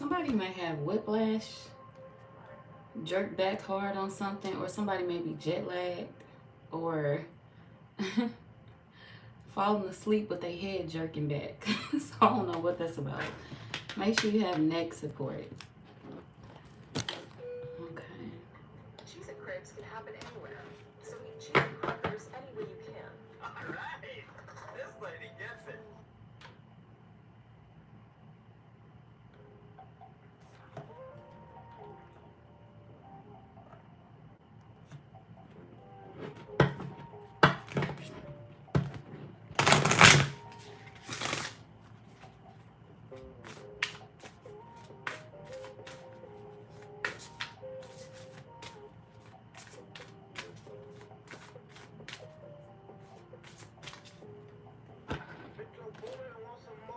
Somebody may have whiplash, jerk back hard on something, or somebody may be jet lagged, or falling asleep with their head jerking back. So I don't know what that's about. Make sure you have neck support. Okay. Cheese and crepes can happen anywhere. So eat cheese and crackers any way you can. Alright! This lady gets it.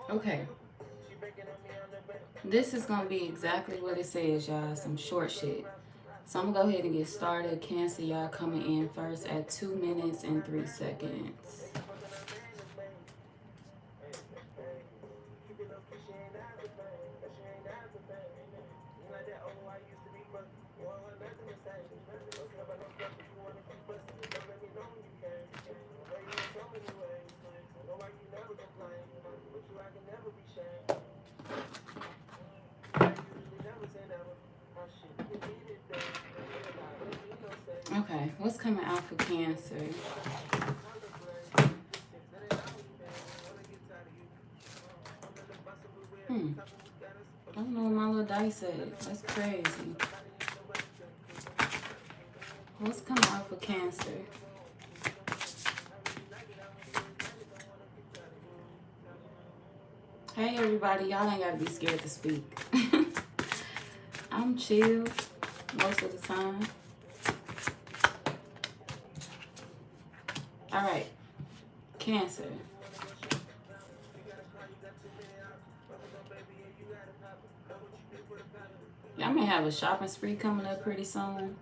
Okay. This is going to be exactly what it says, y'all. Some short shit. So I'm going to go ahead and get started. Cancer, y'all coming in first at 2 minutes and 3 seconds. Okay, what's coming out for Cancer? I don't know what my little dice said. That's crazy. What's coming out for Cancer? Hey everybody, y'all ain't gotta be scared to speak. I'm chill most of the time. Alright, Cancer. Y'all may have a shopping spree coming up pretty soon.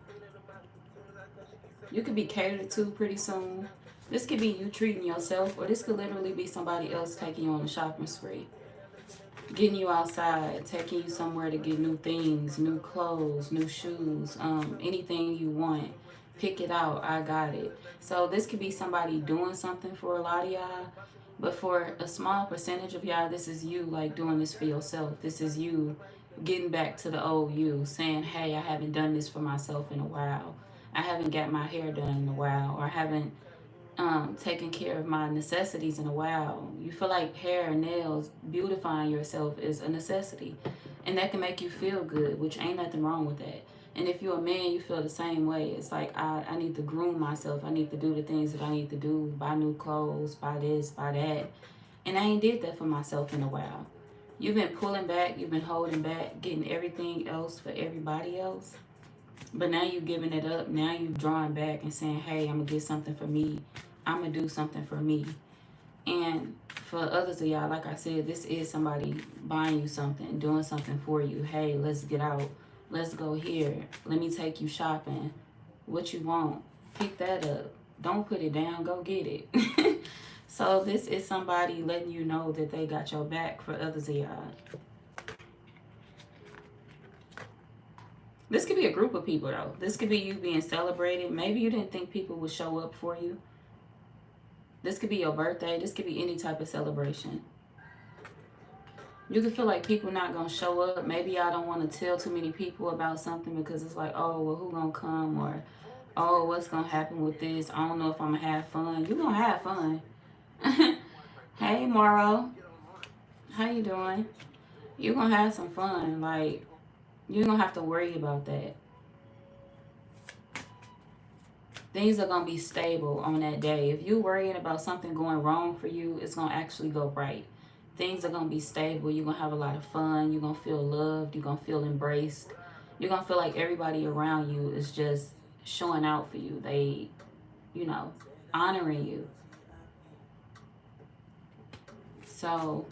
You could be catered to pretty soon. This could be you treating yourself, or this could literally be somebody else taking you on a shopping spree. Getting you outside, taking you somewhere to get new things, new clothes, new shoes, anything you want. Pick it out, I got it. So this could be somebody doing something for a lot of y'all, but for a small percentage of y'all, this is you like doing this for yourself. This is you getting back to the old you, saying, hey, I haven't done this for myself in a while. I haven't got my hair done in a while, or I haven't taking care of my necessities in a while. You feel like hair and nails, beautifying yourself is a necessity, and that can make you feel good, which ain't nothing wrong with that. And if you're a man, you feel the same way. It's like I need to groom myself. I need to do the things that I need to do, buy new clothes, buy this, buy that, and I ain't did that for myself in a while. You've been pulling back, you've been holding back, getting everything else for everybody else, but now you're giving it up. Now you're drawing back and saying, hey, I'm gonna get something for me. I'm going to do something for me. And for others of y'all, like I said, this is somebody buying you something, doing something for you. Hey, let's get out. Let's go here. Let me take you shopping. What you want? Pick that up. Don't put it down. Go get it. So this is somebody letting you know that they got your back for others of y'all. This could be a group of people, though. This could be you being celebrated. Maybe you didn't think people would show up for you. This could be your birthday. This could be any type of celebration. You could feel like people not going to show up. Maybe y'all don't want to tell too many people about something because it's like, oh, well, who going to come? Or, oh, what's going to happen with this? I don't know if I'm going to have fun. You're going to have fun. Hey, Morrow. How you doing? You're going to have some fun. Like, you don't have to worry about that. Things are going to be stable on that day. If you're worrying about something going wrong for you, it's going to actually go right. Things are going to be stable. You're going to have a lot of fun. You're going to feel loved. You're going to feel embraced. You're going to feel like everybody around you is just showing out for you. They, you know, honoring you. So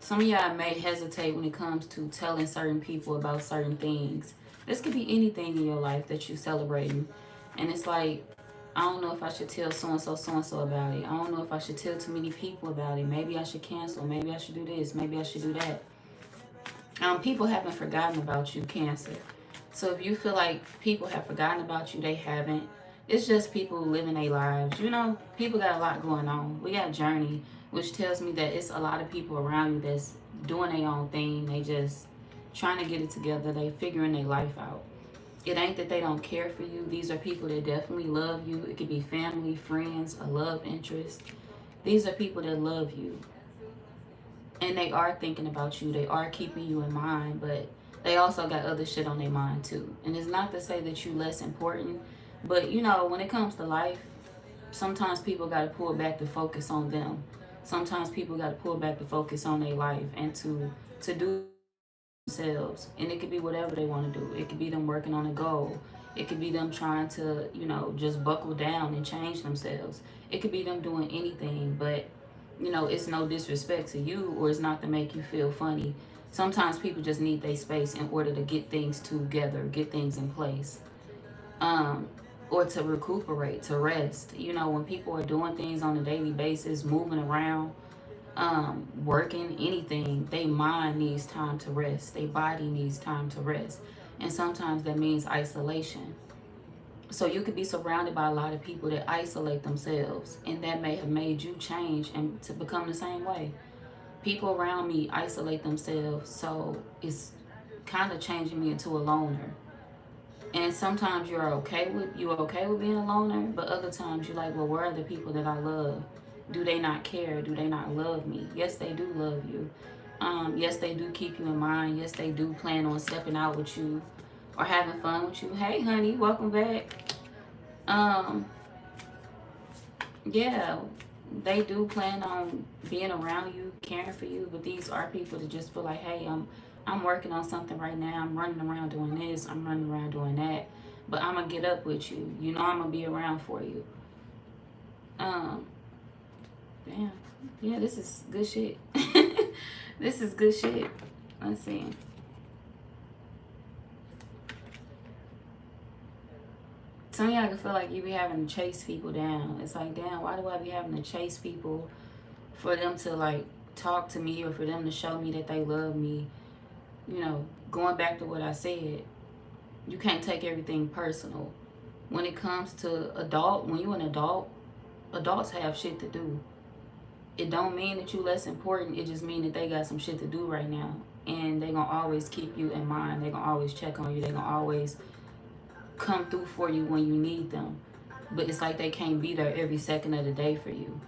some of y'all may hesitate when it comes to telling certain people about certain things. This could be anything in your life that you're celebrating. And it's like, I don't know if I should tell so-and-so about it. I don't know if I should tell too many people about it. Maybe I should cancel. Maybe I should do this. Maybe I should do that. People haven't forgotten about you, Cancer. So if you feel like people have forgotten about you, they haven't. It's just people living their lives. You know, people got a lot going on. We got Journey, which tells me that it's a lot of people around you that's doing their own thing. They just trying to get it together. They figuring their life out. It ain't that they don't care for you. These are people that definitely love you. It could be family, friends, a love interest. These are people that love you. And they are thinking about you. They are keeping you in mind, but they also got other shit on their mind too. And it's not to say that you less important, but you know, when it comes to life, sometimes people got to pull back to focus on them. Sometimes people got to pull back to focus on their life and to do themselves. And it could be whatever they want to do. It could be them working on a goal. It could be them trying to, you know, just buckle down and change themselves. It could be them doing anything, but you know, it's no disrespect to you or it's not to make you feel funny. Sometimes people just need their space in order to get things together, get things in place, um, or to recuperate, to rest. You know, when people are doing things on a daily basis, moving around, working, anything, their mind needs time to rest. Their body needs time to rest. And sometimes that means isolation. So you could be surrounded by a lot of people that isolate themselves, and that may have made you change and to become the same way. People around me isolate themselves, so it's kind of changing me into a loner. And sometimes you're okay with being a loner, but other times you're like, well, where are the people that I love? Do they not care? Do they not love me? Yes, they do love you. Yes, they do keep you in mind. Yes, they do plan on stepping out with you or having fun with you. Hey, honey, welcome back. Um, yeah, they do plan on being around you, caring for you, but these are people that just feel like, hey, I'm working on something right now. I'm running around doing this. I'm running around doing that. But I'm gonna get up with you. You know, I'm gonna be around for you. Um, damn, yeah, this is good shit. This is good shit. Let's see. Some of y'all can feel like you be having to chase people down. It's like, damn, why do I be having to chase people for them to like talk to me or for them to show me that they love me? You know, going back to what I said, you can't take everything personal. When it comes to when you an adult, adults have shit to do. It don't mean that you less important. It just mean that they got some shit to do right now. And they gonna always keep you in mind. They gonna always check on you. They gonna always come through for you when you need them. But it's like they can't be there every second of the day for you.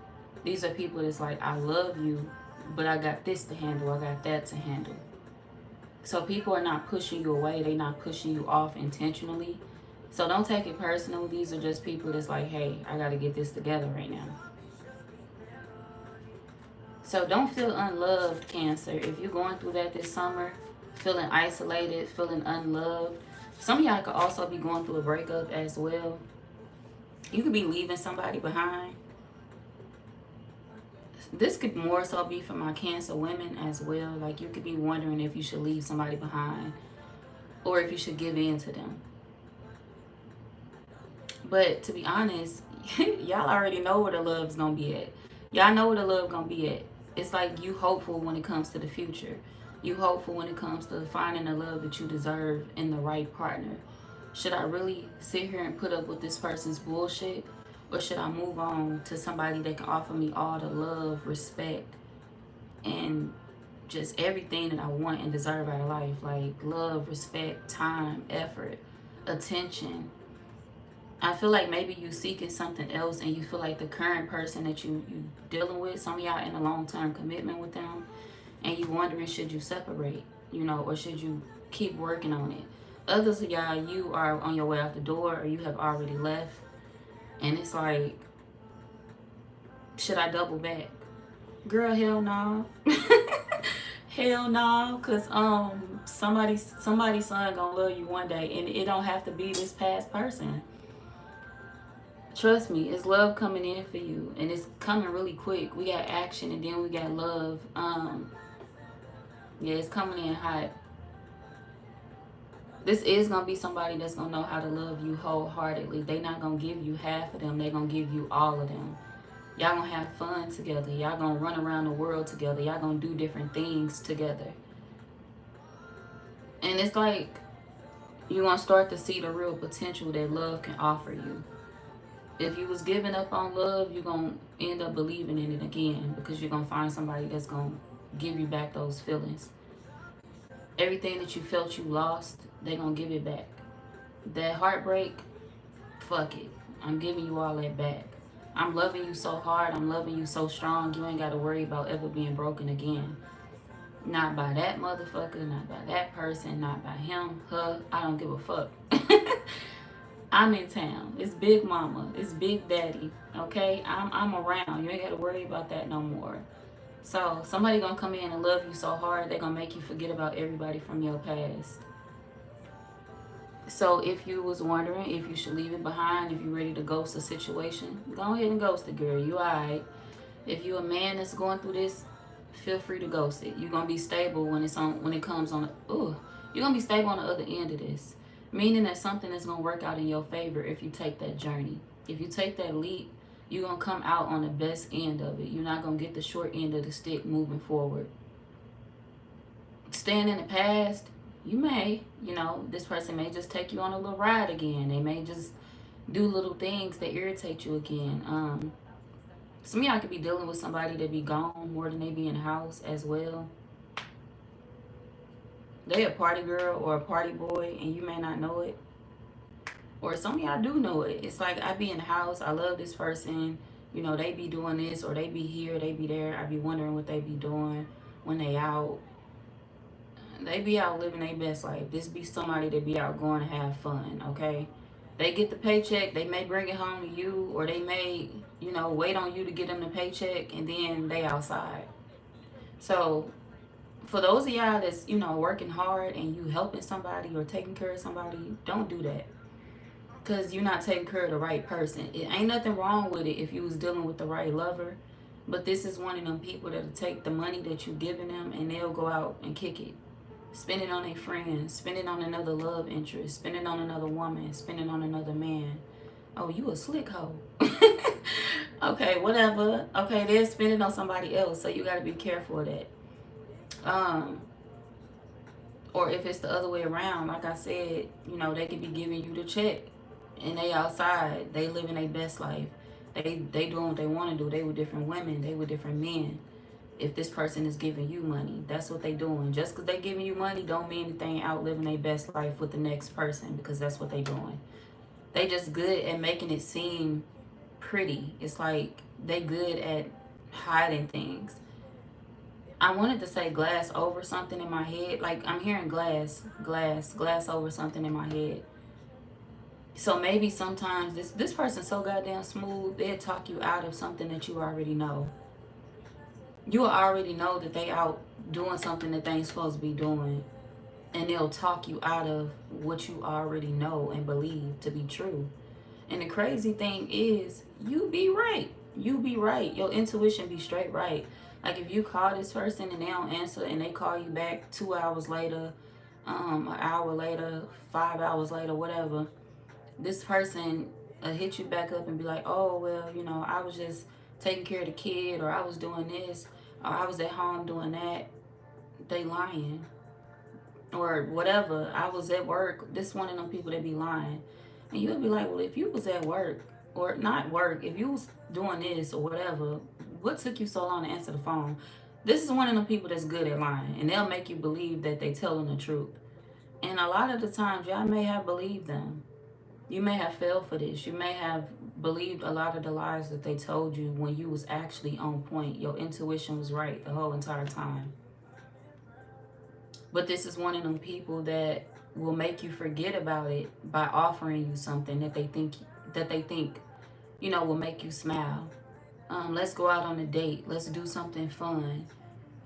These are people that's like, I love you, but I got this to handle. I got that to handle. So people are not pushing you away. They're not pushing you off intentionally. So don't take it personal. These are just people that's like, hey, I got to get this together right now. So don't feel unloved, Cancer. If you're going through that this summer, feeling isolated, feeling unloved. Some of y'all could also be going through a breakup as well. You could be leaving somebody behind. This could more so be for my Cancer women as well. Like you could be wondering if you should leave somebody behind or if you should give in to them. But to be honest, y'all already know where the love's gonna be at. Y'all know where the love gonna be at. It's like you hopeful when it comes to the future. You hopeful when it comes to finding the love that you deserve in the right partner. Should I really sit here and put up with this person's bullshit? Or should I move on to somebody that can offer me all the love, respect, and just everything that I want and deserve out of life? Like love, respect, time, effort, attention. I feel like maybe you seeking something else and you feel like the current person that you dealing with, some of y'all in a long-term commitment with them, and you wondering should you separate, you know, or should you keep working on it. Others of y'all, you are on your way out the door or you have already left, and it's like, should I double back? Girl, hell no. Hell no, cause somebody's son gonna love you one day, and it don't have to be this past person. Trust me, it's love coming in for you, and it's coming really quick. We got action, and then we got love. Yeah, it's coming in hot. This is gonna be somebody that's gonna know how to love you wholeheartedly. They not gonna give you half of them. They gonna give you all of them. Y'all gonna have fun together. Y'all gonna run around the world together. Y'all gonna do different things together. And it's like you're going to start to see the real potential that love can offer you. If you was giving up on love, you're going to end up believing in it again, because you're going to find somebody that's going to give you back those feelings. Everything that you felt you lost, they're going to give it back. That heartbreak, fuck it. I'm giving you all that back. I'm loving you so hard. I'm loving you so strong. You ain't got to worry about ever being broken again. Not by that motherfucker, not by that person, not by him, her. I don't give a fuck. I'm in town. It's Big Mama. It's Big Daddy. Okay? I'm around. You ain't got to worry about that no more. So somebody gonna come in and love you so hard, they gonna make you forget about everybody from your past. So if you was wondering if you should leave it behind, if you're ready to ghost a situation, go ahead and ghost it, girl. You alright. If you a man that's going through this, feel free to ghost it. You're gonna be stable when it comes on. You're gonna be stable on the other end of this, meaning that something is gonna work out in your favor if you take that journey. If you take that leap, you're gonna come out on the best end of it. You're not gonna get the short end of the stick moving forward. Staying in the past, you may, this person may just take you on a little ride again. They may just do little things that irritate you again. Some of y'all could be dealing with somebody that be gone more than they be in the house as well. They a party girl or a party boy and you may not know it. Or some of y'all do know it. It's like, I be in the house, I love this person, they be doing this, or they be here, they be there. I be wondering what they be doing when they out. They be out living their best life. This be somebody that be out going to have fun, okay? They get the paycheck, they may bring it home to you, or they may, wait on you to get them the paycheck, and then they outside. So for those of y'all that's, working hard and you helping somebody or taking care of somebody, don't do that. Because you're not taking care of the right person. It ain't nothing wrong with it if you was dealing with the right lover. But this is one of them people that'll take the money that you giving them and they'll go out and kick it. Spend it on their friends, spend it on another love interest, spend it on another woman, spend it on another man. Oh, you a slick hoe. Okay, whatever. Okay, they'll spend it on somebody else, so you gotta be careful of that. Or if it's the other way around, like I said, they could be giving you the check and they outside, they living their best life. They doing what they want to do. They with different women, they with different men. If this person is giving you money, that's what they doing. Just because they giving you money don't mean that they ain't out living their best life with the next person, because that's what they doing. They just good at making it seem pretty. It's like they good at hiding things. I wanted to say glass over something in my head. Like, I'm hearing glass over something in my head. So maybe sometimes this person's so goddamn smooth, they'll talk you out of something that you already know. You already know that they out doing something that they ain't supposed to be doing. And they'll talk you out of what you already know and believe to be true. And the crazy thing is, you be right. You be right. Your intuition be straight right. Like, if you call this person and they don't answer and they call you back 2 hours later, an hour later, 5 hours later, whatever, this person hit you back up and be like, oh, well, I was just taking care of the kid, or I was doing this, or I was at home doing that. They lying. Or whatever, I was at work. This one of them people that be lying. And you'll be like, well, if you was at work, or not work, if you was doing this or whatever, what took you so long to answer the phone? This is one of them people that's good at lying, and they'll make you believe that they telling the truth. And a lot of the times, y'all may have believed them. You may have fell for this. You may have believed a lot of the lies that they told you when you was actually on point. Your intuition was right the whole entire time. But this is one of them people that will make you forget about it by offering you something that they think will make you smile. Let's go out on a date. Let's do something fun.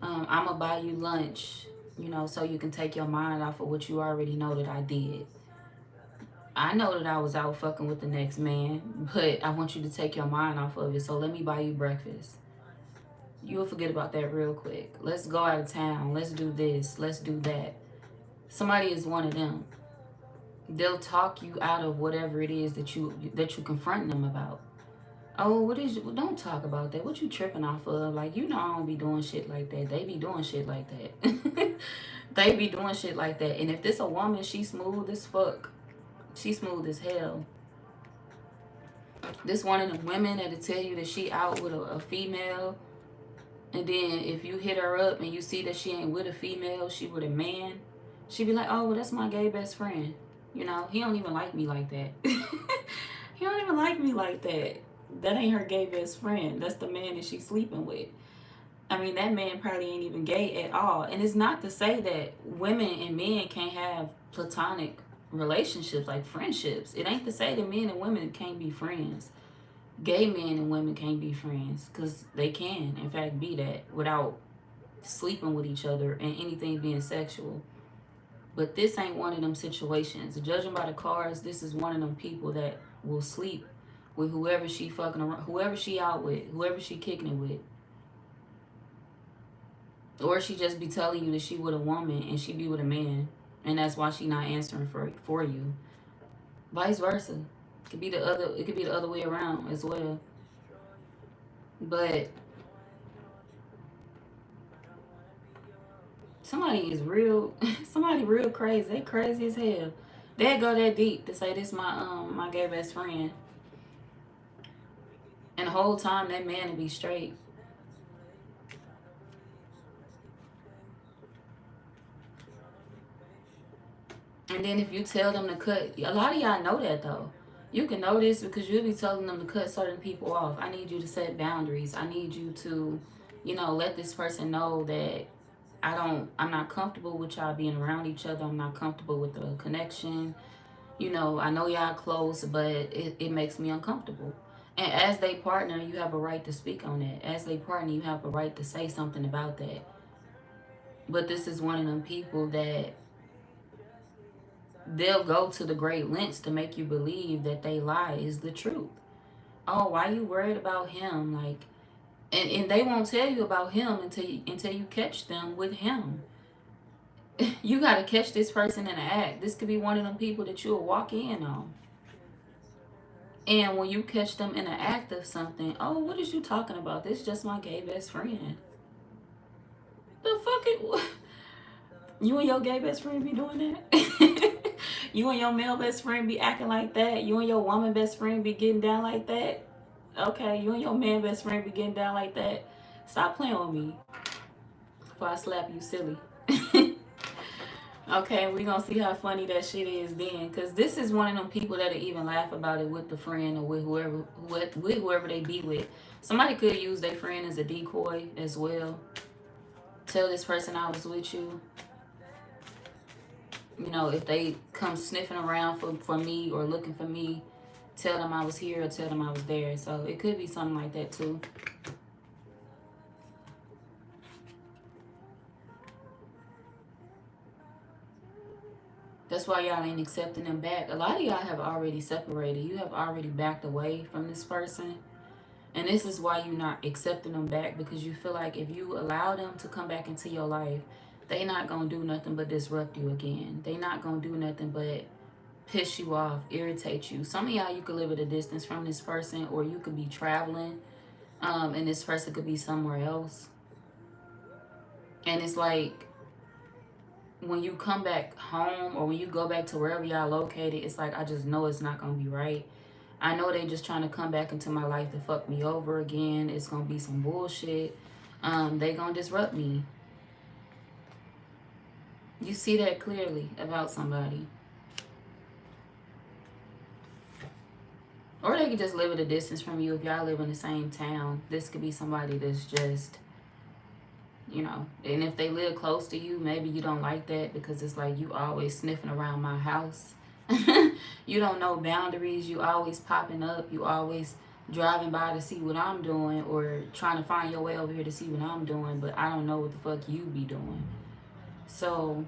I'm gonna buy you lunch, so you can take your mind off of what you already know that I did. I know that I was out fucking with the next man, but I want you to take your mind off of it, so let me buy you breakfast. You'll forget about that real quick. Let's go out of town. Let's do this. Let's do that. Somebody is one of them. They'll talk you out of whatever it is that you confront them about. Oh, what is you? Don't talk about that. What you tripping off of? Like, I don't be doing shit like that. They be doing shit like that. They be doing shit like that. And if this a woman, she smooth as fuck. She smooth as hell. This one of them women that'll tell you that she out with a female. And then if you hit her up and you see that she ain't with a female, she with a man, she be like, oh, well, that's my gay best friend. You know, he don't even like me like that. He don't even like me like that. That ain't her gay best friend. That's the man that she's sleeping with. I mean, that man probably ain't even gay at all. And it's not to say that women and men can't have platonic relationships, like friendships. It ain't to say that men and women can't be friends. Gay men and women can't be friends, because they can, in fact, be that without sleeping with each other and anything being sexual. But this ain't one of them situations. Judging by the cards, this is one of them people that will sleep with whoever she fucking around, whoever she out with, whoever she kicking it with. Or she just be telling you that she with a woman and she be with a man, and that's why she not answering for you. Vice versa. It could be the other way around as well. But somebody is real somebody real crazy. They crazy as hell. They go that deep to say this my gay best friend. And the whole time that man will be straight. And then if you tell them to cut, a lot of y'all know that though. You can know this because you'll be telling them to cut certain people off. I need you to set boundaries. I need you to, let this person know that I'm not comfortable with y'all being around each other. I'm not comfortable with the connection. I know y'all close, but it makes me uncomfortable. And as they partner, you have a right to speak on that. As they partner, you have a right to say something about that. But this is one of them people that they'll go to the great lengths to make you believe that they lie is the truth. Oh, why you worried about him? Like, and they won't tell you about him until you catch them with him. You gotta catch this person in the act. This could be one of them people that you'll walk in on. And when you catch them in the act of something, oh, what is you talking about? This is just my gay best friend. The fuck it? You and your gay best friend be doing that? You and your male best friend be acting like that? You and your woman best friend be getting down like that? Okay, you and your man best friend be getting down like that? Stop playing with me before I slap you silly. Okay, we gonna see how funny that shit is then. Cause this is one of them people that'll even laugh about it with the friend or with whoever they be with. Somebody could use their friend as a decoy as well. Tell this person I was with you. If they come sniffing around for me or looking for me, tell them I was here or tell them I was there. So it could be something like that too. That's why y'all ain't accepting them back. A lot of y'all have already separated. You have already backed away from this person. And this is why you're not accepting them back, because you feel like if you allow them to come back into your life, they not going to do nothing but disrupt you again. They not going to do nothing but piss you off, irritate you. Some of y'all, you could live at a distance from this person, or you could be traveling, and this person could be somewhere else. And it's like, when you come back home or when you go back to wherever y'all located, it's like, I just know it's not going to be right. I know they just trying to come back into my life to fuck me over again. It's going to be some bullshit. They going to disrupt me. You see that clearly about somebody. Or they could just live at a distance from you if y'all live in the same town. This could be somebody that's just, and if they live close to you, maybe you don't like that because it's like you always sniffing around my house. You don't know boundaries. You always popping up. You always driving by to see what I'm doing or trying to find your way over here to see what I'm doing, but I don't know what the fuck you be doing. So,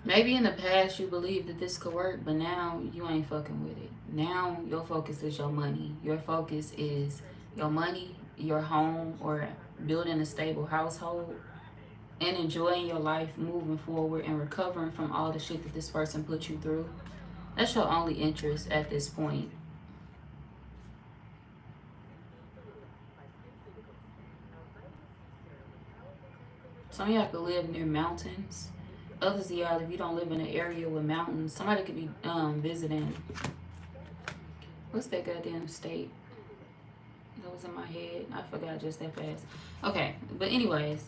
maybe in the past you believed that this could work, but now you ain't fucking with it. Now your focus is your money. Your focus is your money, your home, or building a stable household and enjoying your life moving forward and recovering from all the shit that this person put you through. That's your only interest at this point. Some of y'all could live near mountains. Others of y'all, if you don't live in an area with mountains, somebody could be visiting. What's that goddamn state? That was in my head. I forgot just that fast. Okay, but anyways,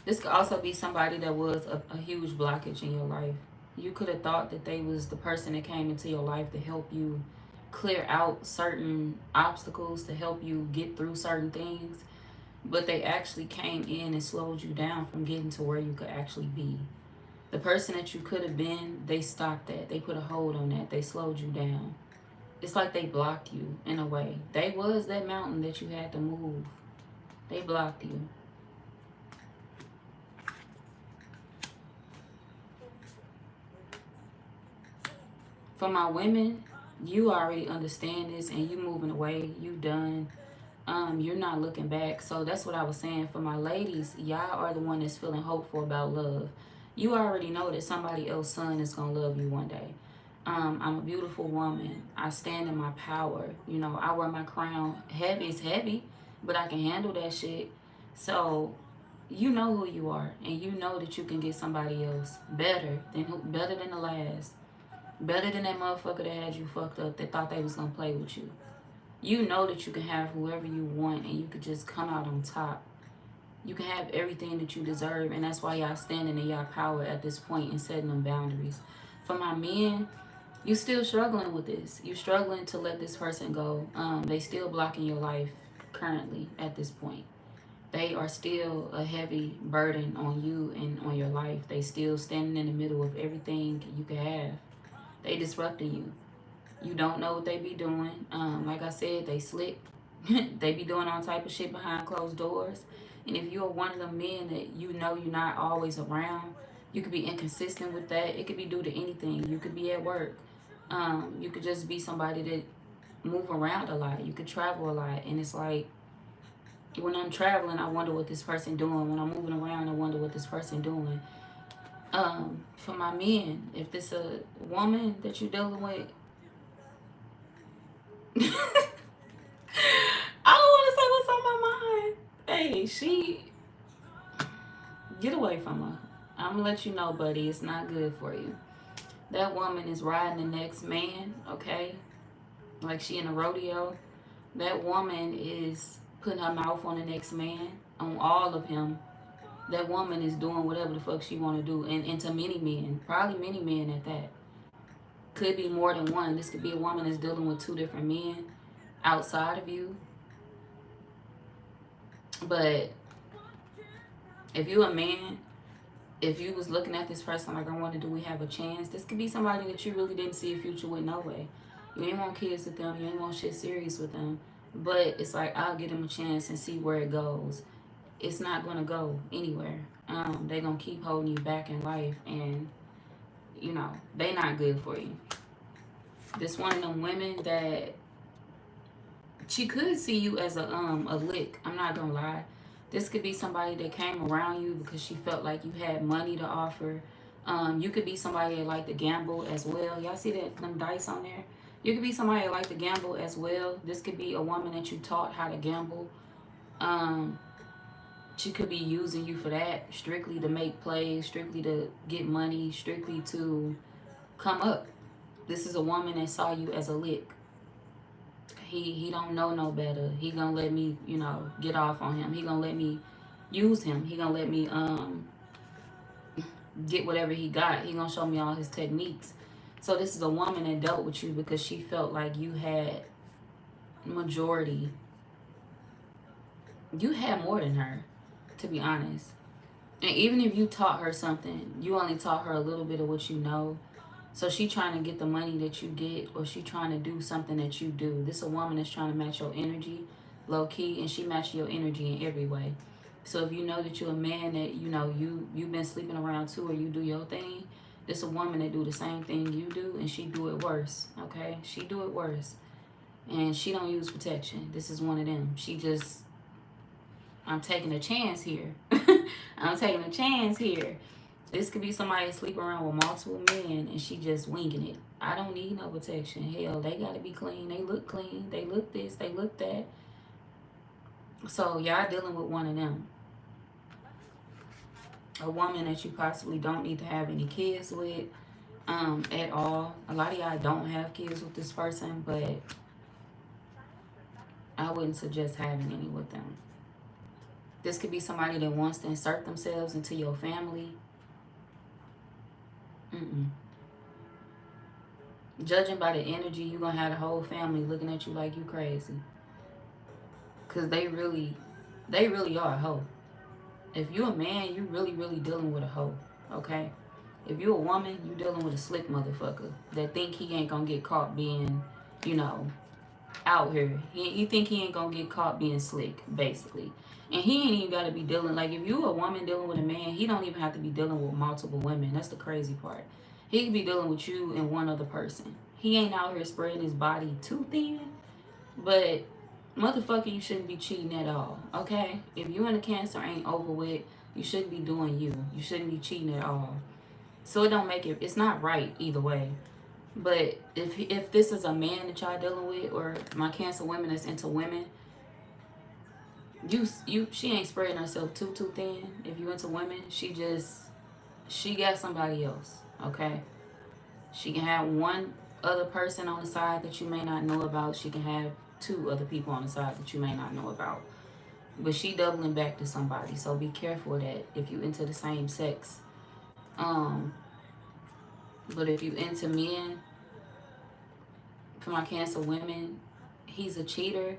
this could also be somebody that was a huge blockage in your life. You could have thought that they was the person that came into your life to help you clear out certain obstacles, to help you get through certain things, but they actually came in and slowed you down from getting to where you could actually be. The person that you could have been, they stopped that. They put a hold on that. They slowed you down. It's like they blocked you in a way. They was that mountain that you had to move. They blocked you. For my women, you already understand this and you moving away. You done. You're not looking back. So that's what I was saying. For my ladies, y'all are the one that's feeling hopeful about love. You already know that somebody else's son is gonna love you one day. I'm a beautiful woman. I stand in my power. You know, I wear my crown. Heavy is heavy, but I can handle that shit. So you know who you are, and you know that you can get somebody else better than the last, better than that motherfucker that had you fucked up, that thought they was gonna play with you. You know that you can have whoever you want, and you could just come out on top. You can have everything that you deserve, and that's why y'all standing in y'all power at this point and setting them boundaries. For my men, you still struggling with this. You struggling to let this person go. They still blocking your life currently at this point. They are still a heavy burden on you and on your life. They still standing in the middle of everything you could have. They disrupting you. You don't know what they be doing. Like I said, they slick. They be doing all type of shit behind closed doors. And if you're one of them men that you know you're not always around, you could be inconsistent with that. It could be due to anything. You could be at work. You could just be somebody that move around a lot. You could travel a lot. And it's like, when I'm traveling, I wonder what this person doing. When I'm moving around, I wonder what this person doing. For my men, if this a woman that you're dealing with, I don't want to say what's on my mind. Hey, get away from her. I'm gonna let you know, buddy, it's not good for you. That woman is riding the next man, okay? Like she in a rodeo. That woman is putting her mouth on the next man, on all of him. That woman is doing whatever the fuck she want to do, and to many men, probably many men at that. Could be more than one. This could be a woman that's dealing with two different men outside of you. But if you a man, if you was looking at this person like, I wonder, do we have a chance? This could be somebody that you really didn't see a future with, no way. You ain't want kids with them. You ain't want shit serious with them. But it's like, I'll give them a chance and see where it goes. It's not going to go anywhere. They're going to keep holding you back in life. And, you know, they not good for you. This one of them women that she could see you as a lick. I'm not going to lie. This could be somebody that came around you because she felt like you had money to offer. You could be somebody that like to gamble as well. Y'all see that them dice on there? You could be somebody that like to gamble as well. This could be a woman that you taught how to gamble. She could be using you for that, strictly to make plays, strictly to get money, strictly to come up. This is a woman that saw you as a lick. He don't know no better. He gonna let me, you know, get off on him. He gonna let me use him. He gonna let me get whatever he got. He gonna show me all his techniques. So this is a woman that dealt with you because she felt like you had majority. You had more than her, to be honest. And even if you taught her something, you only taught her a little bit of what you know. So she trying to get the money that you get, or she trying to do something that you do. This is a woman that's trying to match your energy, low key, and she matches your energy in every way. So if you know that you're a man that, you know, you've been sleeping around too, or you do your thing, this a woman that do the same thing you do, and she do it worse. Okay, she do it worse, and she don't use protection. This is one of them. She just, I'm taking a chance here. I'm taking a chance here. This could be somebody sleeping around with multiple men and she just winging it. I don't need no protection. Hell, they gotta be clean. They look clean. They look this. They look that. So y'all dealing with one of them. A woman that you possibly don't need to have any kids with at all. A lot of y'all don't have kids with this person, but I wouldn't suggest having any with them. This could be somebody that wants to insert themselves into your family. Judging by the energy, you're going to have the whole family looking at you like you crazy. Because they really are a hoe. If you're a man, you really dealing with a hoe. Okay? If you're a woman, you dealing with a slick motherfucker that think he ain't going to get caught being, you know, out here. He think he ain't going to get caught being slick, basically. And he ain't even got to be dealing, like, if you a woman dealing with a man, he don't even have to be dealing with multiple women. That's the crazy part. He could be dealing with you and one other person. He ain't out here spreading his body too thin, but motherfucker, you shouldn't be cheating at all, okay? If you and the Cancer ain't over with, you shouldn't be doing you. You shouldn't be cheating at all. So it don't make it, it's not right either way. But if this is a man that y'all dealing with, or my Cancer women that's into women, she ain't spreading herself too thin. If you into women, she got somebody else, okay? She can have one other person on the side that you may not know about. She can have two other people on the side that you may not know about. But she doubling back to somebody, so be careful of that if you into the same sex. But if you into men, for my Cancer women, he's a cheater,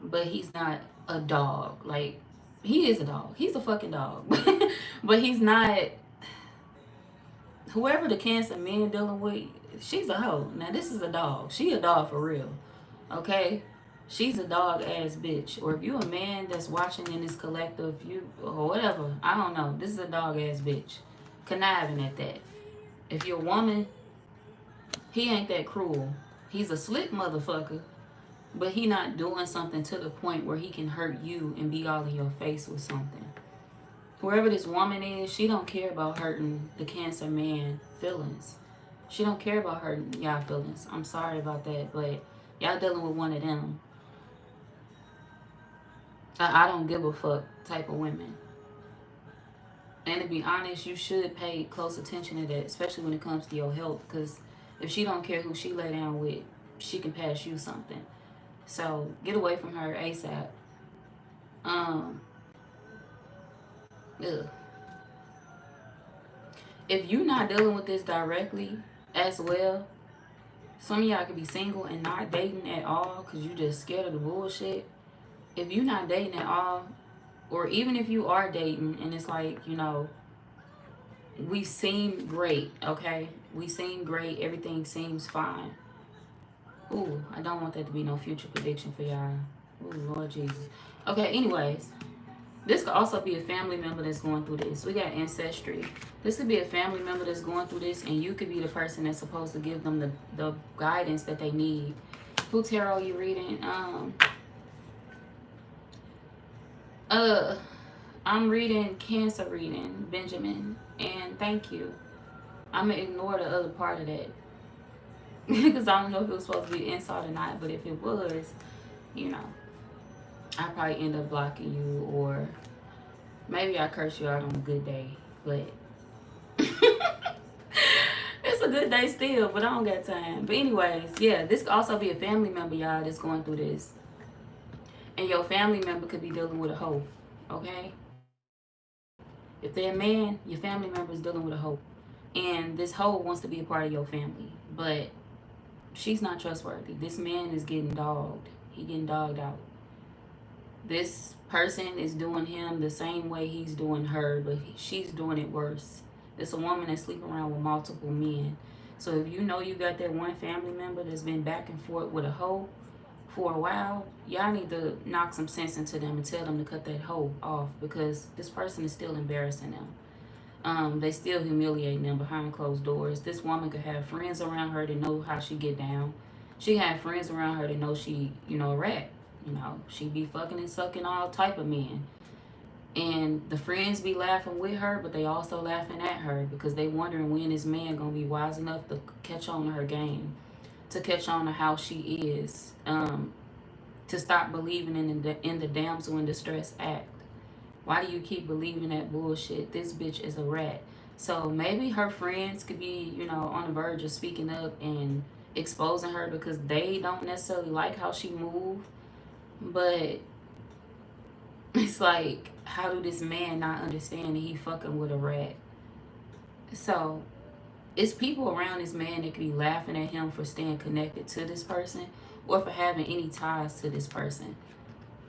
but he's not a dog. Like, he is a dog. He's a fucking dog. But he's not, whoever the Cancer men dealing with, she's a hoe. Now, this is a dog. She a dog for real. Okay? She's a dog ass bitch. Or if you a man that's watching in this collective, you or whatever, I don't know. This is a dog ass bitch. Conniving at that. If you're a woman, he ain't that cruel. He's a slick motherfucker, but he not doing something to the point where he can hurt you and be all in your face with something. Whoever this woman is, she don't care about hurting the Cancer man feelings. She don't care about hurting y'all feelings. I'm sorry about that, but y'all dealing with one of them. I don't give a fuck type of women. And to be honest, you should pay close attention to that, especially when it comes to your health, because if she don't care who she lay down with, she can pass you something. So get away from her ASAP. Ugh. If you're not dealing with this directly as well, some of y'all could be single and not dating at all because you just scared of the bullshit. If you're not dating at all, or even if you are dating and it's like, you know, we seem great, okay? We seem great. Everything seems fine. Ooh, I don't want that to be no future prediction for y'all. Ooh, Lord Jesus. Okay, anyways. This could also be a family member that's going through this. We got ancestry. This could be a family member that's going through this, and you could be the person that's supposed to give them the guidance that they need. Who tarot you reading? I'm reading Cancer reading, Benjamin, and thank you. I'm gonna ignore the other part of that because I don't know if it was supposed to be insult or not. But if it was, you know, I probably end up blocking you, or maybe I curse you out on a good day. But it's a good day still, but I don't got time. But anyways, yeah, this could also be a family member, y'all, that's going through this. And your family member could be dealing with a hoe, okay? If they're a man, your family member is dealing with a hoe. And this hoe wants to be a part of your family, but she's not trustworthy. This man is getting dogged. He getting dogged out. This person is doing him the same way he's doing her, but she's doing it worse. It's a woman that's sleeping around with multiple men. So if you know you got that one family member that's been back and forth with a hoe for a while, y'all need to knock some sense into them and tell them to cut that hoe off, because this person is still embarrassing them. They still humiliating them behind closed doors. This woman could have friends around her that know how she get down. She have friends around her that know she, you know, a rat. You know, she be fucking and sucking all type of men. And the friends be laughing with her, but they also laughing at her because they wondering when this man gonna be wise enough to catch on to her game, to catch on to how she is, to stop believing in the damsel in distress act. Why do you keep believing that bullshit? This bitch is a rat. So maybe her friends could be, you know, on the verge of speaking up and exposing her because they don't necessarily like how she moved. But it's like, how do this man not understand that he fucking with a rat? So it's people around this man that could be laughing at him for staying connected to this person or for having any ties to this person.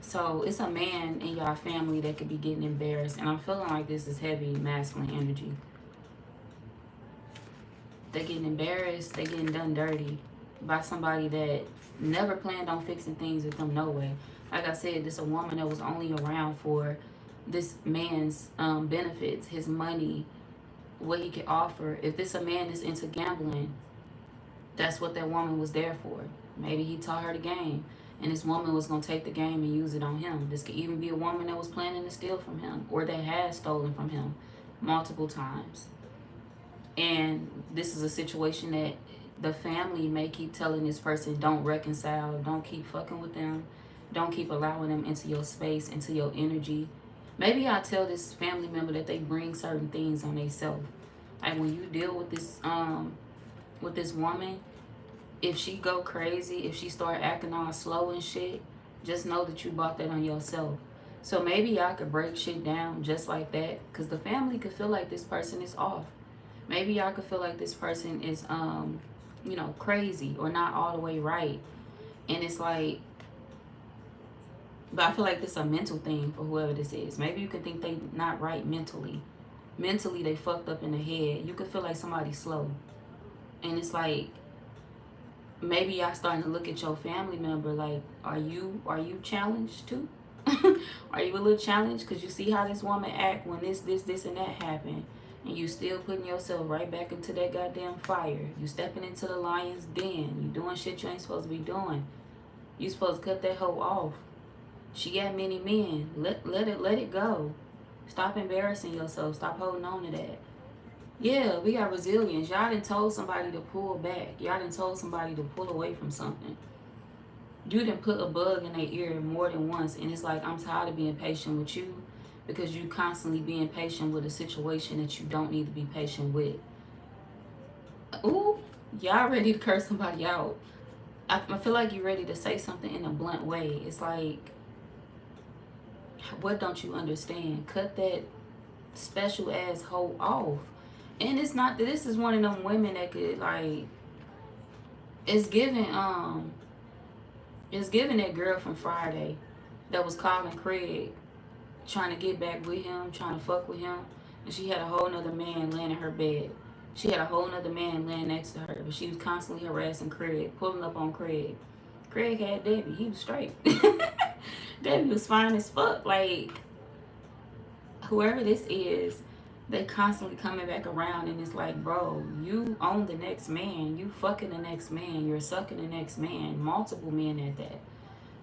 So it's a man in y'all family that could be getting embarrassed. And I'm feeling like this is heavy masculine energy. They're getting embarrassed. They're getting done dirty by somebody that never planned on fixing things with them no way. Like I said, this a woman that was only around for this man's benefits, his money, what he could offer. If this a man that's into gambling, that's what that woman was there for. Maybe he taught her the game, and this woman was going to take the game and use it on him. This could even be a woman that was planning to steal from him or that has stolen from him multiple times. And this is a situation that the family may keep telling this person, don't reconcile, don't keep fucking with them, don't keep allowing them into your space, into your energy. Maybe I tell this family member that they bring certain things on themselves. Like when you deal with this woman, if she go crazy, if she start acting all slow and shit, just know that you bought that on yourself. So maybe I could break shit down just like that, because the family could feel like this person is off. Maybe y'all could feel like this person is, you know, crazy or not all the way right. And it's like, but I feel like this is a mental thing for whoever this is. Maybe you could think they not right mentally. Mentally, they fucked up in the head. You could feel like somebody's slow. And it's like, maybe y'all starting to look at your family member like, are you challenged too? Are you a little challenged? Because you see how this woman act when this, and that happen. And you still putting yourself right back into that goddamn fire. You stepping into the lion's den. You doing shit you ain't supposed to be doing. You supposed to cut that hoe off. She got many men. Let it go. Stop embarrassing yourself. Stop holding on to that. Yeah, we got resilience. Y'all done told somebody to pull back. Y'all done told somebody to pull away from something. You done put a bug in their ear more than once. And it's like, I'm tired of being patient with you because you constantly being patient with a situation that you don't need to be patient with. Ooh, y'all ready to curse somebody out. I feel like you're ready to say something in a blunt way. It's like, what don't you understand? Cut that special ass hoe off. And it's not that this is one of them women that could like, it's giving that girl from Friday that was calling Craig, trying to get back with him, trying to fuck with him, and she had a whole nother man laying in her bed. She had a whole nother man laying next to her, but she was constantly harassing Craig, pulling up on Craig. Craig had Debbie. He was straight. Debbie was fine as fuck. Like, whoever this is, they constantly coming back around, and it's like, bro, you own the next man. You fucking the next man. You're sucking the next man. Multiple men at that.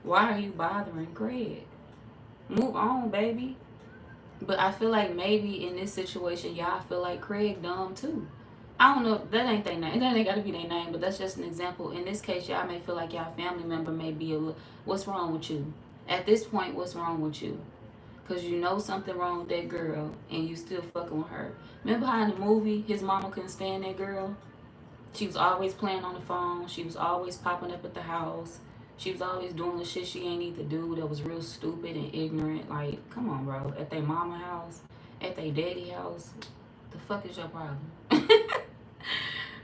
Why are you bothering Craig? Move on, baby. But I feel like maybe in this situation, y'all feel like Craig dumb too. I don't know. That ain't their name. That ain't got to be their name, but that's just an example. In this case, y'all may feel like y'all family member may be a little, what's wrong with you? At this point, what's wrong with you? Because you know something wrong with that girl and you still fucking with her. Remember how in the movie, his mama couldn't stand that girl? She was always playing on the phone. She was always popping up at the house. She was always doing the shit she ain't need to do that was real stupid and ignorant. Like, come on, bro. At their mama house, at their daddy house, the fuck is your problem?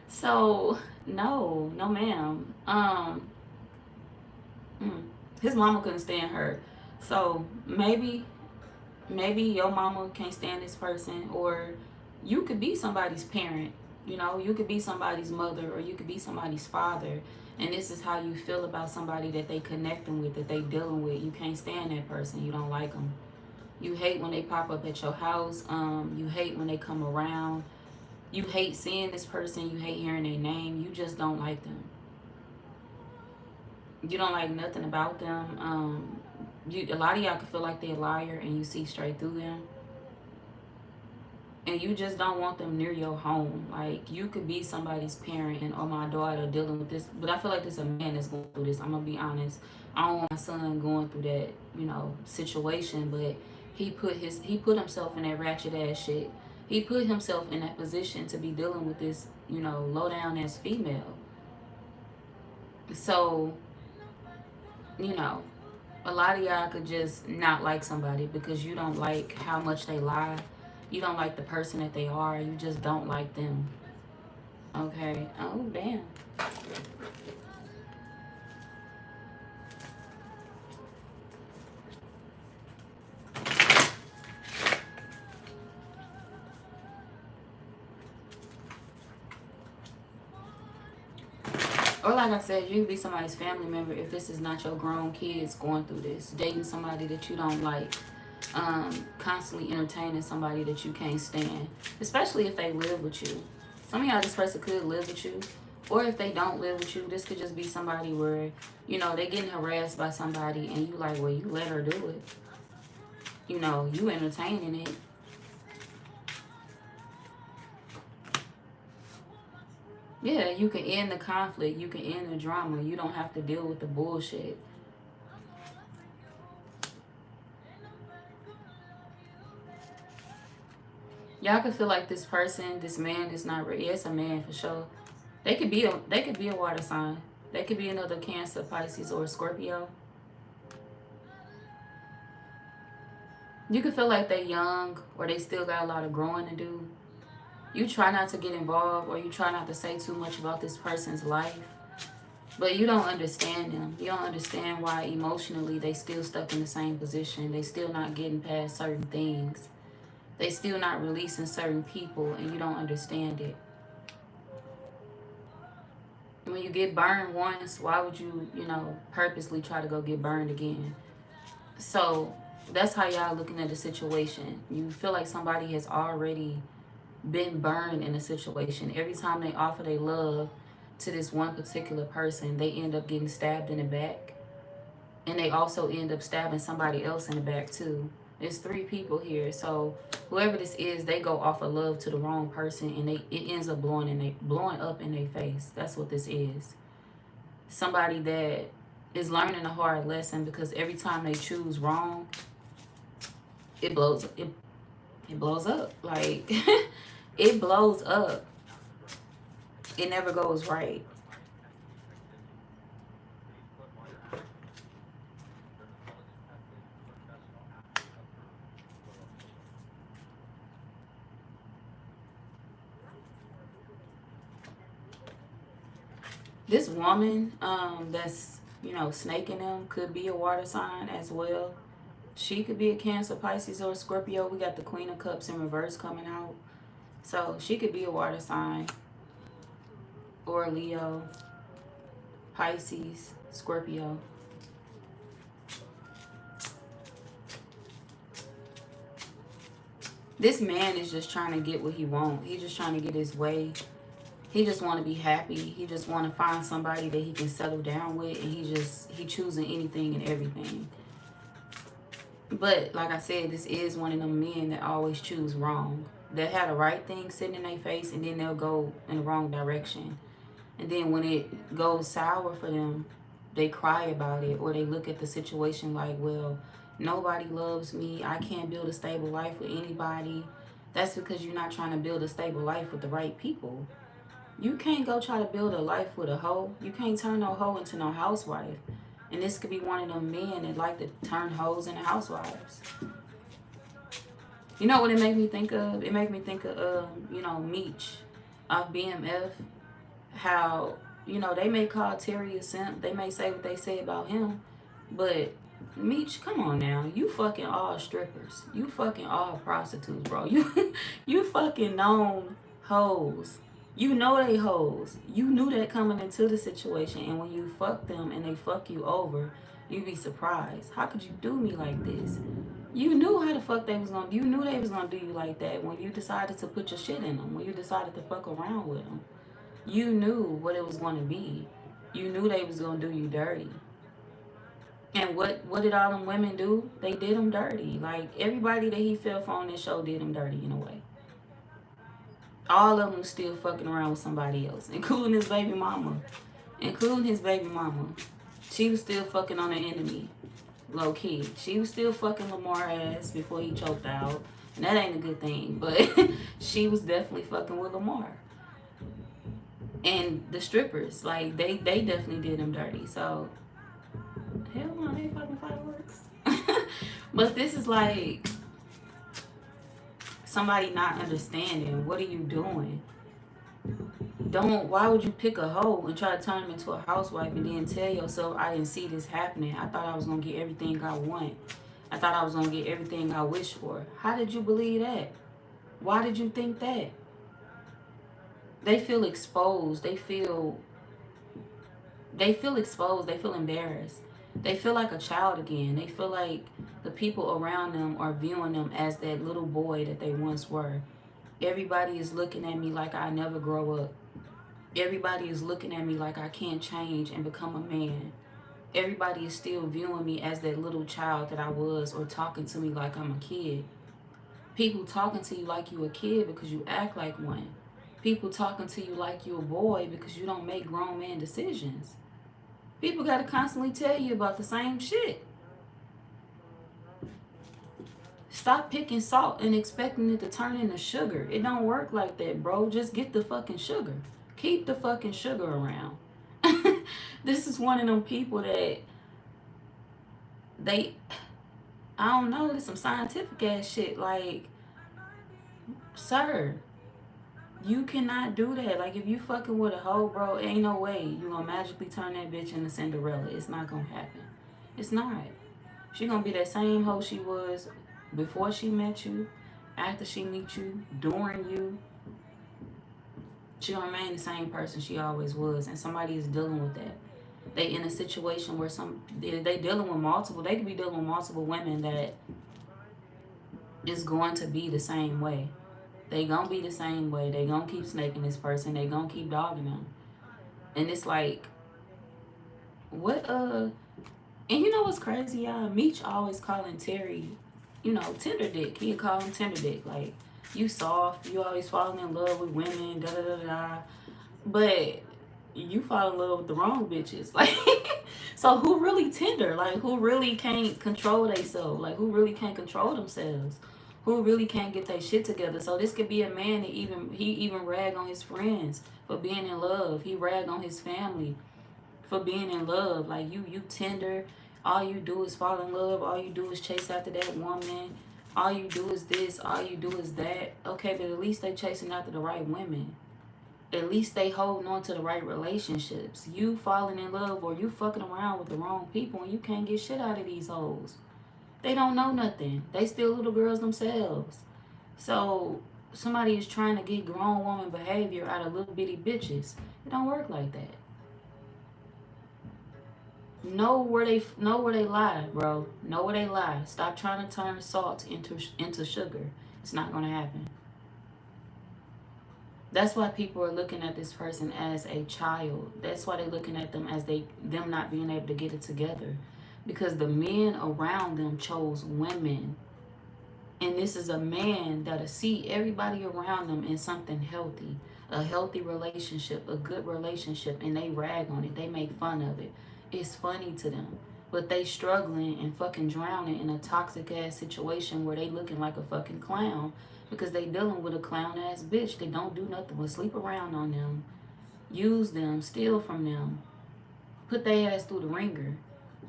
So, no ma'am. His mama couldn't stand her. So, maybe your mama can't stand this person, or you could be somebody's parent. You know, you could be somebody's mother, or you could be somebody's father, and this is how you feel about somebody that they connecting with, that they dealing with. You can't stand that person. You don't like them. You hate when they pop up at your house. You hate when they come around. You hate seeing this person. You hate hearing their name. You just don't like them. You don't like nothing about them. A lot of y'all can feel like they're a liar and you see straight through them. And you just don't want them near your home. Like, you could be somebody's parent and, oh, my daughter dealing with this. But I feel like there's a man that's going through this. I'm going to be honest. I don't want my son going through that, you know, situation. But He put himself in that ratchet ass shit. He put himself in that position to be dealing with this, low down ass female. So, you know, a lot of y'all could just not like somebody because you don't like how much they lie. You don't like the person that they are. You just don't like them. Okay. Oh, damn. Or like I said, you could be somebody's family member if this is not your grown kids going through this. Dating somebody that you don't like. Constantly entertaining somebody that you can't stand. Especially if they live with you. Some of y'all, this person could live with you. Or if they don't live with you, this could just be somebody where, they getting harassed by somebody and you like, well, you let her do it. You entertaining it. Yeah, you can end the conflict. You can end the drama. You don't have to deal with the bullshit. Y'all can feel like this person, this man is not real. Yeah, it's a man for sure. They could be a water sign. They could be another Cancer, Pisces, or Scorpio. You can feel like they're young or they still got a lot of growing to do. You try not to get involved or you try not to say too much about this person's life. But you don't understand them. You don't understand why emotionally they still stuck in the same position. They still not getting past certain things. They still not releasing certain people and you don't understand it. When you get burned once, why would you, purposely try to go get burned again? So that's how y'all looking at the situation. You feel like somebody has already been burned in a situation. Every time they offer their love to this one particular person, they end up getting stabbed in the back. And they also end up stabbing somebody else in the back too. There's 3 people here. So whoever this is, they go off of love to the wrong person and it ends up blowing up in their face. That's what this is. Somebody that is learning a hard lesson because every time they choose wrong, it blows up. Like it blows up. It never goes right. This woman that's, snaking them could be a water sign as well. She could be a Cancer, Pisces, or Scorpio. We got the Queen of Cups in reverse coming out. So she could be a water sign. Or Leo, Pisces, Scorpio. This man is just trying to get what he wants. He's just trying to get his way. He just want to be happy. He just want to find somebody that he can settle down with. And he choosing anything and everything. But like I said, this is one of them men that always choose wrong. They have the right thing sitting in their face and then they'll go in the wrong direction. And then when it goes sour for them, they cry about it. Or they look at the situation like, well, nobody loves me. I can't build a stable life with anybody. That's because you're not trying to build a stable life with the right people. You can't go try to build a life with a hoe. You can't turn no hoe into no housewife. And this could be one of them men that like to turn hoes into housewives. You know what it made me think of? It made me think of, Meech off BMF. How, they may call Terry a simp. They may say what they say about him. But, Meech, come on now. You fucking all strippers. You fucking all prostitutes, bro. You fucking known hoes. You know they hoes. You knew that coming into the situation. And when you fuck them and they fuck you over, you be surprised. How could you do me like this? You knew how the fuck they was going to... You knew they was going to do you like that when you decided to put your shit in them. When you decided to fuck around with them. You knew what it was going to be. You knew they was going to do you dirty. And what did all them women do? They did him dirty. Like, everybody that he fell for on this show did him dirty in a way. All of them was still fucking around with somebody else, including his baby mama. She was still fucking on the enemy. low key. She was still fucking Lamar ass before he choked out. And that ain't a good thing. But she was definitely fucking with Lamar. And the strippers, like, they definitely did him dirty. So, hell no, they fucking fireworks. But this is like somebody not understanding. What are you doing? Why would you pick a hoe and try to turn him into a housewife and then tell yourself, I didn't see this happening. I thought I was going to get everything I want. I thought I was going to get everything I wish for. How did you believe that? Why did you think that? They feel exposed. They feel exposed. They feel embarrassed. They feel like a child again. They feel like the people around them are viewing them as that little boy that they once were. Everybody is looking at me like I never grow up. Everybody is looking at me like I can't change and become a man. Everybody is still viewing me as that little child that I was, or talking to me like I'm a kid. People talking to you like you a kid because you act like one. People talking to you like you a boy because you don't make grown man decisions. People got to constantly tell you about the same shit. Stop picking salt and expecting it to turn into sugar. It don't work like that, bro. Just get the fucking sugar. Keep the fucking sugar around. This is one of them people that I don't know, there's some scientific ass shit. Like, sir, you cannot do that. Like, if you fucking with a hoe, bro, ain't no way you gonna magically turn that bitch into Cinderella. It's not gonna happen. It's not. She gonna be that same hoe she was before she met you, after she meet you, during you. She gonna remain the same person she always was, and somebody is dealing with that. They in a situation where they dealing with multiple. They could be dealing with multiple women that is going to be the same way. They gonna be the same way. They gonna keep snaking this person. They gonna keep dogging them, and it's like, what? And you know what's crazy, y'all? Meech always calling Terry, tender dick. He'd call him tender dick, like, you soft. You always falling in love with women. Da da da da. But you fall in love with the wrong bitches. Like, so who really tender? Like, who really can't control themselves? Like, who really can't control themselves? Who really can't get their shit together? So this could be a man that he even rag on his friends for being in love. He rag on his family for being in love. Like, you tender. All you do is fall in love. All you do is chase after that woman. All you do is this. All you do is that. Okay, but at least they chasing after the right women. At least they holding on to the right relationships. You falling in love or you fucking around with the wrong people and you can't get shit out of these hoes. They don't know nothing. They still little girls themselves. So somebody is trying to get grown woman behavior out of little bitty bitches. It don't work like that. Know where they lie, bro. Know where they lie. Stop trying to turn salt into sugar. It's not gonna happen. That's why people are looking at this person as a child. That's why they're looking at them as them not being able to get it together. Because the men around them chose women. And this is a man that'll see everybody around them in something healthy. A healthy relationship, a good relationship, and they rag on it. They make fun of it. It's funny to them. But they struggling and fucking drowning in a toxic ass situation where they looking like a fucking clown. Because they dealing with a clown ass bitch that don't do nothing but sleep around on them, use them, steal from them, put their ass through the ringer.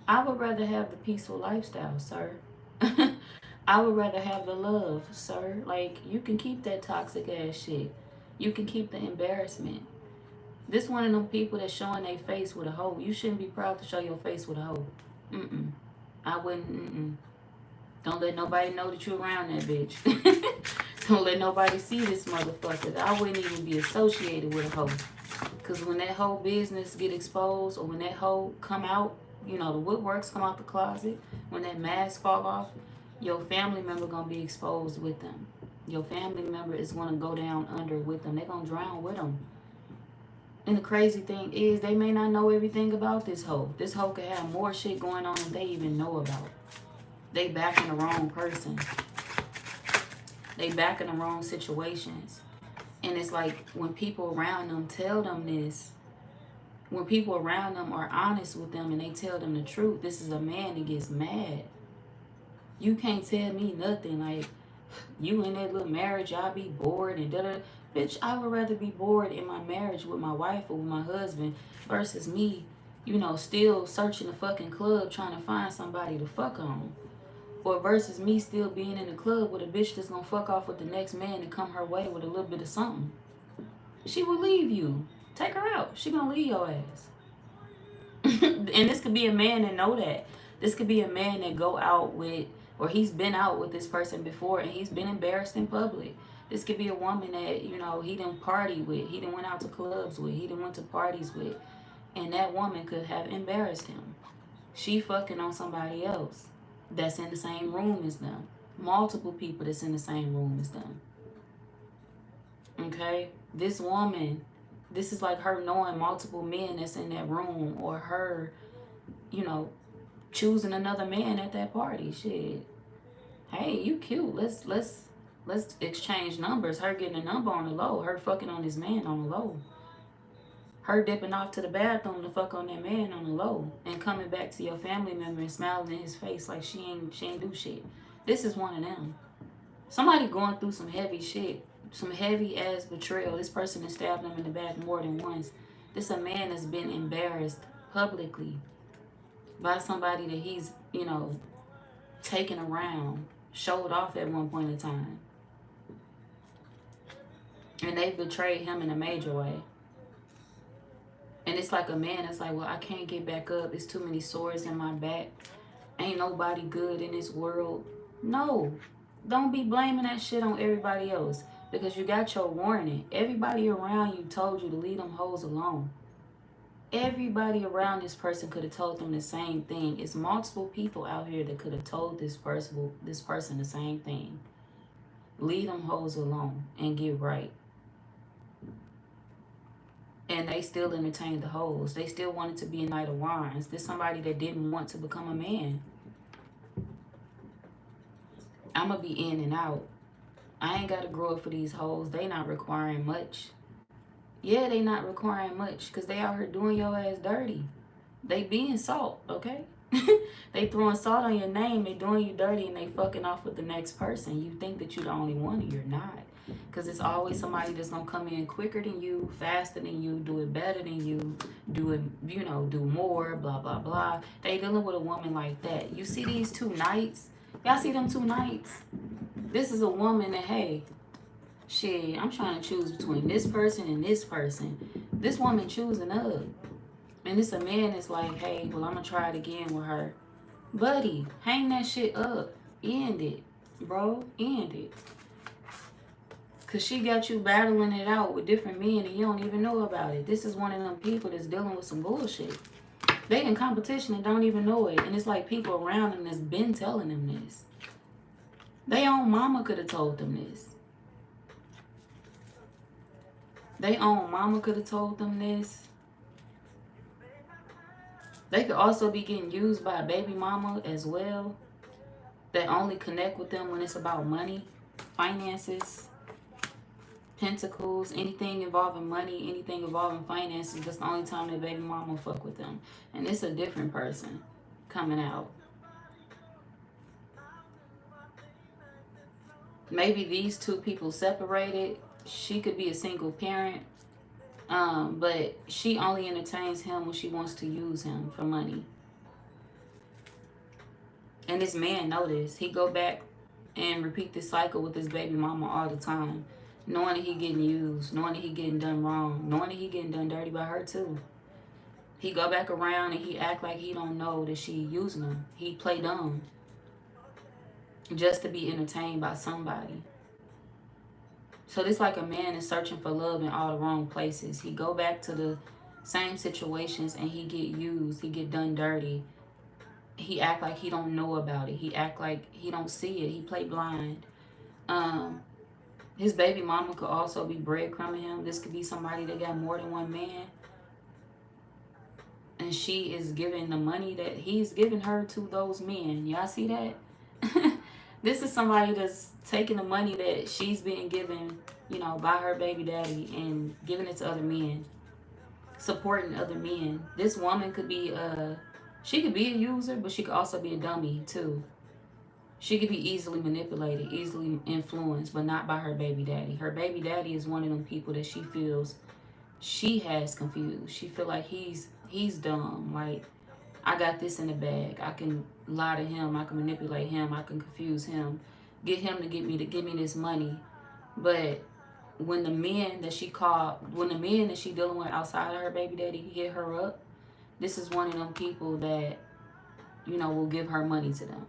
I would rather have the peaceful lifestyle, sir. I would rather have the love, sir. Like, you can keep that toxic ass shit. You can keep the embarrassment. This one of them people that's showing their face with a hoe. You shouldn't be proud to show your face with a hoe. I wouldn't. Don't let nobody know that you're around that bitch. Don't let nobody see this motherfucker. I wouldn't even be associated with a hoe. Because when that whole business get exposed, or when that hoe come out, the woodworks come out the closet, when that mask fall off, your family member going to be exposed with them. Your family member is going to go down under with them. They're going to drown with them. And the crazy thing is, they may not know everything about this hoe. This hoe could have more shit going on than they even know about. They backing the wrong person. They backing the wrong situations. And it's like, when people around them tell them this, When people around them are honest with them and they tell them the truth, this is a man that gets mad. You can't tell me nothing. Like, you in that little marriage, y'all be bored and da da. Bitch, I would rather be bored in my marriage with my wife or with my husband versus me, still searching the fucking club trying to find somebody to fuck on. Or versus me still being in the club with a bitch that's gonna fuck off with the next man and come her way with a little bit of something. She will leave you. Take her out. She gonna leave your ass. And this could be a man that know that. This could be a man that go out with, or he's been out with this person before and he's been embarrassed in public. This could be a woman that, he didn't party with, he didn't went out to clubs with, he didn't went to parties with. And that woman could have embarrassed him. She fucking on somebody else that's in the same room as them. Multiple people that's in the same room as them. Okay? This woman, this is like her knowing multiple men that's in that room, or her, choosing another man at that party. Shit. Hey, you cute. Let's exchange numbers. Her getting a number on the low. Her fucking on this man on the low. Her dipping off to the bathroom to fuck on that man on the low, and coming back to your family member and smiling in his face like she ain't do shit. This is one of them. Somebody going through some heavy shit, some heavy ass betrayal. This person has stabbed them in the back more than once. This a man that's been embarrassed publicly by somebody that he's, taken around, showed off at one point in time. And they betrayed him in a major way. And it's like a man that's like, well, I can't get back up. It's too many sores in my back. Ain't nobody good in this world. No. Don't be blaming that shit on everybody else. Because you got your warning. Everybody around you told you to leave them hoes alone. Everybody around this person could have told them the same thing. It's multiple people out here that could have told this person the same thing. Leave them hoes alone and get right. And they still entertained the hoes. They still wanted to be a Knight of Wands. There's somebody that didn't want to become a man. I'm going to be in and out. I ain't got to grow up for these hoes. They not requiring much. Yeah, they not requiring much because they out here doing your ass dirty. They being salt, okay? They throwing salt on your name. They doing you dirty and they fucking off with the next person. You think that you're the only one and you're not. Because it's always somebody that's going to come in quicker than you, faster than you, do it better than you, do it, do more, blah, blah, blah. They dealing with a woman like that. You see these two knights? Y'all see them two knights? This is a woman that, hey, shit, I'm trying to choose between this person and this person. This woman choosing up. And it's a man that's like, hey, well, I'm going to try it again with her. Buddy, hang that shit up. End it, bro. End it. Because she got you battling it out with different men and you don't even know about it. This is one of them people that's dealing with some bullshit. They in competition and don't even know it. And it's like people around them that's been telling them this. They own mama could have told them this. They own mama could have told them this. They could also be getting used by a baby mama as well. That only connect with them when it's about money, finances, pentacles, anything involving money, anything involving finances. That's the only time that baby mama fuck with them. And it's a different person coming out. Maybe these two people separated. She could be a single parent. But she only entertains him when she wants to use him for money. And this man know this. He go back and repeat this cycle with his baby mama all the time. Knowing that he getting used. Knowing that he getting done wrong. Knowing that he getting done dirty by her too. He go back around and he act like he don't know that she using him. He play dumb. Just to be entertained by somebody. So this like a man is searching for love in all the wrong places. He go back to the same situations and he get used. He get done dirty. He act like he don't know about it. He act like he don't see it. He play blind. His baby mama could also be breadcrumbing him. This could be somebody that got more than one man. And she is giving the money that he's giving her to those men. Y'all see that? This is somebody that's taking the money that she's being given, by her baby daddy and giving it to other men. supporting other men. This woman could be she could be a user, but she could also be a dummy too. She could be easily manipulated, easily influenced, but not by her baby daddy. Her baby daddy is one of them people that she feels she has confused. She feel like he's dumb. Like, I got this in the bag. I can lie to him. I can manipulate him. I can confuse him. Get him to give me this money. But when the men that she dealing with outside of her baby daddy hit her up, this is one of them people that, will give her money to them.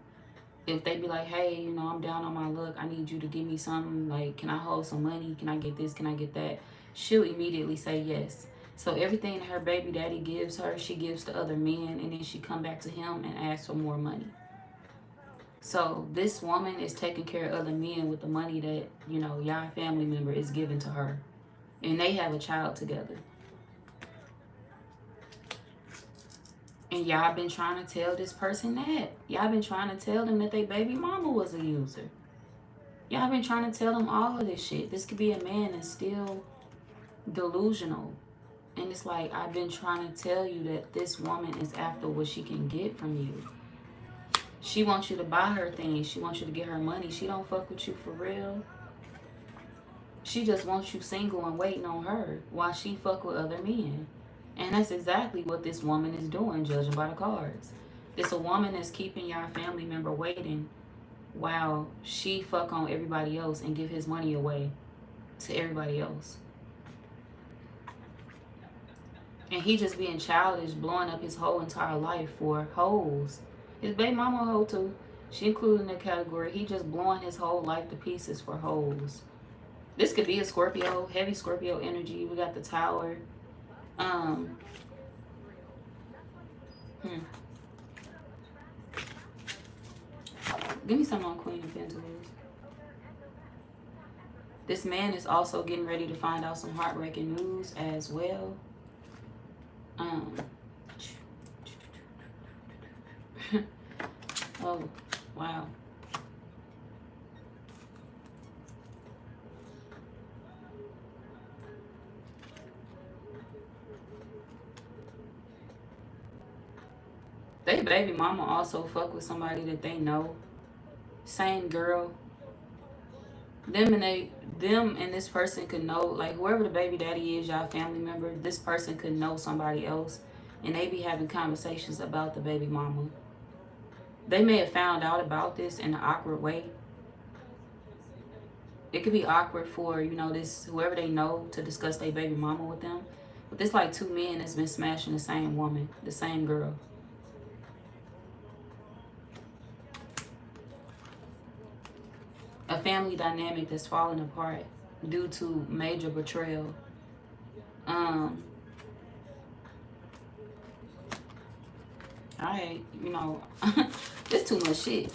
If they be like, hey, I'm down on my luck, I need you to give me something, like, can I hold some money? Can I get this? Can I get that? She'll immediately say yes. So everything that her baby daddy gives her, she gives to other men, and then she come back to him and asks for more money. So this woman is taking care of other men with the money that, y'all family member is giving to her. And they have a child together. And y'all been trying to tell this person that. Y'all been trying to tell them that their baby mama was a user. Y'all been trying to tell them all of this shit. This could be a man that's still delusional. And it's like, I've been trying to tell you that this woman is after what she can get from you. She wants you to buy her things. She wants you to get her money. She don't fuck with you for real. She just wants you single and waiting on her while she fuck with other men. And that's exactly what this woman is doing, judging by the cards. This a woman that's keeping your family member waiting while she fuck on everybody else and give his money away to everybody else. And he just being childish, blowing up his whole entire life for hoes. His baby mama a hoe too. She included in the category. He just blowing his whole life to pieces for hoes. This could be a Scorpio, heavy Scorpio energy. We got the Tower. Give me some on Queen of Pentacles. This man is also getting ready to find out some heartbreaking news as well. Oh, wow. They baby mama also fuck with somebody that they know. Same girl. Them and this person could know, like, whoever the baby daddy is, y'all family member, this person could know somebody else, and they be having conversations about the baby mama. They may have found out about this in an awkward way. It could be awkward for, this whoever they know to discuss their baby mama with them. But there's like two men that's been smashing the same woman, the same girl. A family dynamic that's falling apart due to major betrayal. There's too much shit.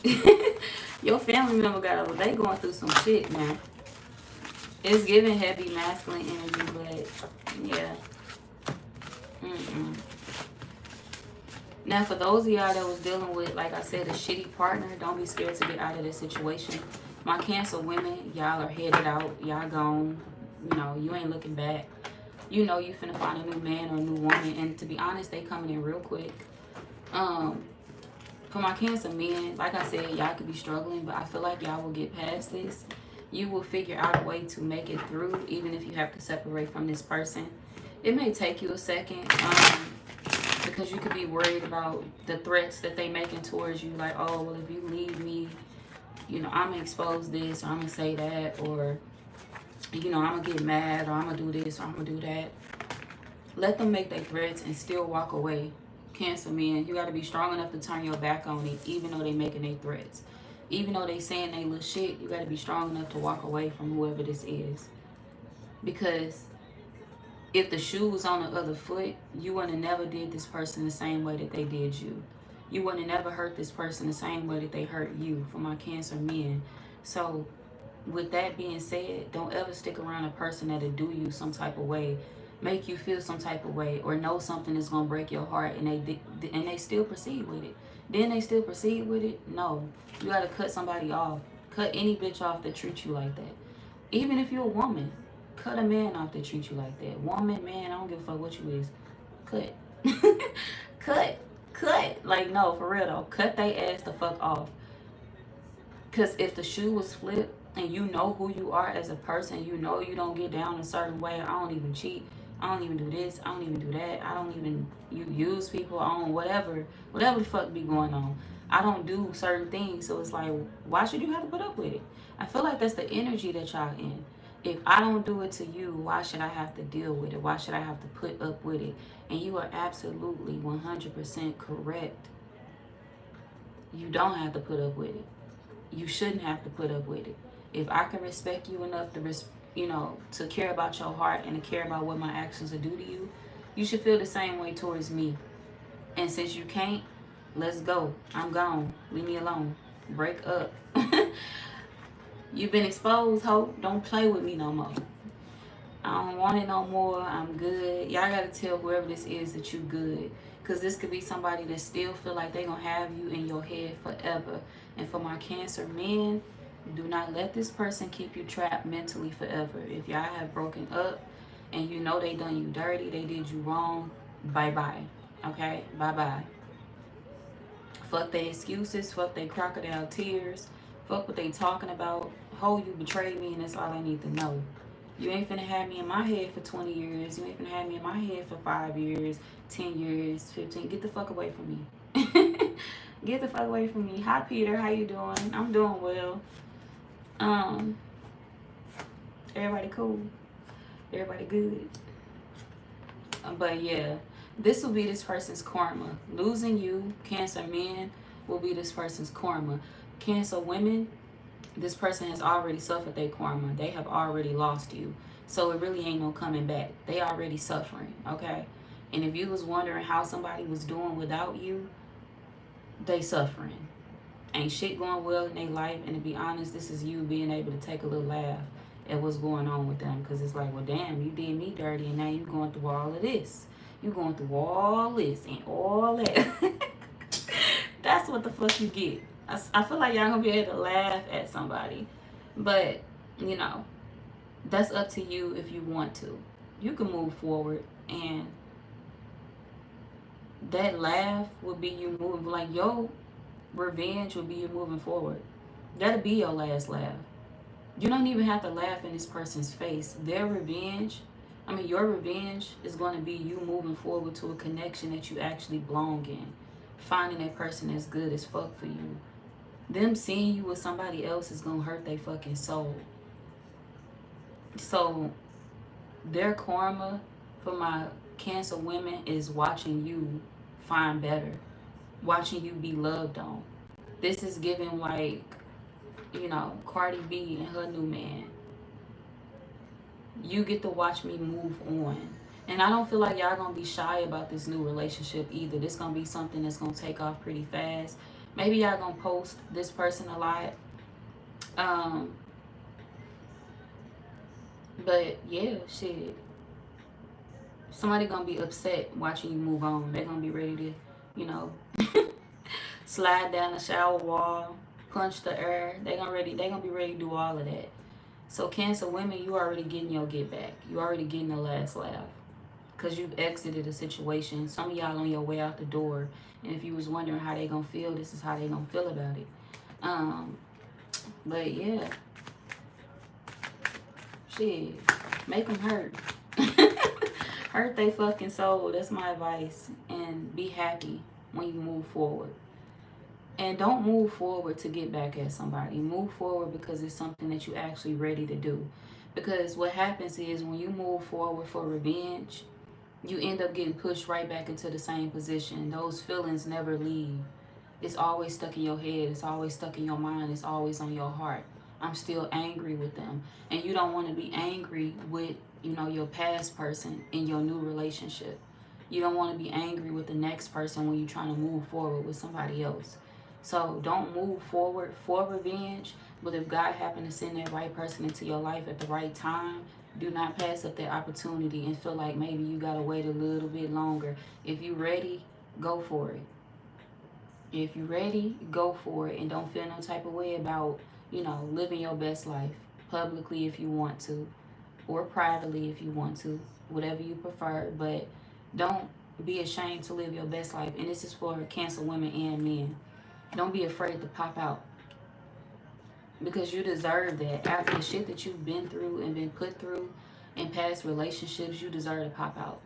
Your family member they going through some shit, man. It's giving heavy masculine energy, but yeah. Now, for those of y'all that was dealing with, like I said, a shitty partner, don't be scared to get out of this situation. My Cancer women, y'all are headed out. Y'all gone. You ain't looking back. You finna find a new man or a new woman. And to be honest, they coming in real quick. For my Cancer men, like I said, y'all could be struggling, but I feel like y'all will get past this. You will figure out a way to make it through, even if you have to separate from this person. It may take you a second, because you could be worried about the threats that they making towards you. Like, oh, well, if you leave me, I'm going to expose this, or I'm going to say that, or, I'm going to get mad, or I'm going to do this, or I'm going to do that. Let them make their threats and still walk away. Cancer men, you got to be strong enough to turn your back on it, even though they making their threats. Even though they saying they little shit, you got to be strong enough to walk away from whoever this is. Because if the shoe was on the other foot, you would have never did this person the same way that they did you. You would have never hurt this person the same way that they hurt you, for my Cancer men. So with that being said, don't ever stick around a person that'll do you some type of way, make you feel some type of way, or know something is going to break your heart, and they still proceed with it. Then they still proceed with it? No. You got to cut somebody off. Cut any bitch off that treats you like that. Even if you're a woman, cut a man off that treat you like that. Woman, man, I don't give a fuck what you is. Cut. cut. Cut. Like, no, for real though. Cut they ass the fuck off. Because if the shoe was flipped and you know who you are as a person, you know you don't get down a certain way. I don't even cheat. I don't even do this. I don't even do that. I don't even you use people on whatever the fuck be going on. I don't do certain things. So it's like, why should you have to put up with it? I feel like that's the energy that y'all in. If I don't do it to you, why should I have to deal with it? Why should I have to put up with it? And you are absolutely 100% correct. You don't have to put up with it. You shouldn't have to put up with it. If I can respect you enough to, to care about your heart and to care about what my actions will do to you, you should feel the same way towards me. And since you can't, let's go. I'm gone. Leave me alone. Break up. You've been exposed, ho. Don't play with me no more. I don't want it no more. I'm good. Y'all gotta tell whoever this is that you good. Because this could be somebody that still feel like they gonna have you in your head forever. And for my Cancer men, do not let this person keep you trapped mentally forever. If y'all have broken up and you know they done you dirty, they did you wrong, bye-bye. Okay? Bye-bye. Fuck their excuses. Fuck their crocodile tears. Fuck what they talking about. Ho, you betrayed me and that's all I need to know. You ain't finna have me in my head for 20 years. You ain't finna have me in my head for 5 years, 10 years, 15. Get the fuck away from me. Get the fuck away from me. Hi, Peter. How you doing? I'm doing well. Everybody cool? Everybody good? But yeah, this will be this person's karma. Losing you, Cancer men, will be this person's karma. Cancer women, this person has already suffered their karma. They have already lost you. So it really ain't no coming back. They already suffering, okay? And if you was wondering how somebody was doing without you, they suffering. Ain't shit going well in their life. And to be honest, this is you being able to take a little laugh at what's going on with them. Because it's like, well, damn, you did me dirty and now you going through all of this. You going through all this and all that. That's what the fuck you get. I feel like y'all gonna be able to laugh at somebody. But, that's up to you if you want to. You can move forward and that laugh will be you moving. Like, your revenge will be you moving forward. That'll be your last laugh. You don't even have to laugh in this person's face. Your revenge is going to be you moving forward to a connection that you actually belong in. Finding that person that's good as fuck for you. Them seeing you with somebody else is going to hurt their fucking soul. So, their karma for my Cancer women is watching you find better. Watching you be loved on. This is giving like, Cardi B and her new man. You get to watch me move on. And I don't feel like y'all gonna be shy about this new relationship either. This gonna be something that's gonna take off pretty fast. Maybe y'all gonna post this person a lot. But yeah, shit. Somebody gonna be upset watching you move on. They're gonna be ready to, slide down the shower wall, punch the air. They're gonna be ready to do all of that. So Cancer women, you already getting your get back. You already getting the last laugh. Because you've exited a situation. Some of y'all on your way out the door. And if you was wondering how they gonna feel, this is how they gonna feel about it. But yeah. Shit. Make them hurt. Hurt they fucking soul. That's my advice. And be happy when you move forward. And don't move forward to get back at somebody. Move forward because it's something that you're actually ready to do. Because what happens is when you move forward for revenge, you end up getting pushed right back into the same position. Those feelings never leave. It's always stuck in your head. It's always stuck in your mind. It's always on your heart. I'm still angry with them. And you don't want to be angry with, your past person in your new relationship. You don't want to be angry with the next person when you're trying to move forward with somebody else. So don't move forward for revenge. But if God happened to send that right person into your life at the right time, do not pass up that opportunity and feel like maybe you got to wait a little bit longer. If you're ready, go for it. If you're ready, go for it. And don't feel no type of way about, living your best life publicly if you want to. or privately if you want to, whatever you prefer. But don't be ashamed to live your best life. And this is for Cancer women and men. Don't be afraid to pop out, because you deserve that. After the shit that you've been through and been put through in past relationships, you deserve to pop out.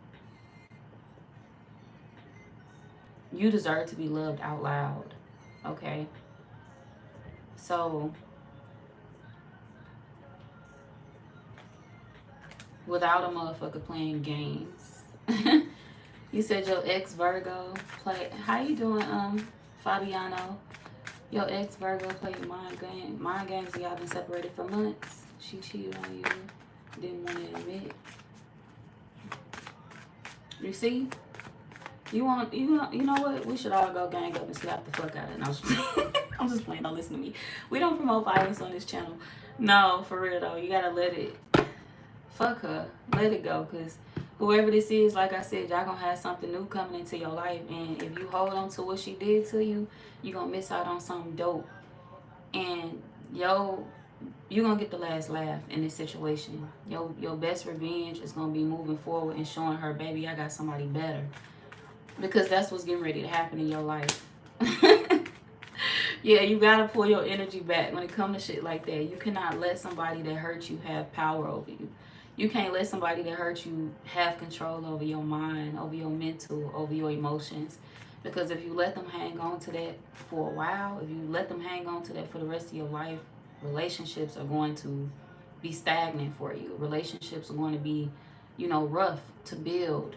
You deserve to be loved out loud. Okay? So, without a motherfucker playing games. You said your ex Virgo play. How you doing, Fabiano? Your ex Virgo play mind games. Y'all been separated for months. She cheated on you. Didn't want to admit. You see? You know what? We should all go gang up and slap the fuck out of it. No, I'm just playing. Don't listen to me. We don't promote violence on this channel. No, for real though. You gotta let it. Fuck her. Let it go, cause whoever this is, like I said, y'all gonna have something new coming into your life, and if you hold on to what she did to you, you gonna miss out on something dope. And you gonna get the last laugh in this situation. Your best revenge is gonna be moving forward and showing her, baby, I got somebody better. Because that's what's getting ready to happen in your life. Yeah, you gotta pull your energy back when it comes to shit like that. You cannot let somebody that hurt you have power over you. You can't let somebody that hurt you have control over your mind, over your mental, over your emotions. Because if you let them hang on to that for a while, if you let them hang on to that for the rest of your life, relationships are going to be stagnant for you. Relationships are going to be, rough to build,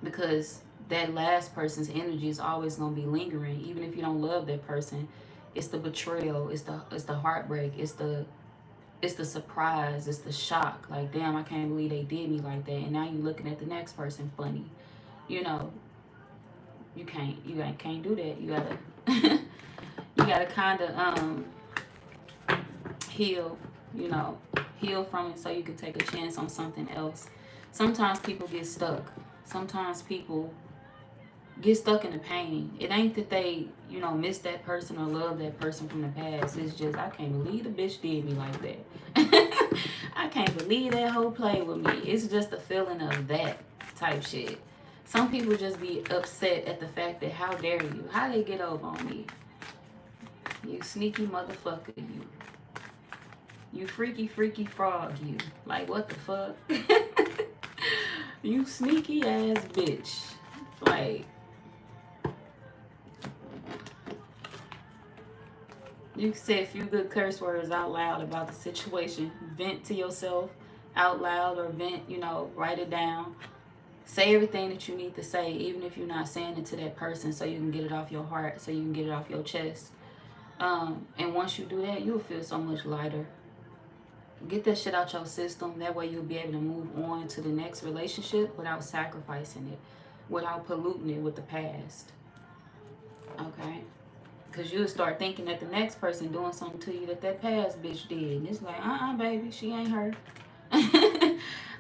because that last person's energy is always going to be lingering. Even if you don't love that person, it's the betrayal, it's the heartbreak, it's the surprise, it's the shock. Like, damn, I can't believe they did me like that. And now you're looking at the next person funny. You can't do that. You gotta you gotta kind of heal, heal from it so you can take a chance on something else. Sometimes people get stuck. Sometimes people get stuck in the pain. It ain't that they, miss that person or love that person from the past. It's just, I can't believe the bitch did me like that. I can't believe that hoe played with me. It's just a feeling of that type shit. Some people just be upset at the fact that, how dare you? How they get over on me? You sneaky motherfucker, you. You freaky, freaky frog, you. Like, what the fuck? You sneaky ass bitch. Like, you say a few good curse words out loud about the situation. Vent to yourself out loud, or vent, write it down. Say everything that you need to say, even if you're not saying it to that person, so you can get it off your heart, so you can get it off your chest. And once you do that, you'll feel so much lighter. Get that shit out your system. That way you'll be able to move on to the next relationship without sacrificing it, without polluting it with the past. Okay? Because you'll start thinking that the next person doing something to you that past bitch did. And it's like, baby, she ain't her.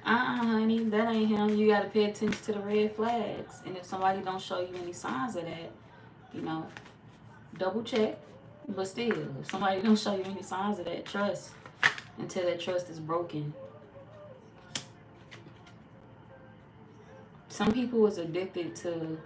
Honey, that ain't him. You got to pay attention to the red flags. And if somebody don't show you any signs of that, double check. But still, if somebody don't show you any signs of that, trust until that trust is broken. Some people is addicted to,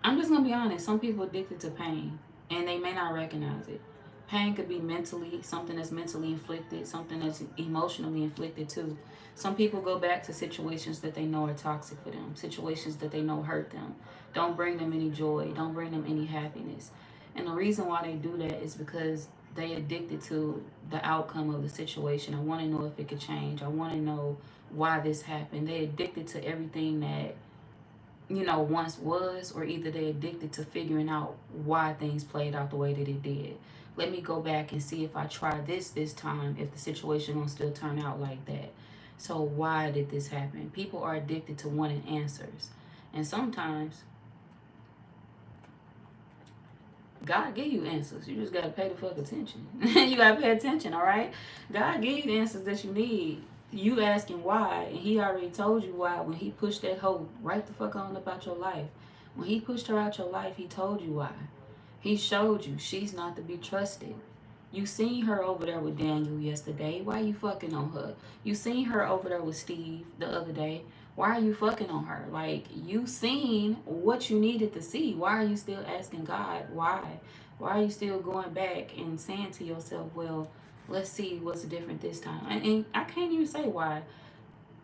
I'm just going to be honest, some people addicted to pain, and they may not recognize it. Pain could be mentally, something that's mentally inflicted, something that's emotionally inflicted too. Some people go back to situations that they know are toxic for them, situations that they know hurt them, don't bring them any joy, don't bring them any happiness. And the reason why they do that is because they addicted to the outcome of the situation. I want to know if it could change. I want to know why this happened. They addicted to everything that, once was, or either they addicted to figuring out why things played out the way that it did. Let me go back and see if I try this time, if the situation will still turn out like that. So why did this happen? People are addicted to wanting answers. And sometimes God give you answers. You just got to pay the fuck attention. You got to pay attention, all right? God give you the answers that you need. You asking why, and he already told you why when he pushed that hoe right the fuck on up out your life. When he pushed her out your life, he told you why. He showed you she's not to be trusted. You seen her over there with Daniel yesterday. Why you fucking on her? You seen her over there with Steve the other day. Why are you fucking on her? Like, you seen what you needed to see. Why are you still asking God why? Why are you still going back and saying to yourself, well, let's see what's different this time? And I can't even say why.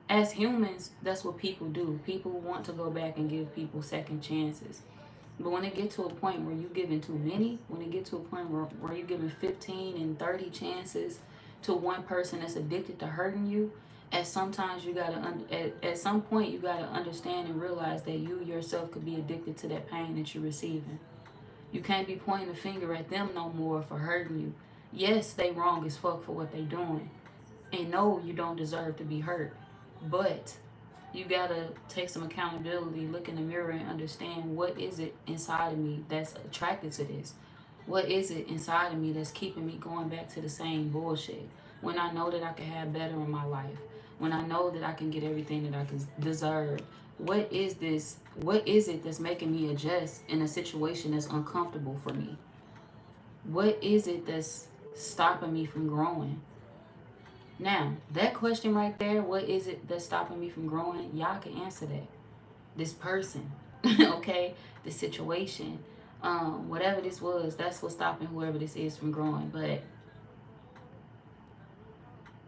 As humans, that's what people do. People want to go back and give people second chances. But when it get to a point where you're giving too many, when it get to a point where you're giving 15 and 30 chances to one person that's addicted to hurting you, at sometimes you gotta at some point you gotta understand and realize that you yourself could be addicted to that pain that you're receiving. You can't be pointing the finger at them no more for hurting you. Yes, they wrong as fuck for what they doing, and no, you don't deserve to be hurt. But you gotta take some accountability, look in the mirror, and understand what is it inside of me that's attracted to this. What is it inside of me that's keeping me going back to the same bullshit? When I know that I can have better in my life, when I know that I can get everything that I can deserve, what is this? What is it that's making me adjust in a situation that's uncomfortable for me? What is it that's stopping me from growing? Now, that question right there, what is it that's stopping me from growing? Y'all can answer that. This person, okay? This situation, whatever this was, that's what's stopping whoever this is from growing. But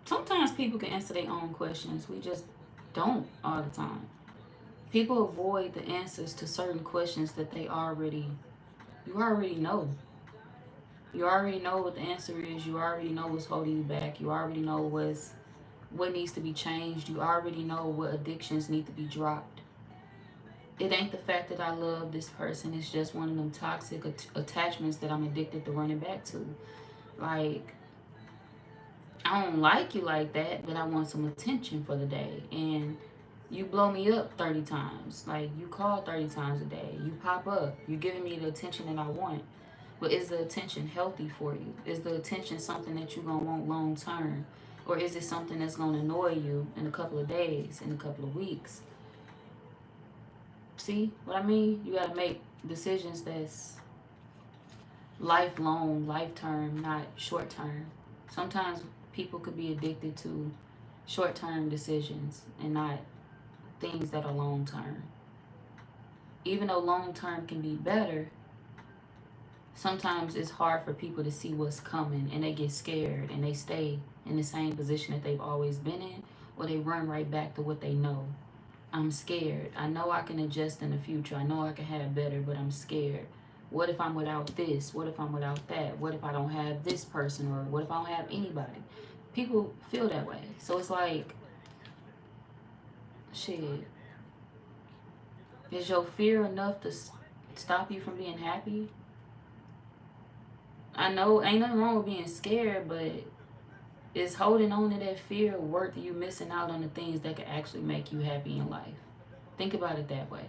sometimes people can answer their own questions. We just don't all the time. People avoid the answers to certain questions that you already know. You already know what the answer is. You already know what's holding you back. You already know what needs to be changed. You already know what addictions need to be dropped. It ain't the fact that I love this person. It's just one of them toxic attachments that I'm addicted to running back to. Like, I don't like you like that, but I want some attention for the day. And you blow me up 30 times. Like, you call 30 times a day. You pop up. You're giving me the attention that I want. But is the attention healthy for you? Is the attention something that you're going to want long term? Or is it something that's going to annoy you in a couple of days, in a couple of weeks? See what I mean? You got to make decisions that's lifelong, life term, not short term. Sometimes people could be addicted to short term decisions and not things that are long term. Even though long term can be better, sometimes it's hard for people to see what's coming and they get scared and they stay in the same position that they've always been in, or they run right back to what they know. I'm scared. I know I can adjust in the future. I know I can have better, but I'm scared. What if I'm without this? What if I'm without that? What if I don't have this person? Or what if I don't have anybody? People feel that way. So it's like, shit. Is your fear enough to stop you from being happy? I know ain't nothing wrong with being scared, but is holding on to that fear worth you missing out on the things that could actually make you happy in life? Think about it that way.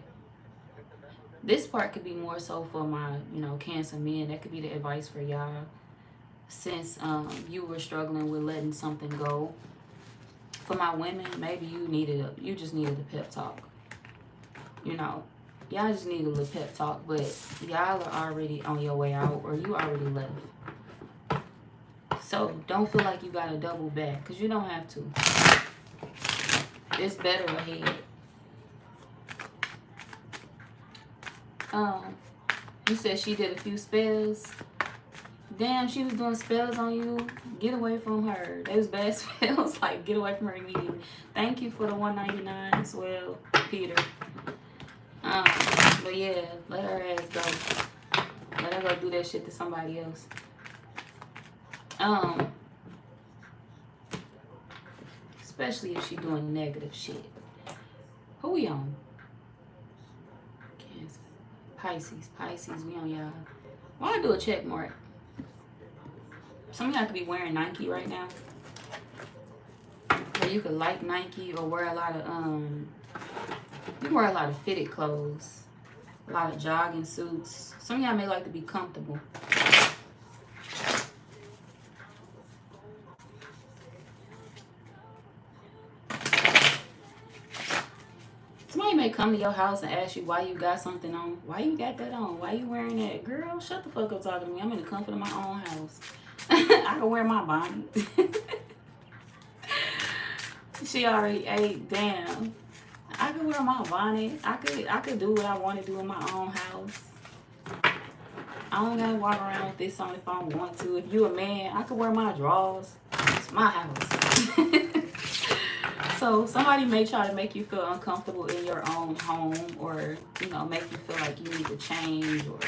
This part could be more so for my, Cancer men. That could be the advice for y'all. Since you were struggling with letting something go. For my women, maybe you just needed a pep talk. Y'all just need a little pep talk, but y'all are already on your way out, or you already left. So don't feel like you gotta double back, because you don't have to. It's better ahead. You said she did a few spells. Damn, she was doing spells on you. Get away from her. Those bad spells. Like, get away from her immediately. Thank you for the $1.99 as well, Peter. But yeah, let her ass go. Let her go do that shit to somebody else. Especially if she doing negative shit. Who we on? Cancer. Pisces, we on y'all. Why I do a check mark? Some of y'all could be wearing Nike right now. Or you could like Nike or wear a lot of you wear a lot of fitted clothes. A lot of jogging suits. Some of y'all may like to be comfortable. Somebody may come to your house and ask you why you got something on. Why you got that on? Why you wearing that? Girl, shut the fuck up talking to me. I'm in the comfort of my own house. I can wear my bonnet. She already ate. Damn. I could wear my bonnet. I could do what I want to do in my own house. I don't gotta walk around with this on if I don't want to. If you a man, I could wear my drawers. It's my house. So somebody may try to make you feel uncomfortable in your own home, or make you feel like you need to change, or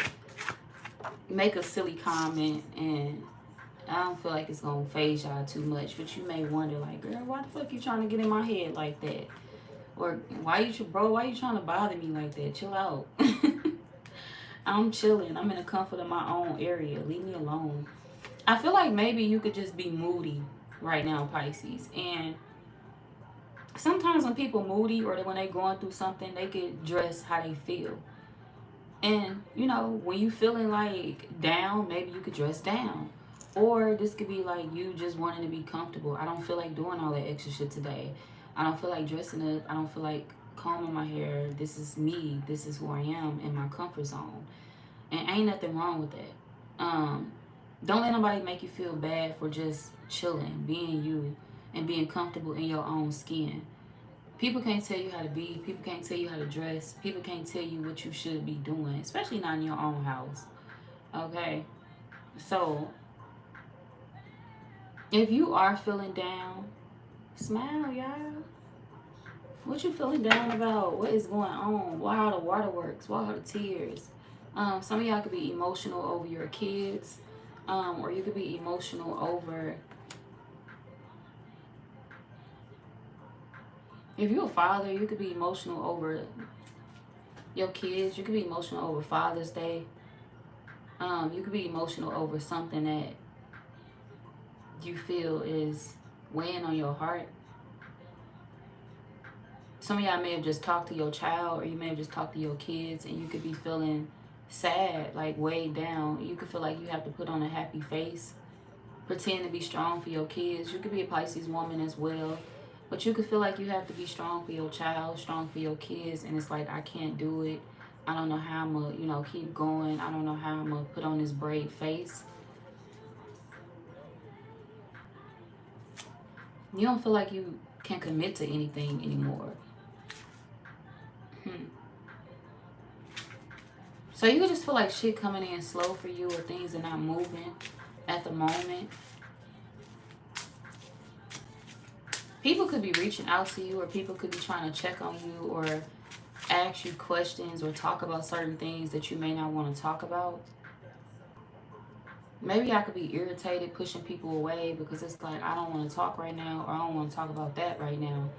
make a silly comment, and I don't feel like it's gonna phase y'all too much. But you may wonder, like, girl, why the fuck you trying to get in my head like that? Or why you trying to bother me like that? Chill out. I'm chilling. I'm in the comfort of my own area. Leave me alone. I feel like maybe you could just be moody right now, Pisces. And sometimes when people moody, or when they going through something, they could dress how they feel. And when you feeling like down, maybe you could dress down. Or this could be like you just wanting to be comfortable. I don't feel like doing all that extra shit today. I don't feel like dressing up. I don't feel like combing my hair. This is me. This is who I am in my comfort zone. And ain't nothing wrong with that. Don't let nobody make you feel bad for just chilling, being you, and being comfortable in your own skin. People can't tell you how to be. People can't tell you how to dress. People can't tell you what you should be doing, especially not in your own house. Okay? So, if you are feeling down, smile, y'all. What you feeling down about? What is going on? Why are the waterworks? Why are the tears? Some of y'all could be emotional over your kids. Or you could be emotional over... If you're a father, you could be emotional over your kids. You could be emotional over Father's Day. You could be emotional over something that you feel is weighing on your heart. Some of y'all may have just talked to your child, or you may have just talked to your kids, and you could be feeling sad, like weighed down. You could feel like you have to put on a happy face, pretend to be strong for your kids. You could be a Pisces woman as well. But you could feel like you have to be strong for your child, strong for your kids, and it's like, I can't do it. I don't know how I'm going to, keep going. I don't know how I'm going to put on this brave face. You don't feel like you can commit to anything anymore. So you could just feel like shit coming in slow for you, or things are not moving at the moment. People could be reaching out to you, or people could be trying to check on you, or ask you questions, or talk about certain things that you may not want to talk about. Maybe I could be irritated, pushing people away, because it's like, I don't want to talk right now, or I don't want to talk about that right now.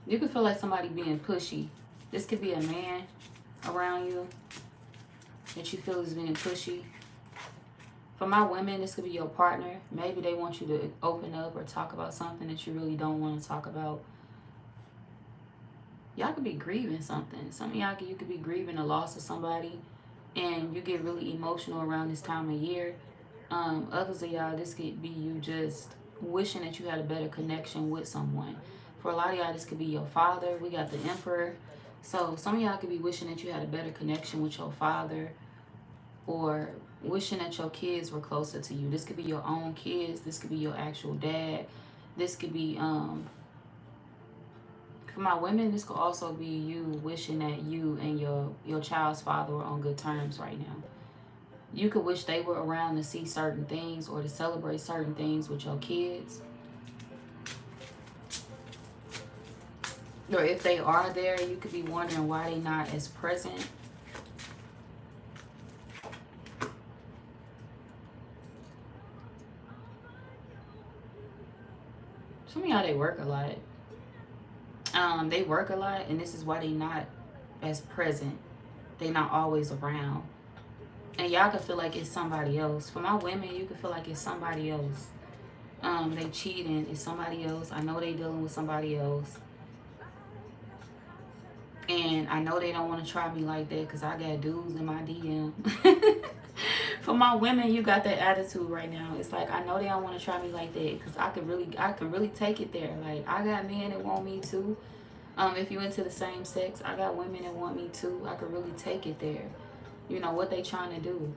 You could feel like somebody being pushy. This could be a man around you that you feel is being pushy. For my women, this could be your partner. Maybe they want you to open up or talk about something that you really don't want to talk about. Y'all could be grieving something. Some of y'all, you could be grieving the loss of somebody, and you get really emotional around this time of year. Others of y'all, this could be you just wishing that you had a better connection with someone. For a lot of y'all, this could be your father. We got the Emperor. So some of y'all could be wishing that you had a better connection with your father, or wishing that your kids were closer to you. This could be your own kids. This could be your actual dad. This could be, for my women, this could also be you wishing that you and your child's father were on good terms right now. You could wish they were around to see certain things, or to celebrate certain things with your kids. Or if they are there, you could be wondering why they're not as present. Some of y'all, they work a lot. They work a lot, and this is why they not as present. They not always around. And y'all could feel like it's somebody else. For my women, you could feel like it's somebody else. They cheating, it's somebody else. I know they dealing with somebody else. And I know they don't want to try me like that, because I got dudes in my DM. For my women, you got that attitude right now. It's like, I know they don't want to try me like that, because I can really take it there. Like, I got men that want me too. If you into the same sex, I got women that want me too. I could really take it there. You know what they trying to do.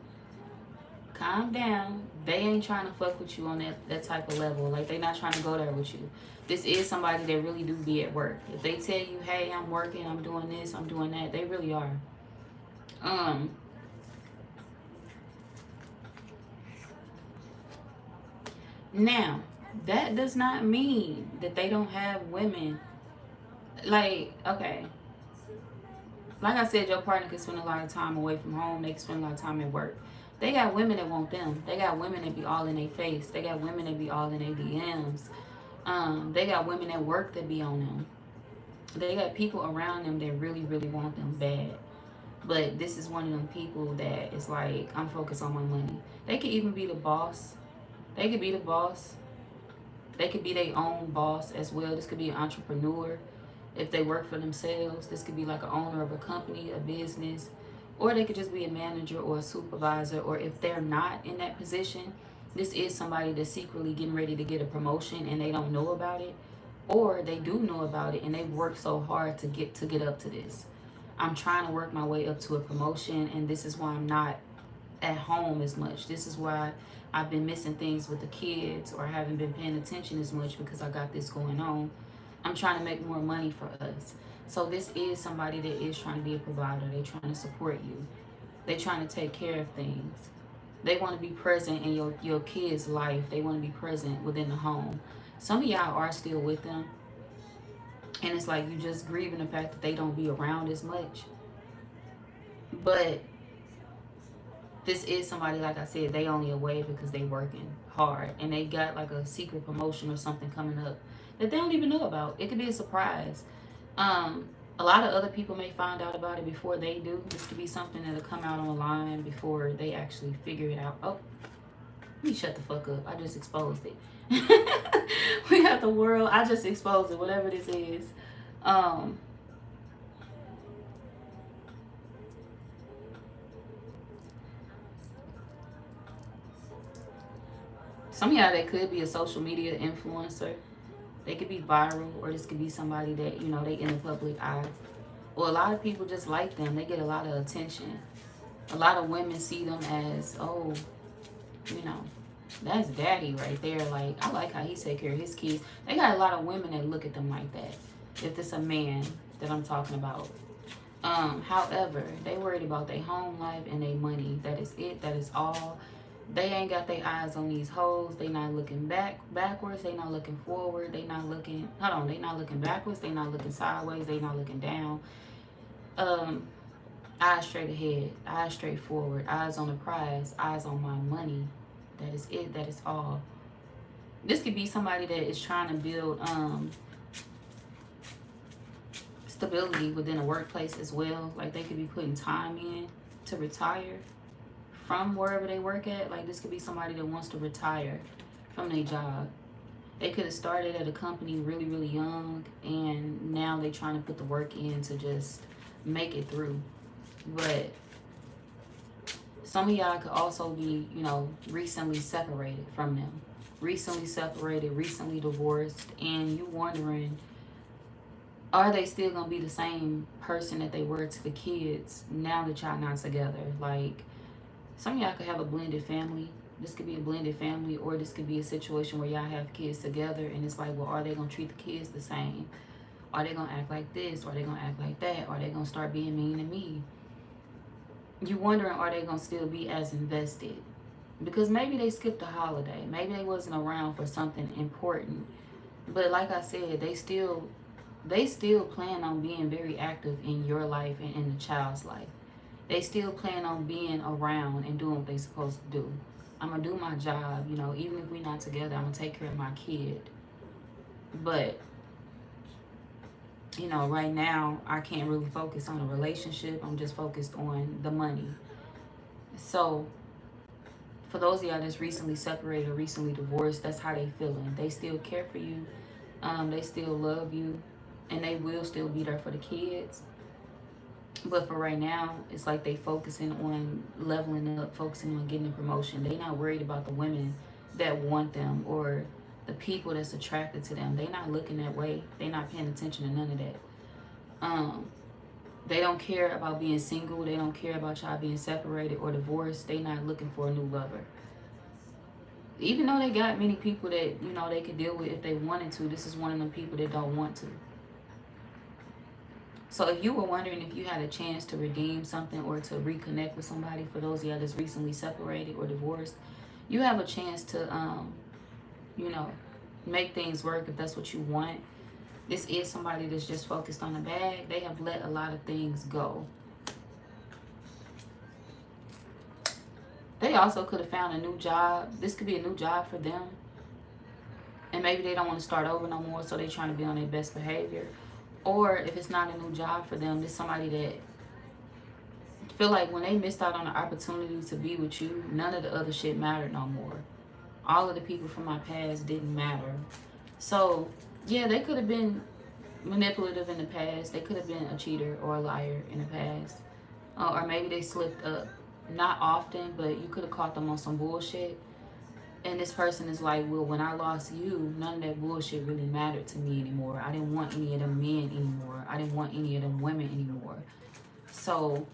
Calm down. They ain't trying to fuck with you on that type of level. Like, they not trying to go there with you. This is somebody that really do be at work. If they tell you, hey, I'm working, I'm doing this, I'm doing that, they really are. Now, that does not mean that they don't have women. Like, okay, like I said, your partner can spend a lot of time away from home. They can spend a lot of time at work. They got women that want them. They got women that be all in their face. They got women that be all in their DMs. They got women at work that be on them. They got people around them that really, really want them bad. But this is one of them people that is like, I'm focused on my money. They could even be the boss. They could be the boss. They could be their own boss as well. This could be an entrepreneur. If they work for themselves, this could be like an owner of a company, a business, or they could just be a manager or a supervisor. Or if they're not in that position, this is somebody that's secretly getting ready to get a promotion and they don't know about it, or they do know about it and they've worked so hard to get up to this. I'm trying to work my way up to a promotion, and this is why I'm not at home as much. This is why I've been missing things with the kids, or I haven't been paying attention as much because I got this going on. I'm trying to make more money for us. So this is somebody that is trying to be a provider. They're trying to support you. They're trying to take care of things. They want to be present in your kids' life. They want to be present within the home. Some of y'all are still with them, and it's like you just grieving the fact that they don't be around as much. But this is somebody, like I said, they only away because they working hard and they got like a secret promotion or something coming up that they don't even know about. It could be a surprise. A lot of other people may find out about it before they do. This could be something that'll come out online before they actually figure it out. Oh, let me shut the fuck up. I just exposed it. We got the world. I just exposed it, whatever this is. Some of y'all, that could be a social media influencer. They could be viral, or this could be somebody that, they in the public eye. Or a lot of people just like them. They get a lot of attention. A lot of women see them as, oh, that's daddy right there. Like, I like how he take care of his kids. They got a lot of women that look at them like that. If it's a man that I'm talking about. However, they worried about their home life and their money. That is it. That is all. They ain't got their eyes on these hoes. They not looking backwards. They not looking forward. They not looking, they not looking backwards. They not looking sideways. They not looking down. Eyes straight ahead. Eyes straight forward. Eyes on the prize. Eyes on my money. That is it. That is all. This could be somebody that is trying to build stability within a workplace as well. Like, they could be putting time in to retire from wherever they work at. Like, this could be somebody that wants to retire from their job. They could have started at a company really, really young, and now they're trying to put the work in to just make it through. But some of y'all could also be, recently separated from them. Recently separated, recently divorced, and you wondering, are they still going to be the same person that they were to the kids now that y'all not together? Like, some of y'all could have a blended family. This could be a blended family, or this could be a situation where y'all have kids together, and it's like, well, are they going to treat the kids the same? Are they going to act like this? Are they going to act like that? Are they going to start being mean to me? You wondering, are they going to still be as invested? Because maybe they skipped a holiday. Maybe they wasn't around for something important. But like I said, they still plan on being very active in your life and in the child's life. They still plan on being around and doing what they're supposed to do. I'm going to do my job, even if we're not together, I'm going to take care of my kid. But, right now, I can't really focus on a relationship. I'm just focused on the money. So, for those of y'all that's recently separated or recently divorced, that's how they feeling. They still care for you. They still love you. And they will still be there for the kids. But for right now, it's like they focusing on leveling up, focusing on getting a promotion. They not worried about the women that want them or the people that's attracted to them. They not looking that way. They not paying attention to none of that. They don't care about being single. They don't care about y'all being separated or divorced. They not looking for a new lover. Even though they got many people that, you know, they could deal with if they wanted to, this is one of them people that don't want to. So if you were wondering if you had a chance to redeem something or to reconnect with somebody, for those of y'all that's recently separated or divorced, you have a chance to, you know, make things work if that's what you want. This is somebody that's just focused on the bag. They have let a lot of things go. They also could have found a new job. This could be a new job for them. And maybe they don't want to start over no more, so they're trying to be on their best behavior. Or if it's not a new job for them, there's somebody that feel like when they missed out on the opportunity to be with you, none of the other shit mattered no more. All of the people from my past didn't matter. So, yeah, they could have been manipulative in the past. They could have been a cheater or a liar in the past. Or maybe they slipped up. Not often, but you could have caught them on some bullshit. And this person is like, well, when I lost you, none of that bullshit really mattered to me anymore. I didn't want any of them men anymore. I didn't want any of them women anymore. So,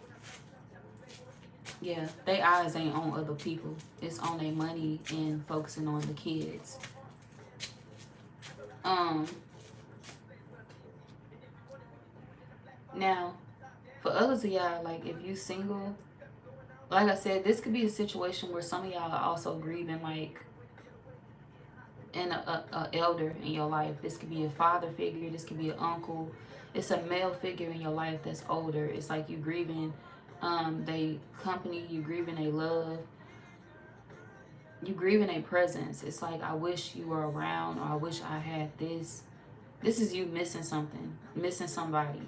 yeah, their eyes ain't on other people. It's on their money and focusing on the kids. Now, for others of y'all, like if you single, like I said, this could be a situation where some of y'all are also grieving like a elder in your life. This could be a father figure. This could be an uncle. It's a male figure in your life that's older. It's like you grieving they company, you grieving a love, you grieving a presence. It's like, I wish you were around, or I wish I had this. This is you missing something, missing somebody.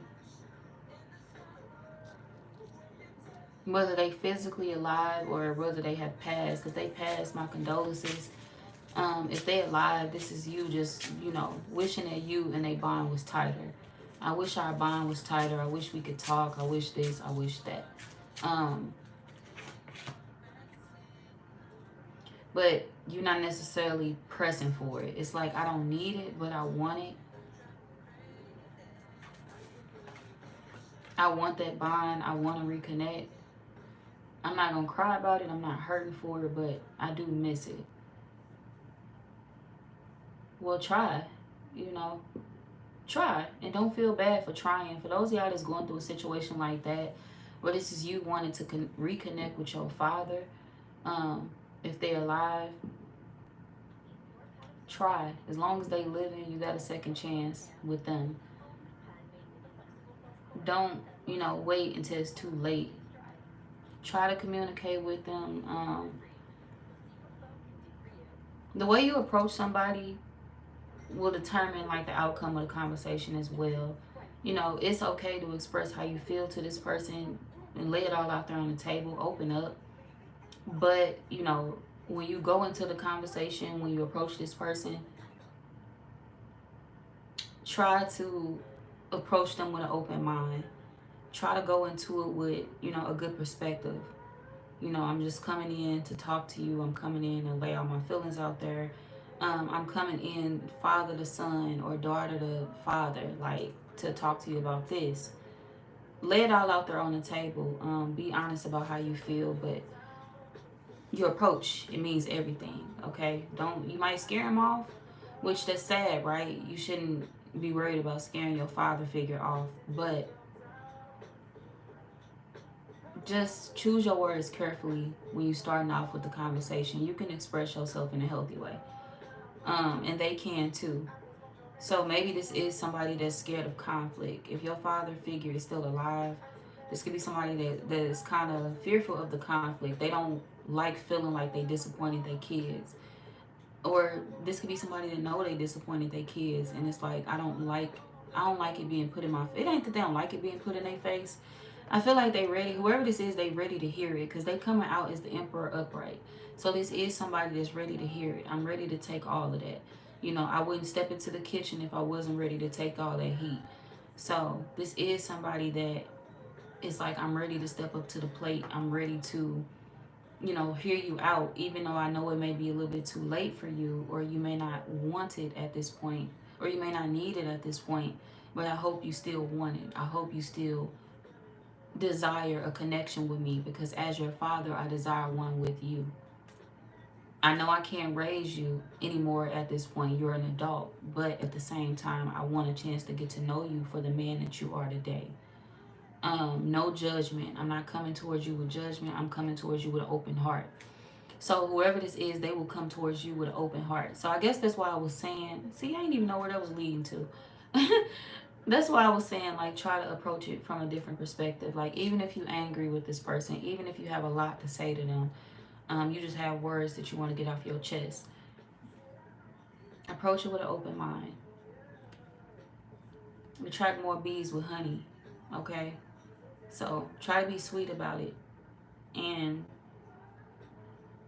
Whether they physically alive or whether they have passed. If they passed, my condolences. If they alive, this is you just, you know, wishing that you and a bond was tighter. I wish our bond was tighter. I wish we could talk. I wish this. I wish that. But you're not necessarily pressing for it. It's like, I don't need it, but I want it. I want that bond. I want to reconnect. I'm not going to cry about it. I'm not hurting for it, but I do miss it. Well, try, you know, try. And don't feel bad for trying. For those of y'all that's going through a situation like that, where this is you wanting to reconnect with your father, if they're alive, try. As long as they living, you got a second chance with them. Don't, you know, wait until it's too late. Try to communicate with them. The way you approach somebody will determine like the outcome of the conversation as well. You know, it's okay to express how you feel to this person and lay it all out there on the table, open up. But, you know, when you go into the conversation, when you approach this person, try to approach them with an open mind. Try to go into it with, you know, a good perspective. You know, I'm just coming in to talk to you. I'm coming in and lay all my feelings out there. I'm coming in father to son or daughter to father, like, to talk to you about this. Lay it all out there on the table. Be honest about how you feel, but your approach, it means everything, okay? You might scare them off, which that's sad, right? You shouldn't be worried about scaring your father figure off, but just choose your words carefully when you're starting off with the conversation. You can express yourself in a healthy way, and they can too. So maybe this is somebody that's scared of conflict. If your father figure is still alive, this could be somebody that is kind of fearful of the conflict. They don't like feeling like they disappointed their kids. Or this could be somebody that know they disappointed their kids, and it's like, I don't like it being put in my face. It ain't that they don't like it being put in their face. I feel like they ready. Whoever this is, they ready to hear it, because they coming out as the emperor upright. So this is somebody that's ready to hear it. I'm ready to take all of that. You know, I wouldn't step into the kitchen if I wasn't ready to take all that heat. So this is somebody that is like, I'm ready to step up to the plate. I'm ready to, you know, hear you out, even though I know it may be a little bit too late for you, or you may not want it at this point, or you may not need it at this point, but I hope you still want it. I hope you still desire a connection with me, because as your father, I desire one with you. I know I can't raise you anymore at this point. You're an adult. But at the same time, I want a chance to get to know you for the man that you are today. No judgment. I'm not coming towards you with judgment. I'm coming towards you with an open heart. So whoever this is, they will come towards you with an open heart. So I guess that's why I was saying, see, I didn't even know where that was leading to. That's why I was saying, like, try to approach it from a different perspective. Like, even if you're angry with this person, even if you have a lot to say to them, you just have words that you want to get off your chest, approach it with an open mind. Attract more bees with honey, okay? So try to be sweet about it, and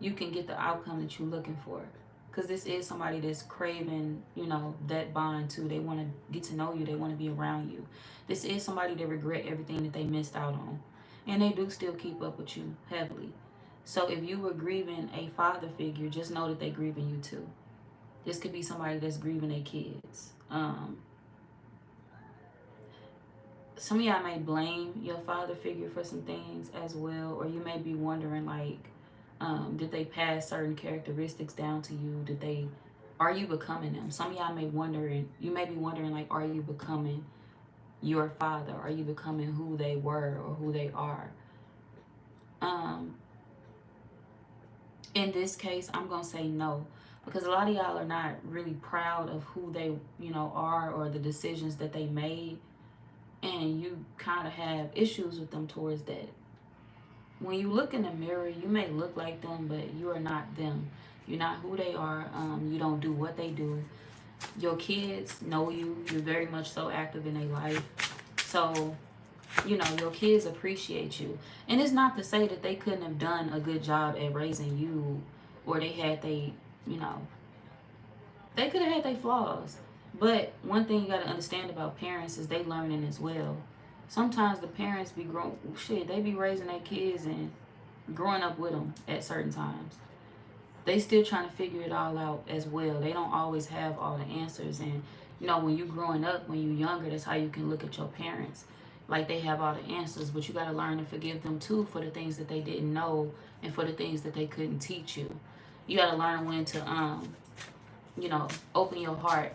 you can get the outcome that you're looking for. Because this is somebody that's craving, you know, that bond too. They want to get to know you. They want to be around you. This is somebody that regret everything that they missed out on. And they do still keep up with you heavily. So if you were grieving a father figure, just know that they're grieving you too. This could be somebody that's grieving their kids. Some of y'all may blame your father figure for some things as well. Or you may be wondering, like, did they pass certain characteristics down to you? Are you becoming them? Some of y'all may you may be wondering, like, are you becoming your father? Are you becoming who they were or who they are? In this case, I'm going to say no. Because a lot of y'all are not really proud of who they, you know, are, or the decisions that they made. And you kind of have issues with them towards that. When you look in the mirror, you may look like them, but you are not them. You're not who they are. You don't do what they do. Your kids know you. You're very much so active in their life. So, you know, your kids appreciate you. And it's not to say that they couldn't have done a good job at raising you, or they had they could have had their flaws. But one thing you got to understand about parents is they learning as well. Sometimes the parents be they be raising their kids and growing up with them at certain times. They still trying to figure it all out as well. They don't always have all the answers. And, you know, when you growing up, when you younger, that's how you can look at your parents. Like they have all the answers, but you got to learn to forgive them too for the things that they didn't know and for the things that they couldn't teach you. You got to learn when to, you know, open your heart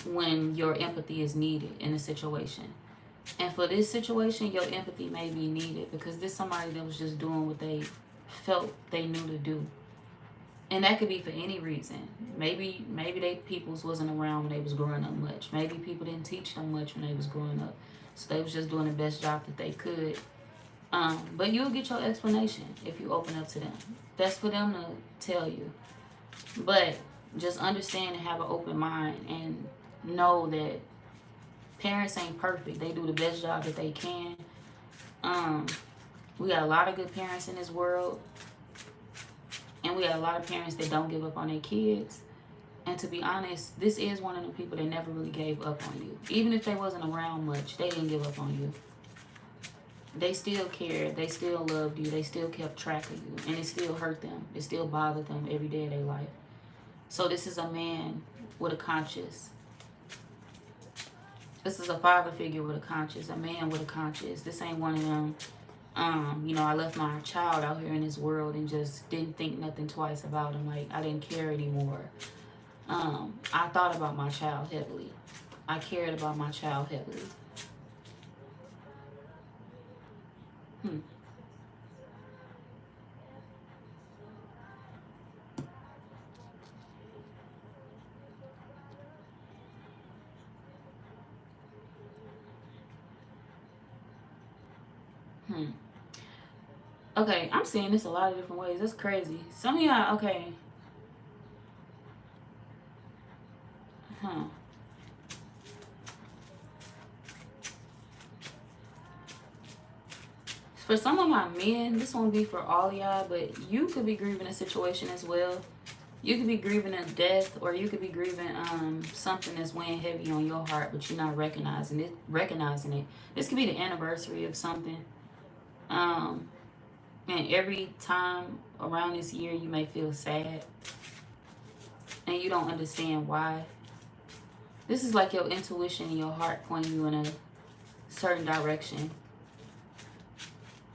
when your empathy is needed in a situation. And for this situation, your empathy may be needed because this somebody that was just doing what they felt they knew to do. And that could be for any reason. Maybe they peoples wasn't around when they was growing up much. Maybe people didn't teach them much when they was growing up. So they was just doing the best job that they could. But you'll get your explanation if you open up to them. That's for them to tell you. But just understand and have an open mind and know that parents ain't perfect. They do the best job that they can. We got a lot of good parents in this world. And we got a lot of parents that don't give up on their kids. And to be honest, this is one of the people that never really gave up on you. Even if they wasn't around much, they didn't give up on you. They still cared. They still loved you. They still kept track of you. And it still hurt them. It still bothered them every day of their life. So this is a man with a conscience. This is a father figure with a conscience. A man with a conscience. This ain't one of them. You know, I left my child out here in this world and just didn't think nothing twice about him. Like, I didn't care anymore. I thought about my child heavily. I cared about my child heavily. Okay, I'm seeing this a lot of different ways. That's crazy. Some of y'all, okay. For some of my men, this won't be for all y'all, but you could be grieving a situation as well. You could be grieving a death, or you could be grieving something that's weighing heavy on your heart, but you're not recognizing it. This could be the anniversary of something. And every time around this year, you may feel sad. And you don't understand why. This is like your intuition and your heart pointing you in a certain direction.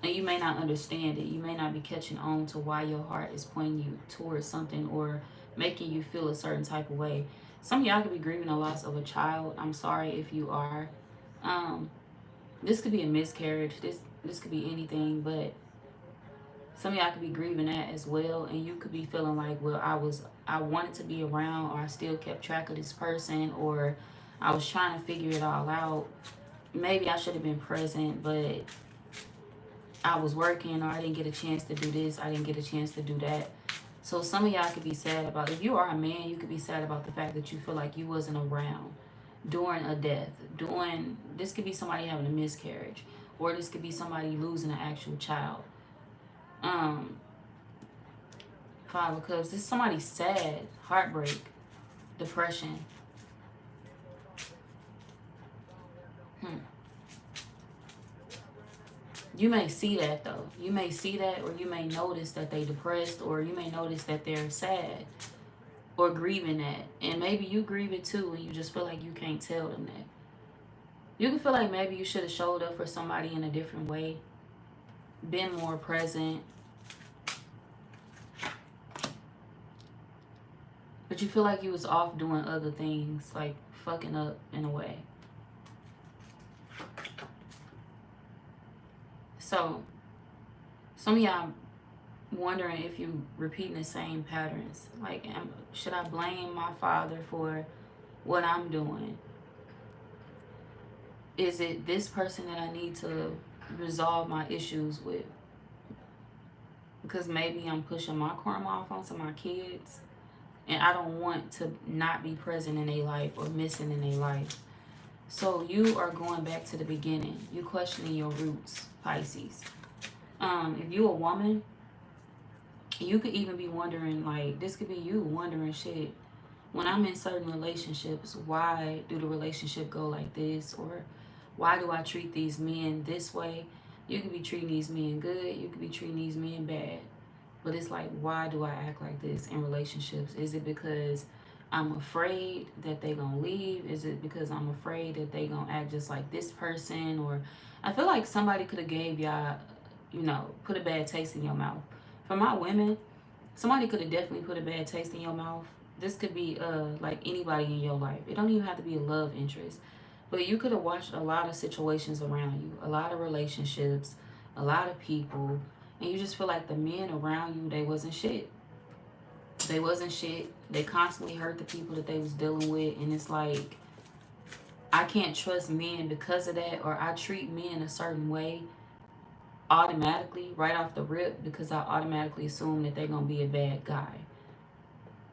And you may not understand it. You may not be catching on to why your heart is pointing you towards something or making you feel a certain type of way. Some of y'all could be grieving the loss of a child. I'm sorry if you are. Um, this could be a miscarriage. This could be anything, but some of y'all could be grieving that as well, and you could be feeling like, well, I wanted to be around, or I still kept track of this person, or I was trying to figure it all out. Maybe I should have been present, but I was working, or I didn't get a chance to do this, I didn't get a chance to do that. So some of y'all could be sad about, if you are a man, you could be sad about the fact that you feel like you wasn't around during a death. This could be somebody having a miscarriage, or this could be somebody losing an actual child. Um, Five of Cups. This is somebody sad, heartbreak, depression. You may see that though. You may see that, or you may notice that they depressed, or you may notice that they're sad or grieving that. And maybe you grieve it too, and you just feel like you can't tell them that. You can feel like maybe you should have showed up for somebody in a different way, been more present. But you feel like you was off doing other things, like fucking up in a way. So, some of y'all wondering if you repeating the same patterns. Like, should I blame my father for what I'm doing? Is it this person that I need to resolve my issues with? Because maybe I'm pushing my karma off onto my kids, and I don't want to not be present in their life or missing in their life. So you are going back to the beginning. You questioning your roots, Pisces. If you a woman, you could even be wondering, like, this could be you wondering, shit, when I'm in certain relationships, why do the relationship go like this? Or why do I treat these men this way? You could be treating these men good. You could be treating these men bad. But it's like, why do I act like this in relationships? Is it because I'm afraid that they gonna leave? Is it because I'm afraid that they gonna act just like this person? Or I feel like somebody could have gave y'all, put a bad taste in your mouth. For my women, somebody could have definitely put a bad taste in your mouth. This could be like anybody in your life. It don't even have to be a love interest. But you could have watched a lot of situations around you, a lot of relationships, a lot of people, and you just feel like the men around you, they wasn't shit. They wasn't shit. They constantly hurt the people that they was dealing with, and it's like, I can't trust men because of that, or I treat men a certain way automatically right off the rip because I automatically assume that they're gonna be a bad guy.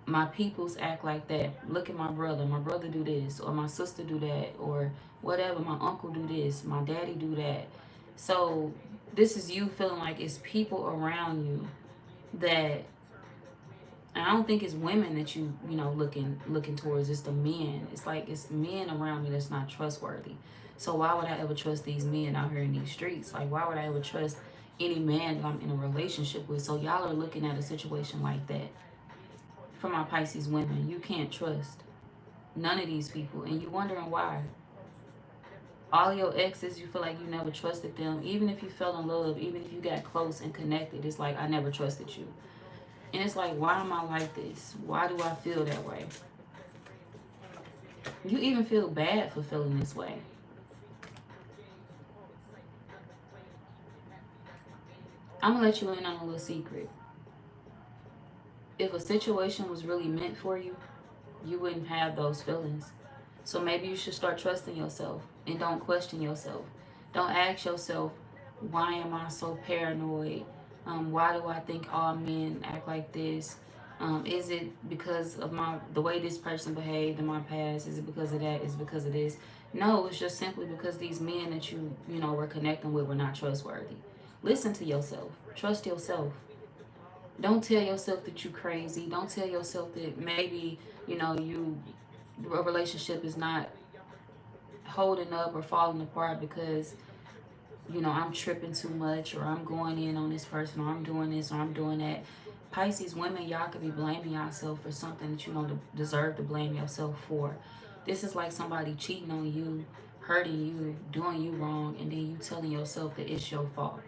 My peoples act like that. Look at my brother do this, or my sister do that, or whatever, my uncle do this, my daddy do that. So this is you feeling like it's people around you that, and I don't think it's women that looking towards. It's the men. It's like it's men around me that's not trustworthy. So why would I ever trust these men out here in these streets? Like, why would I ever trust any man that I'm in a relationship with? So y'all are looking at a situation like that. For my Pisces women, you can't trust none of these people, and you're wondering why. All your exes, you feel like you never trusted them. Even if you fell in love, even if you got close and connected, it's like, I never trusted you. And it's like, why am I like this? Why do I feel that way? You even feel bad for feeling this way. I'm going to let you in on a little secret. If a situation was really meant for you, you wouldn't have those feelings. So maybe you should start trusting yourself and don't question yourself. Don't ask yourself, why am I so paranoid? Why do I think all men act like this? Is it because of the way this person behaved in my past? Is it because of that? Is it because of this? No, it's just simply because these men that you were connecting with were not trustworthy. Listen to yourself. Trust yourself. Don't tell yourself that you're crazy. Don't tell yourself that maybe, a relationship is not holding up or falling apart because, I'm tripping too much, or I'm going in on this person, or I'm doing this, or I'm doing that. Pisces women, y'all could be blaming yourself for something that you don't deserve to blame yourself for. This is like somebody cheating on you, hurting you, doing you wrong, and then you telling yourself that it's your fault.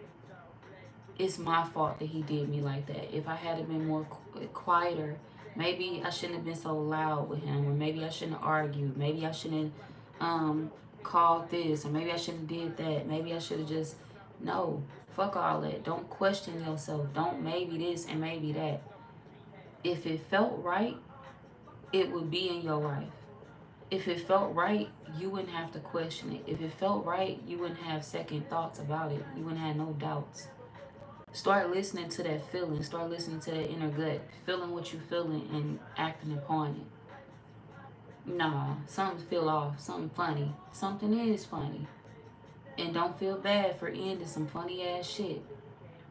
it's my fault that he did me like that. If I had been more quieter, maybe I shouldn't have been so loud with him, or maybe I shouldn't have argued. Maybe I shouldn't called this, or maybe I shouldn't have did that. Maybe I should have just no. Fuck all that. Don't question yourself. Don't maybe this and maybe that. If it felt right, it would be in your life. If it felt right, you wouldn't have to question it. If it felt right, you wouldn't have second thoughts about it. You wouldn't have no doubts. Start listening to that feeling. Start listening to that inner gut. Feeling what you're feeling and acting upon it. Nah, something feel off. Something funny. Something is funny. And don't feel bad for ending some funny ass shit.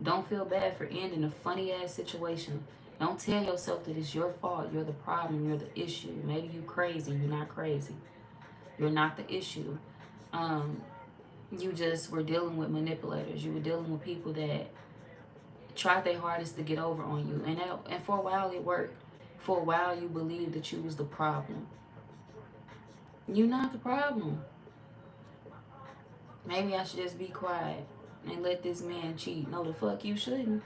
Don't feel bad for ending a funny ass situation. Don't tell yourself that it's your fault. You're the problem. You're the issue. Maybe you crazy. You're not crazy. You're not the issue. Um, you just were dealing with manipulators. You were dealing with people that tried their hardest to get over on you, and for a while it worked. For a while you believed that you was the problem. You're not the problem. Maybe I should just be quiet and let this man cheat. No, the fuck you shouldn't.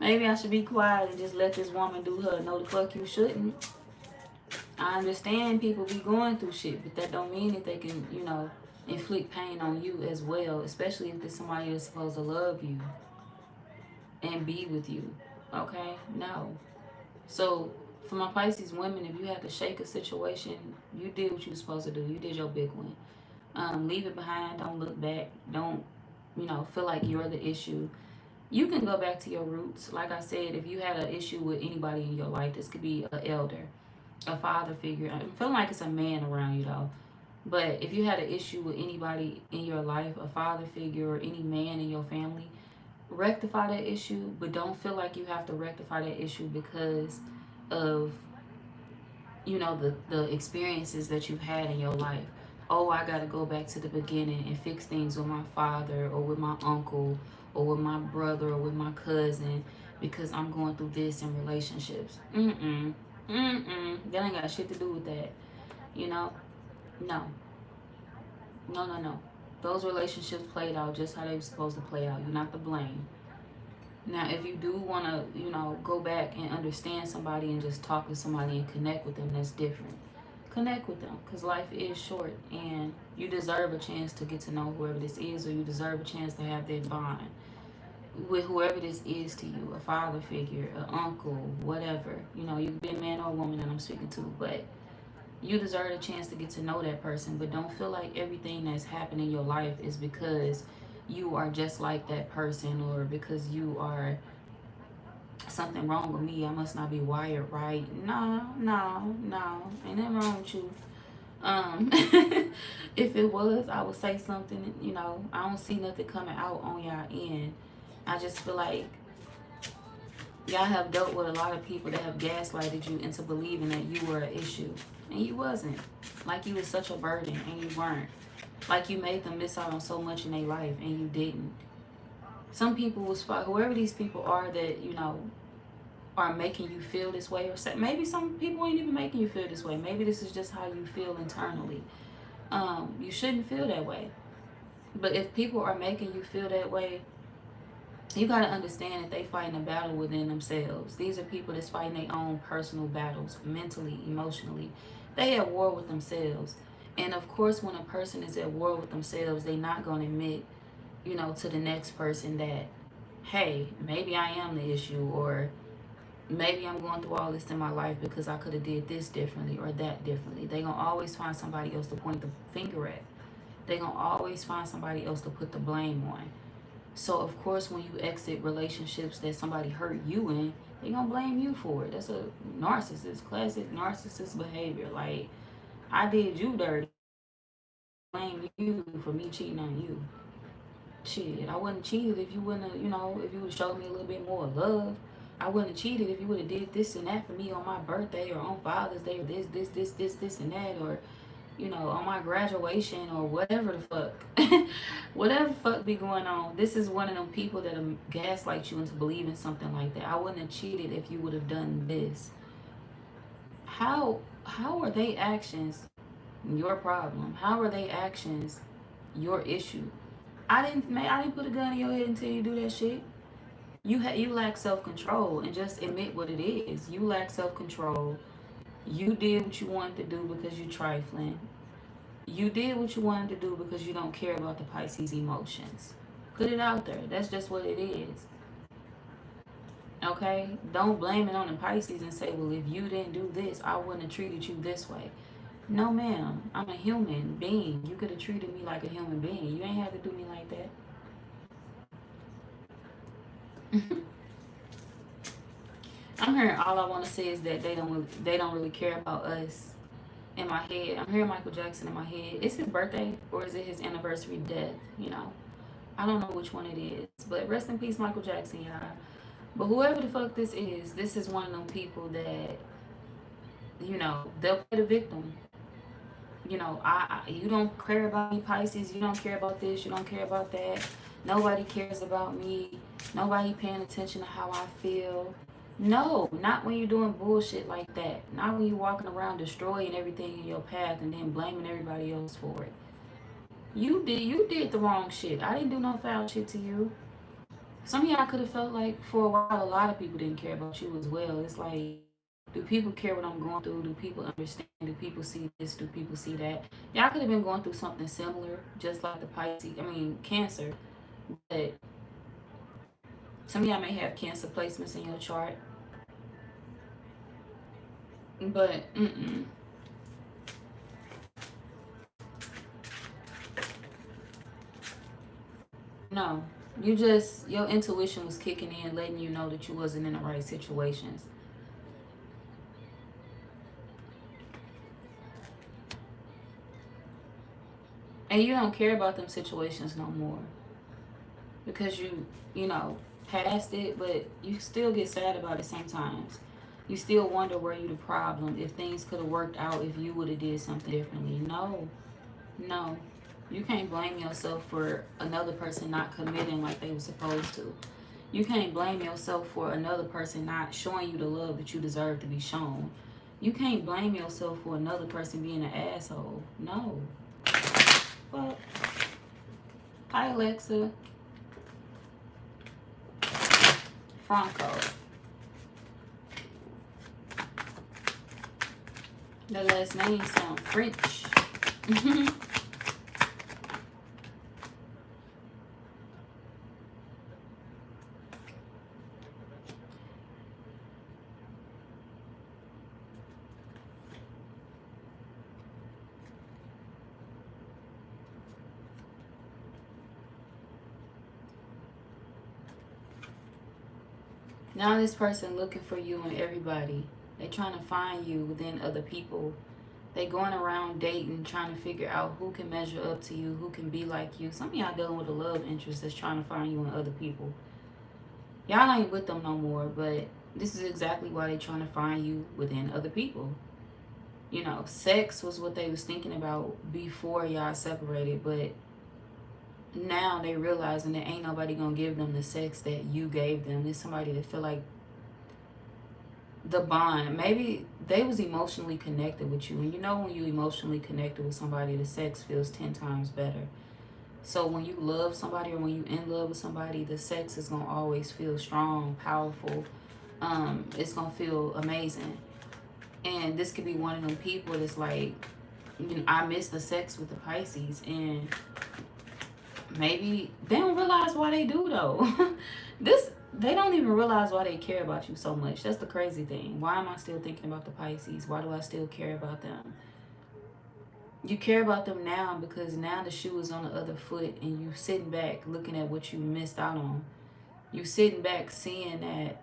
Maybe I should be quiet and just let this woman do her. No, the fuck you shouldn't. I understand people be going through shit, but that don't mean that they can, inflict pain on you as well, especially if there's somebody that's supposed to love you and be with you. Okay? No. So, for my Pisces women, if you have to shake a situation, you did what you were supposed to do. You did your big one. Leave it behind. Don't look back. Don't, feel like you're the issue. You can go back to your roots. Like I said, if you had an issue with anybody in your life, this could be an elder, a father figure. I'm feeling like it's a man around you though. But if you had an issue with anybody in your life, a father figure or any man in your family, rectify that issue, but don't feel like you have to rectify that issue because of the experiences that you've had in your life. Oh, I gotta go back to the beginning and fix things with my father or with my uncle or with my brother or with my cousin because I'm going through this in relationships. That ain't got shit to do with that. You know? No. No. Those relationships played out just how they were supposed to play out. You're not to blame. Now, if you do want to, go back and understand somebody and just talk to somebody and connect with them, that's different. Connect with them because life is short and you deserve a chance to get to know whoever this is, or you deserve a chance to have that bond with whoever this is to you, a father figure, an uncle, whatever. You can be a man or a woman that I'm speaking to, but you deserve a chance to get to know that person. But don't feel like everything that's happened in your life is because you are just like that person, or because you are something wrong with me. I must not be wired right. No. Ain't nothing wrong with you. If it was, I would say something. I don't see nothing coming out on y'all end. I just feel like y'all have dealt with a lot of people that have gaslighted you into believing that you were an issue. And you wasn't. Like you was such a burden, and you weren't. Like you made them miss out on so much in their life, and you didn't. Some people was, whoever these people are that, are making you feel this way, or maybe some people ain't even making you feel this way. Maybe this is just how you feel internally. You shouldn't feel that way. But if people are making you feel that way, you got to understand that they fighting a battle within themselves. These are people that's fighting their own personal battles, mentally, emotionally. They at war with themselves. And of course, when a person is at war with themselves, they're not going to admit, to the next person that, hey, maybe I am the issue, or maybe I'm going through all this in my life because I could have did this differently or that differently. They're going to always find somebody else to point the finger at. They're going to always find somebody else to put the blame on. So, of course, when you exit relationships that somebody hurt you in, they're going to blame you for it. That's a narcissist, classic narcissist behavior. Like, I did you dirty. Blame you for me cheating on you. Shit, I wouldn't cheated if you wouldn't have, if you would have showed me a little bit more love. I wouldn't have cheated if you would have did this and that for me on my birthday, or on Father's Day, or this and that, or on my graduation, or whatever the fuck. Whatever the fuck be going on. This is one of them people that gaslight you into believing something like that. I wouldn't have cheated if you would have done this. How are they actions your problem? How are they actions your issue? I didn't put a gun in your head until you do that shit. You lack self-control, and just admit what it is. You lack self-control. You did what you wanted to do because you trifling. You did what you wanted to do because you don't care about the Pisces emotions. Put it out there. That's just what it is. Okay? Don't blame it on the Pisces and say, well, if you didn't do this, I wouldn't have treated you this way. No, ma'am. I'm a human being. You could have treated me like a human being. You ain't have to do me like that. I'm hearing all I want to say is that they don't really care about us. In my head, I'm hearing Michael Jackson in my head. Is his birthday or is it his anniversary death? You know, I don't know which one it is. But rest in peace, Michael Jackson, y'all. But whoever the fuck this is one of them people that, you know, they'll play the victim. You know, you don't care about me, Pisces. You don't care about this. You don't care about that. Nobody cares about me. Nobody paying attention to how I feel. No, not when you're doing bullshit like that. Not when you're walking around destroying everything in your path and then blaming everybody else for it. You did the wrong shit. I didn't do no foul shit to you. Some of y'all could have felt like for a while a lot of people didn't care about you as well. It's like, do people care what I'm going through? Do people understand? Do people see this? Do people see that? Y'all could have been going through something similar, just like the Pisces. I mean, Cancer. But some of y'all may have Cancer placements in your chart. But no, your intuition was kicking in, letting you know that you wasn't in the right situations. And you don't care about them situations no more. Because you know, past it, but you still get sad about it sometimes. You still wonder were you the problem, if things could have worked out if you would have did something differently. No. You can't blame yourself for another person not committing like they were supposed to. You can't blame yourself for another person not showing you the love that you deserve to be shown. You can't blame yourself for another person being an asshole. No. Well, hi Alexa. Franco. The last name sounds French. Now this person looking for you and everybody. They trying to find you within other people. They going around dating, trying to figure out who can measure up to you, who can be like you. Some of y'all dealing with a love interest that's trying to find you in other people. Y'all ain't with them no more, but this is exactly why they trying to find you within other people. You know, sex was what they was thinking about before y'all separated, but now they realizing that ain't nobody gonna give them the sex that you gave them. There's somebody that feel like the bond, maybe they was emotionally connected with you, and you know when you emotionally connected with somebody, the sex feels 10 times better. So when you love somebody or when you in love with somebody, the sex is gonna always feel strong, powerful. It's gonna feel amazing. And this could be one of them people that's like, you know, I miss the sex with the Pisces, and maybe they don't realize why they do though. They don't even realize why they care about you so much. That's the crazy thing. Why am I still thinking about the Pisces? Why do I still care about them? You care about them now because now the shoe is on the other foot and you sitting back looking at what you missed out on. You sitting back seeing that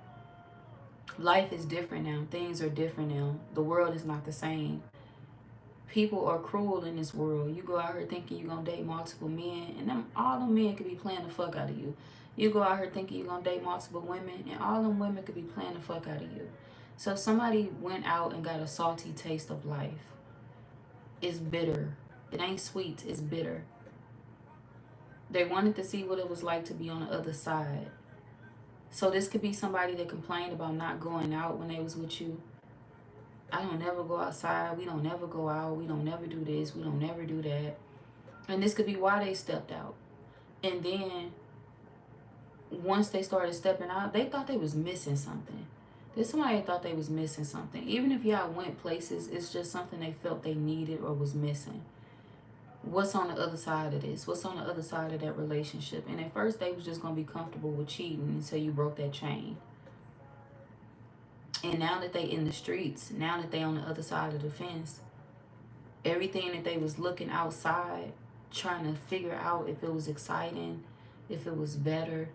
life is different now. Things are different now. The world is not the same. People are cruel in this world. You go out here thinking you're going to date multiple men, and all them men could be playing the fuck out of you. You go out here thinking you're going to date multiple women, and all them women could be playing the fuck out of you. So somebody went out and got a salty taste of life. It's bitter. It ain't sweet. It's bitter. They wanted to see what it was like to be on the other side. So this could be somebody that complained about not going out when they was with you. I don't never go outside. We don't never go out. We don't never do this. We don't never do that. And this could be why they stepped out. And then once they started stepping out, they thought they was missing something. There's somebody thought they was missing something. Even if y'all went places, it's just something they felt they needed or was missing. What's on the other side of this? What's on the other side of that relationship? And at first they was just going to be comfortable with cheating until you broke that chain. And now that they in the streets, now that they on the other side of the fence, everything that they was looking outside, trying to figure out if it was exciting, if it was better,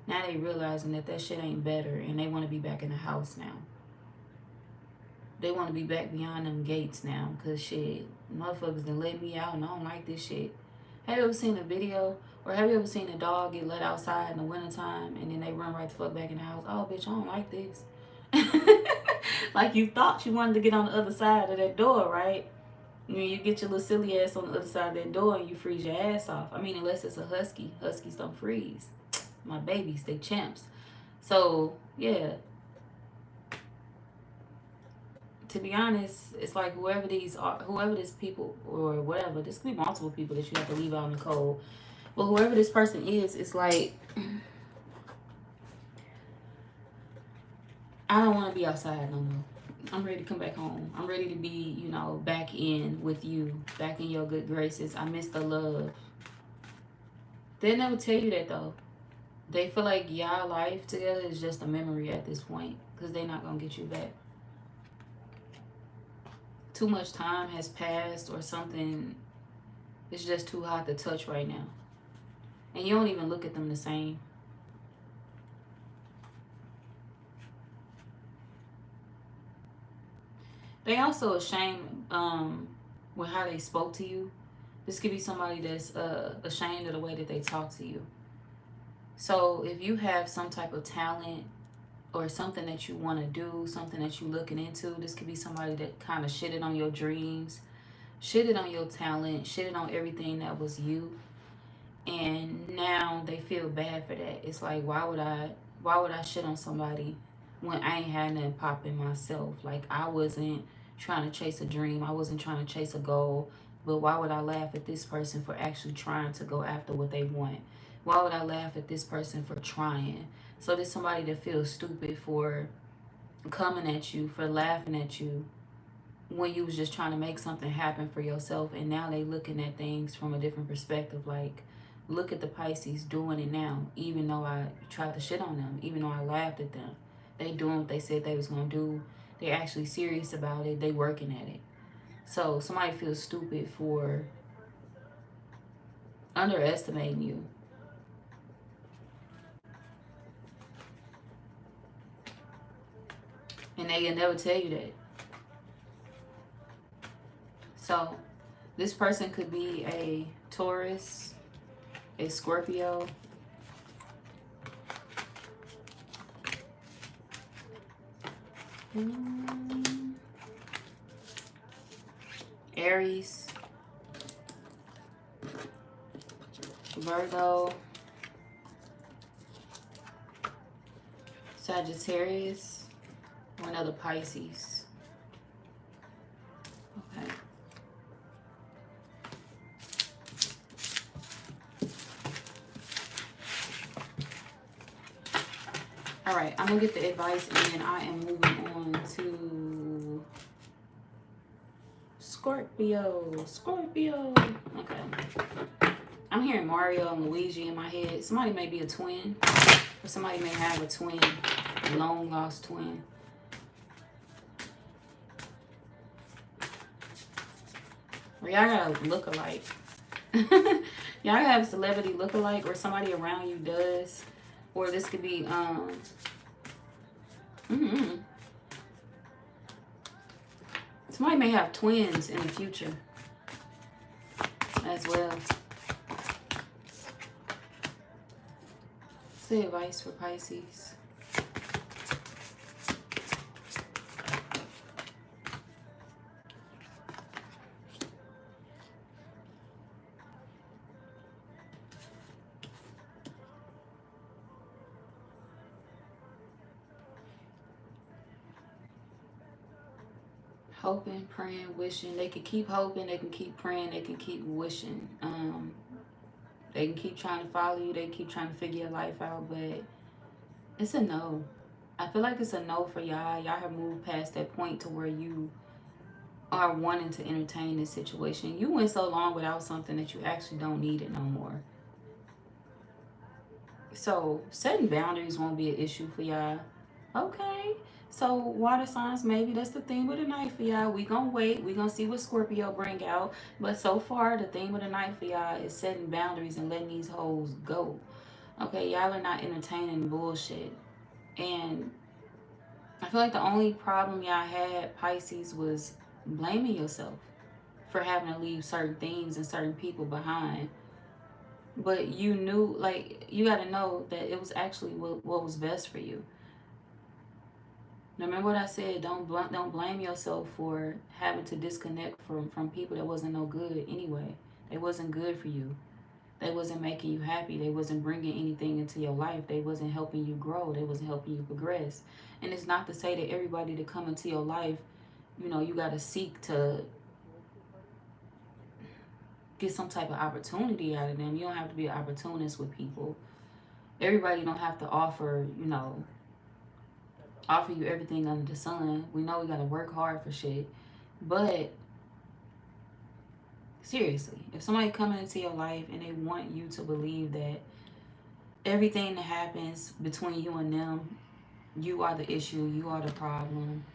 now they realizing that that shit ain't better, and they want to be back in the house now. They want to be back beyond them gates now, because shit, motherfuckers done let me out and I don't like this shit. Have you ever seen a video, or have you ever seen a dog get let outside in the wintertime and then they run right the fuck back in the house? Oh, bitch, I don't like this. Like you thought you wanted to get on the other side of that door, right? You get your little silly ass on the other side of that door and you freeze your ass off. I mean, unless it's a husky. Huskies don't freeze. My babies, they champs. So, yeah. To be honest, it's like whoever this people or whatever, this could be multiple people that you have to leave out in the cold. But whoever this person is, it's like, I don't want to be outside no more. I'm ready to come back home. I'm ready to be, back in with you, back in your good graces. I miss the love. They never tell you that though. They feel like y'all life together is just a memory at this point because they're not going to get you back. Too much time has passed or something. It's just too hot to touch right now. And you don't even look at them the same. They also ashamed with how they spoke to you. This could be somebody that's ashamed of the way that they talk to you. So if you have some type of talent or something that you want to do, something that you're looking into, this could be somebody that kind of shitted on your dreams, shitted on your talent, shitted on everything that was you. And now they feel bad for that. It's like, why would I shit on somebody when I ain't had nothing popping myself? Like, I wasn't trying to chase a dream. I wasn't trying to chase a goal. But why would I laugh at this person for actually trying to go after what they want? Why would I laugh at this person for trying? So there's somebody that feels stupid for coming at you, for laughing at you when you was just trying to make something happen for yourself. And now they looking at things from a different perspective. Like, look at the Pisces doing it now, even though I tried to shit on them, even though I laughed at them. They doing what they said they was going to do. They actually serious about it. They working at it. So somebody feels stupid for underestimating you. And they can never tell you that. So this person could be a Taurus, a Scorpio, Aries, Virgo, Sagittarius, or another Pisces. Okay. All right, I'm gonna get the advice and then I am moving on to Scorpio. Okay. I'm hearing Mario and Luigi in my head. Somebody may be a twin, or somebody may have a twin, a long lost twin. Or y'all gotta look alike. Y'all have a celebrity look alike, or somebody around you does. Or this could be somebody may have twins in the future as well. Say advice for Pisces. Hoping, praying, wishing. They can keep hoping, they can keep praying, they can keep wishing. They can keep trying to follow you. They can keep trying to figure your life out, but it's a no. I feel like it's a no for y'all. Y'all have moved past that point to where you are wanting to entertain this situation. You went so long without something that you actually don't need it no more. So setting boundaries won't be an issue for y'all. Okay. So water signs, maybe that's the theme of the night for y'all. We gonna wait. We gonna see what Scorpio bring out. But so far, the theme of the night for y'all is setting boundaries and letting these hoes go. Okay, y'all are not entertaining bullshit. And I feel like the only problem y'all had, Pisces, was blaming yourself for having to leave certain things and certain people behind. But you knew, like, you got to know that it was actually what was best for you. Now, remember what I said, don't blame yourself for having to disconnect from people that wasn't no good anyway. They wasn't good for you. They wasn't making you happy. They wasn't bringing anything into your life. They wasn't helping you grow. They wasn't helping you progress. And it's not to say that everybody that come into your life, you know, you got to seek to get some type of opportunity out of them. You don't have to be an opportunist with people. Everybody don't have to offer, you know, offer you everything under the sun. We know we got to work hard for shit. But seriously, if somebody coming into your life and they want you to believe that everything that happens between you and them, you are the issue, you are the problem,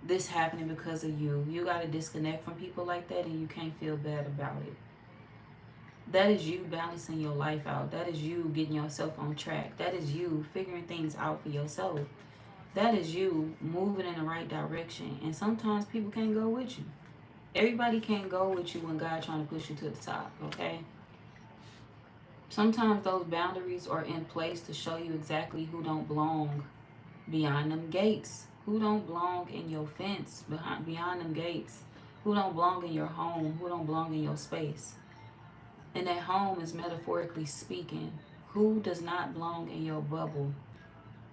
this happening because of you, you got to disconnect from people like that and you can't feel bad about it. That is you balancing your life out. That is you getting yourself on track. That is you figuring things out for yourself. That is you moving in the right direction. And sometimes people can't go with you. Everybody can't go with you when God trying to push you to the top, okay? Sometimes those boundaries are in place to show you exactly who don't belong beyond them gates. Who don't belong in your fence beyond them gates. Who don't belong in your home. Who don't belong in your space. And that home is metaphorically speaking. Who does not belong in your bubble?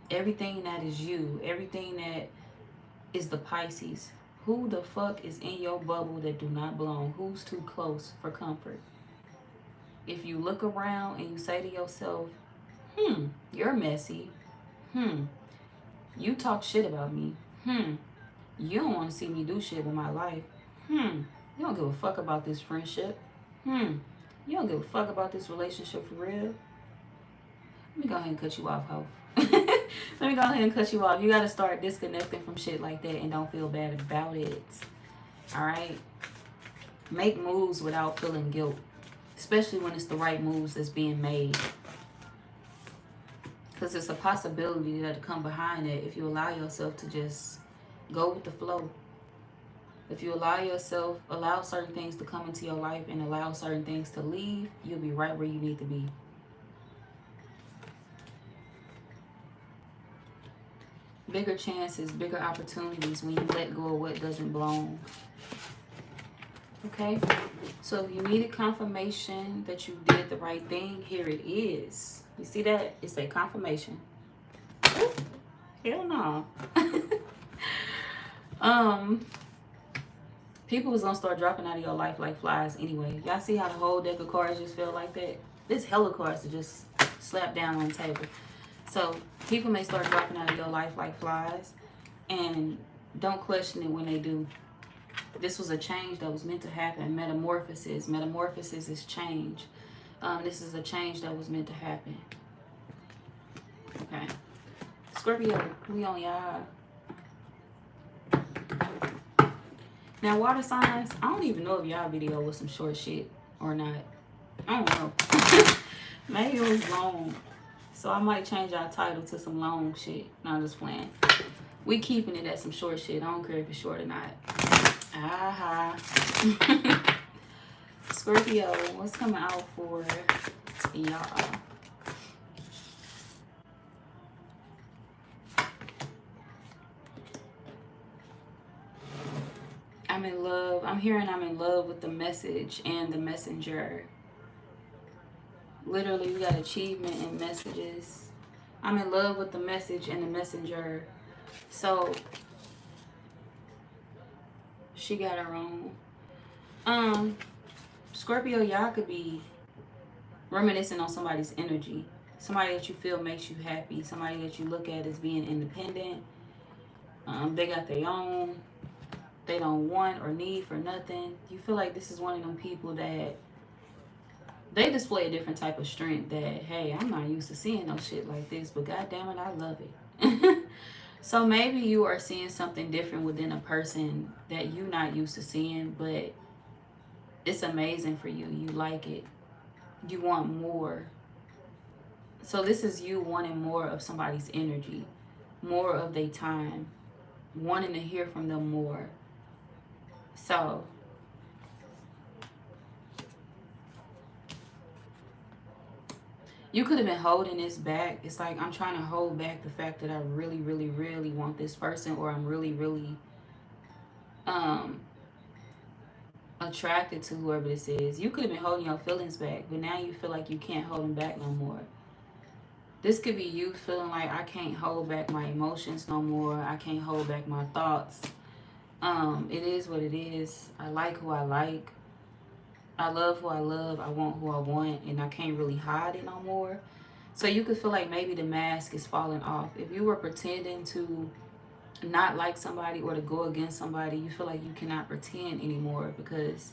Everything that is you. Everything that is the Pisces. Who the fuck is in your bubble that do not belong? Who's too close for comfort? If you look around and you say to yourself, you're messy. You talk shit about me. You don't want to see me do shit with my life. You don't give a fuck about this friendship. You don't give a fuck about this relationship for real. Let me go ahead and cut you off, ho. Let me go ahead and cut you off. You got to start disconnecting from shit like that and don't feel bad about it. All right? Make moves without feeling guilt, especially when it's the right moves that's being made. Because it's a possibility that'll come behind it if you allow yourself to just go with the flow. If you allow certain things to come into your life and allow certain things to leave, you'll be right where you need to be. Bigger chances, bigger opportunities when you let go of what doesn't belong. Okay? So if you needed confirmation that you did the right thing, here it is. You see that? It's a confirmation. Ooh, hell no. People was gonna start dropping out of your life like flies anyway. Y'all see how the whole deck of cards just feel like that? This hella cards to just slap down on the table. So people may start dropping out of your life like flies, and don't question it when they do. This was a change that was meant to happen. Metamorphosis. Metamorphosis is change. This is a change that was meant to happen. Okay. Scorpio, we on y'all. Now, water signs, I don't even know if y'all video was some short shit or not. I don't know. Maybe it was long. So I might change our title to some long shit. No, I'm just playing. We keeping it at some short shit. I don't care if it's short or not. Aha. Scorpio, what's coming out for y'all? I'm in love. I'm hearing I'm in love with the message and the messenger. Literally, we got achievement and messages. I'm in love with the message and the messenger. So, she got her own. Scorpio, y'all could be reminiscing on somebody's energy. Somebody that you feel makes you happy. Somebody that you look at as being independent. They got their own. They don't want or need for nothing. You feel like this is one of them people that they display a different type of strength that, hey, I'm not used to seeing no shit like this, but god damn it, I love it. So maybe you are seeing something different within a person that you're not used to seeing, but it's amazing for you. You like it. You want more. So this is you wanting more of somebody's energy, more of their time, wanting to hear from them more. So you could have been holding this back. It's like I'm trying to hold back the fact that I really, really, really want this person, or I'm really, really um attracted to whoever this is. You could have been holding your feelings back, but now you feel like you can't hold them back no more. This could be you feeling like I can't hold back my emotions no more. I can't hold back my thoughts. It is what it is. I like who I like. I love who I love. I want who I want, and I can't really hide it no more. So you could feel like maybe the mask is falling off. If you were pretending to not like somebody or to go against somebody, you feel like you cannot pretend anymore because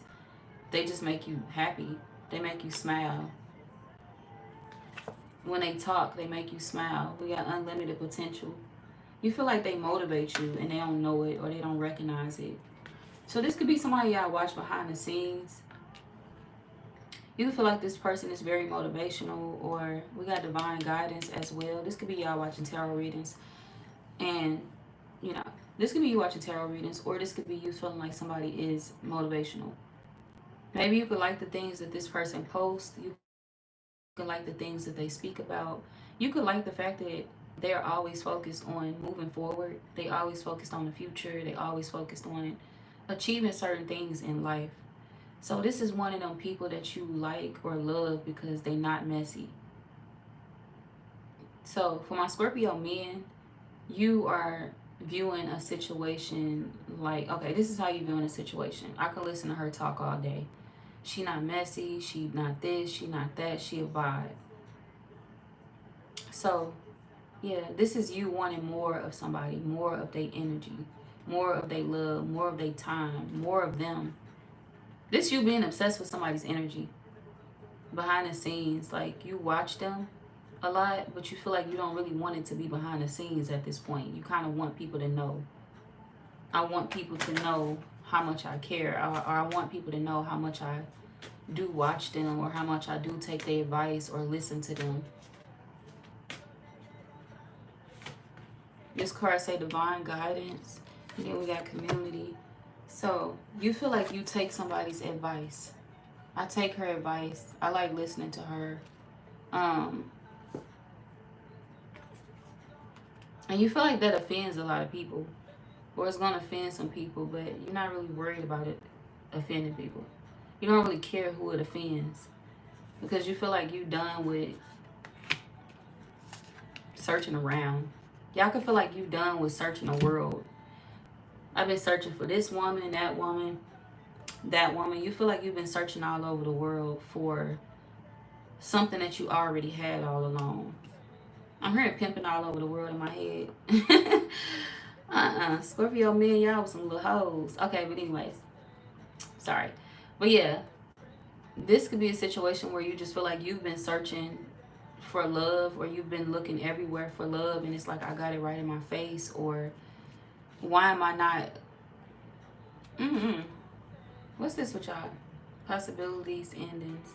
they just make you happy. They make you smile. When they talk, they make you smile. We got unlimited potential. You feel like they motivate you and they don't know it or they don't recognize it. So this could be somebody y'all watch behind the scenes. You can feel like this person is very motivational, or we got divine guidance as well. This could be y'all watching tarot readings. And, you know, this could be you watching tarot readings, or this could be you feeling like somebody is motivational. Maybe you could like the things that this person posts. You could like the things that they speak about. You could like the fact that they're always focused on moving forward. They always focused on the future. They always focused on achieving certain things in life. So this is one of them people that you like or love because they're not messy. So for my Scorpio men, you are viewing a situation like, okay, this is how you viewing a situation. I could listen to her talk all day. She not messy, she not this, she not that, she a vibe. So yeah, this is you wanting more of somebody, more of their energy, more of their love, more of their time, more of them. This you being obsessed with somebody's energy behind the scenes. Like you watch them a lot, but you feel like you don't really want it to be behind the scenes at this point. You kind of want people to know. I want people to know how much I care, or I want people to know how much I do watch them, or how much I do take their advice or listen to them. This card say divine guidance, and then we got community. So you feel like you take somebody's advice. I take her advice. I like listening to her. And you feel like that offends a lot of people, or it's gonna offend some people, but you're not really worried about it offending people. You don't really care who it offends because you feel like you done with searching around. Y'all can feel like you done with searching the world. I've been searching for this woman, that woman, that woman. You feel like you've been searching all over the world for something that you already had all along. I'm hearing pimping all over the world in my head. Scorpio men, y'all was some little hoes. Okay, but anyways. Sorry. But yeah, this could be a situation where you just feel like you've been searching for love, or you've been looking everywhere for love, and it's like I got it right in my face, or why am I not what's this with y'all? Possibilities, endings.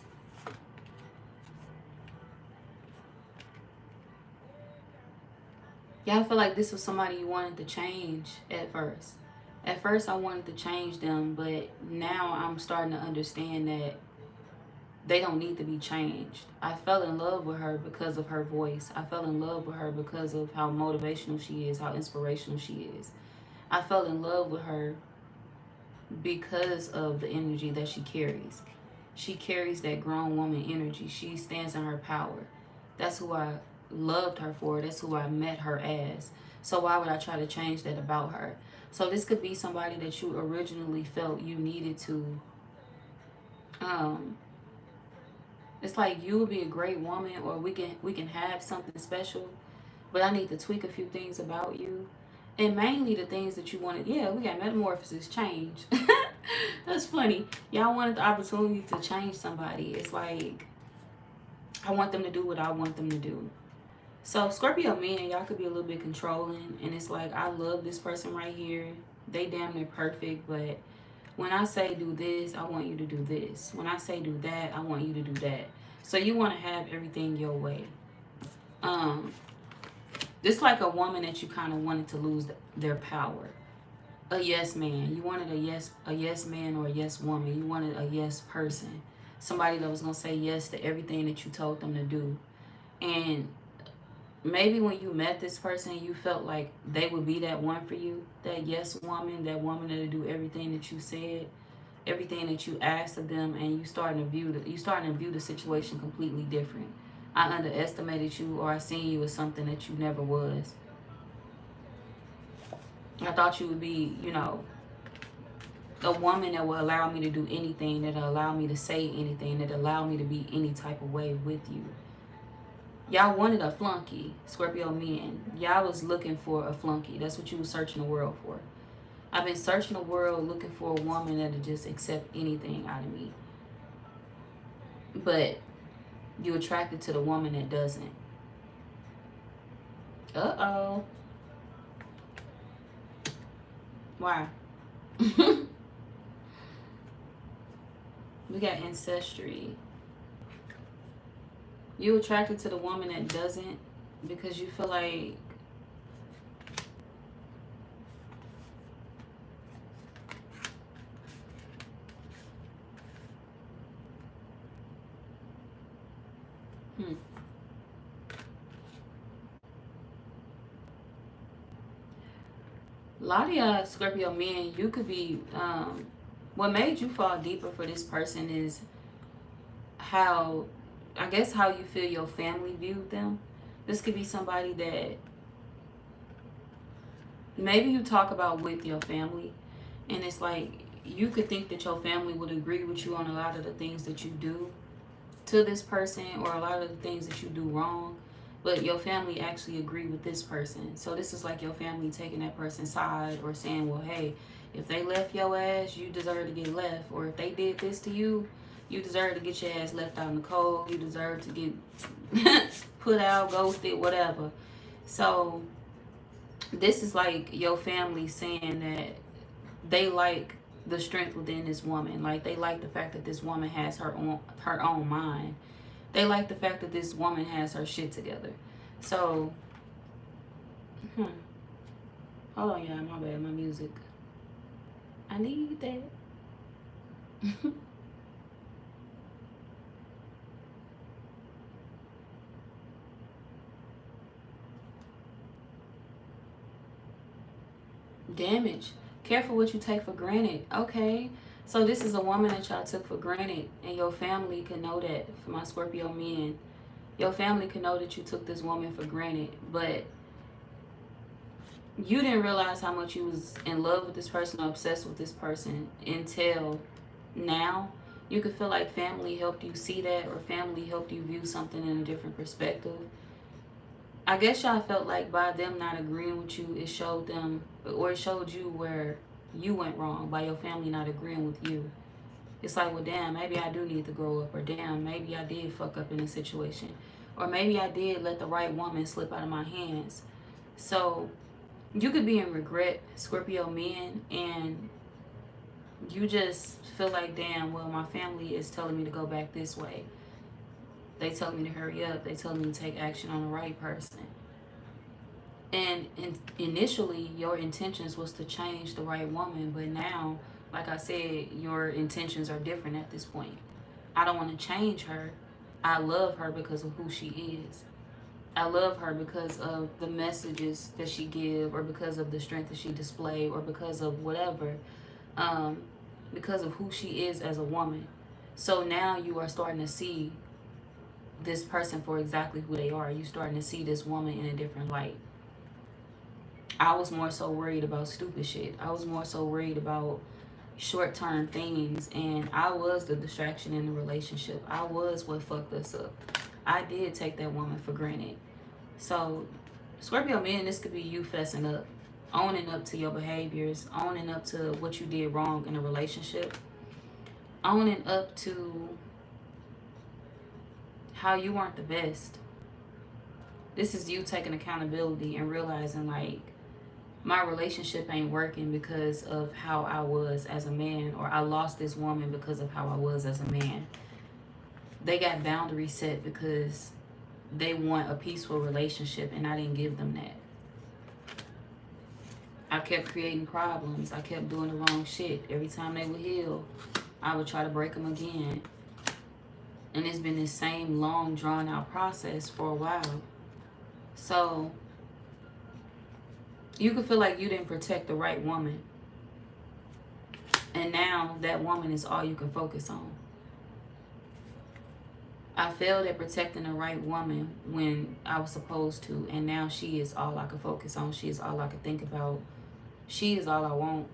Y'all feel like this was somebody you wanted to change at first. At first I wanted to change them, but now I'm starting to understand that they don't need to be changed. I fell in love with her because of her voice. I fell in love with her because of how motivational she is, how inspirational she is. I fell in love with her because of the energy that she carries. She carries that grown woman energy. She stands in her power. That's who I loved her for. That's who I met her as. So why would I try to change that about her? So this could be somebody that you originally felt you needed to It's like you would be a great woman, or we can have something special, but I need to tweak a few things about you, and mainly the things that you wanted. Yeah, we got metamorphosis, change. That's funny. Y'all wanted the opportunity to change somebody. It's like I want them to do what I want them to do. So Scorpio men, y'all could be a little bit controlling, and it's like I love this person right here. They damn near perfect, but when I say do this, I want you to do this. When I say do that, I want you to do that. So you want to have everything your way. Um, It's like a woman that you kind of wanted to lose their power. A yes man. You wanted a yes man or a yes woman. You wanted a yes person. Somebody that was gonna say yes to everything that you told them to do. And maybe when you met this person, you felt like they would be that one for you. That yes woman, that woman that'll do everything that you said, everything that you asked of them, and you starting to view the situation completely different. I underestimated you, or I seen you as something that you never was. I thought you would be, a woman that will allow me to do anything, that will allow me to say anything, that allow me to be any type of way with you. Y'all wanted a flunky, Scorpio men. Y'all was looking for a flunky. That's what you was searching the world for. I've been searching the world looking for a woman that'll just accept anything out of me. But you attracted to the woman that doesn't. Uh-oh. Why? We got ancestry. You attracted to the woman that doesn't because you feel like hmm. A lot of y'all Scorpio men, you could be what made you fall deeper for this person is how, I guess, how you feel your family viewed them. This could be somebody that maybe you talk about with your family, and it's like you could think that your family would agree with you on a lot of the things that you do to this person, or a lot of the things that you do wrong, but your family actually agree with this person. So this is like your family taking that person's side, or saying, well, hey, if they left your ass, you deserve to get left. Or if they did this to you, you deserve to get your ass left out in the cold. You deserve to get put out, ghosted, whatever. So this is like your family saying that they like the strength within this woman. Like they like the fact that this woman has her own mind. They like the fact that this woman has her shit together. So, hold on, y'all. My bad. My music. I need that. Damage. Careful what you take for granted. Okay. So this is a woman that y'all took for granted, and your family can know that. For my Scorpio men, your family can know that you took this woman for granted, but you didn't realize how much you was in love with this person or obsessed with this person until now. You could feel like family helped you see that, or family helped you view something in a different perspective. I guess y'all felt like by them not agreeing with you, it showed them, or it showed you where you went wrong by your family not agreeing with you. It's like, well, damn, maybe I do need to grow up, or damn, maybe I did fuck up in a situation, or maybe I did let the right woman slip out of my hands. So you could be in regret, Scorpio men, and you just feel like, damn, well, my family is telling me to go back this way. They tell me to hurry up. They tell me to take action on the right person. And initially, your intentions was to change the right woman, but now, like I said, your intentions are different at this point. I don't want to change her. I love her because of who she is. I love her because of the messages that she give, or because of the strength that she display, or because of whatever, um, because of who she is as a woman. So now you are starting to see this person for exactly who they are. You starting to see this woman in a different light. I was more so worried about stupid shit. I was more so worried about short-term things, and I was the distraction in the relationship. I was what fucked us up. I did take that woman for granted. So, Scorpio man, this could be you fessing up, owning up to your behaviors, owning up to what you did wrong in a relationship, owning up to how you weren't the best. This is you taking accountability and realizing, like, my relationship ain't working because of how I was as a man, or I lost this woman because of how I was as a man. They got boundaries set because they want a peaceful relationship, and I didn't give them that. I kept creating problems. I kept doing the wrong shit. Every time they would heal, I would try to break them again. And it's been this same long, drawn out process for a while. So you could feel like you didn't protect the right woman. And now that woman is all you can focus on. I failed at protecting the right woman when I was supposed to. And now she is all I can focus on. She is all I can think about. She is all I want.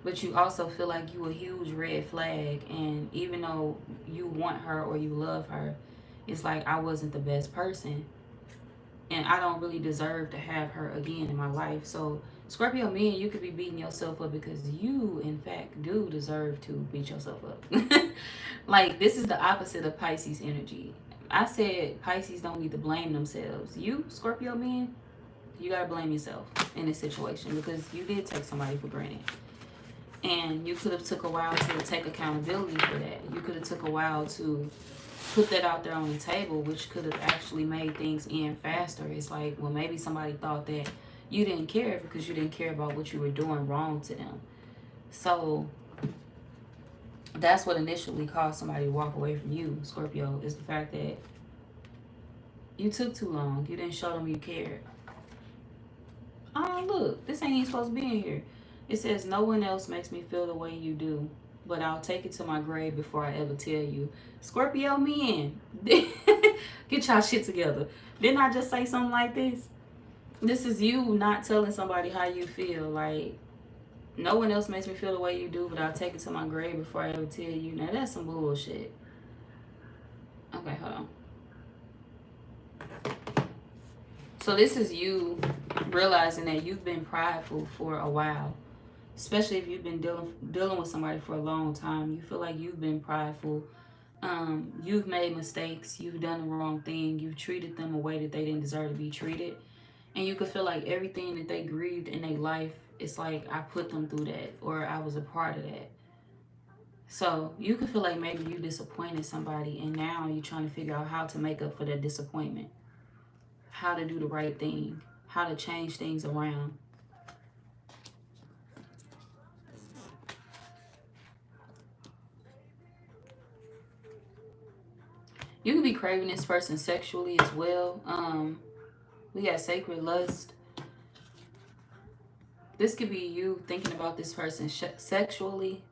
But you also feel like you a huge red flag. And even though you want her or you love her, it's like I wasn't the best person. And I don't really deserve to have her again in my life. So, Scorpio men, you could be beating yourself up because you, in fact, do deserve to beat yourself up. Like, this is the opposite of Pisces energy. I said Pisces don't need to blame themselves. You, Scorpio men, you got to blame yourself in this situation because you did take somebody for granted. And you could have took a while to take accountability for that. You could have took a while to put that out there on the table, which could have actually made things end faster. It's like, well, maybe somebody thought that you didn't care because you didn't care about what you were doing wrong to them. So that's what initially caused somebody to walk away from you, Scorpio, is the fact that you took too long. You didn't show them you cared. Oh, look, this ain't even supposed to be in here. It says, no one else makes me feel the way you do, but I'll take it to my grave before I ever tell you. Scorpio men, get y'all shit together. Didn't I just say something like this? This is you not telling somebody how you feel. Like, no one else makes me feel the way you do, but I'll take it to my grave before I ever tell you. Now, that's some bullshit. Okay, hold on. So this is you realizing that you've been prideful for a while. Especially if you've been dealing with somebody for a long time. You feel like you've been prideful. You've made mistakes. You've done the wrong thing. You've treated them a way that they didn't deserve to be treated. And you could feel like everything that they grieved in their life, it's like I put them through that, or I was a part of that. So you could feel like maybe you disappointed somebody, and now you're trying to figure out how to make up for that disappointment. How to do the right thing. How to change things around. You could be craving this person sexually as well. We got sacred lust. This could be you thinking about this person sexually,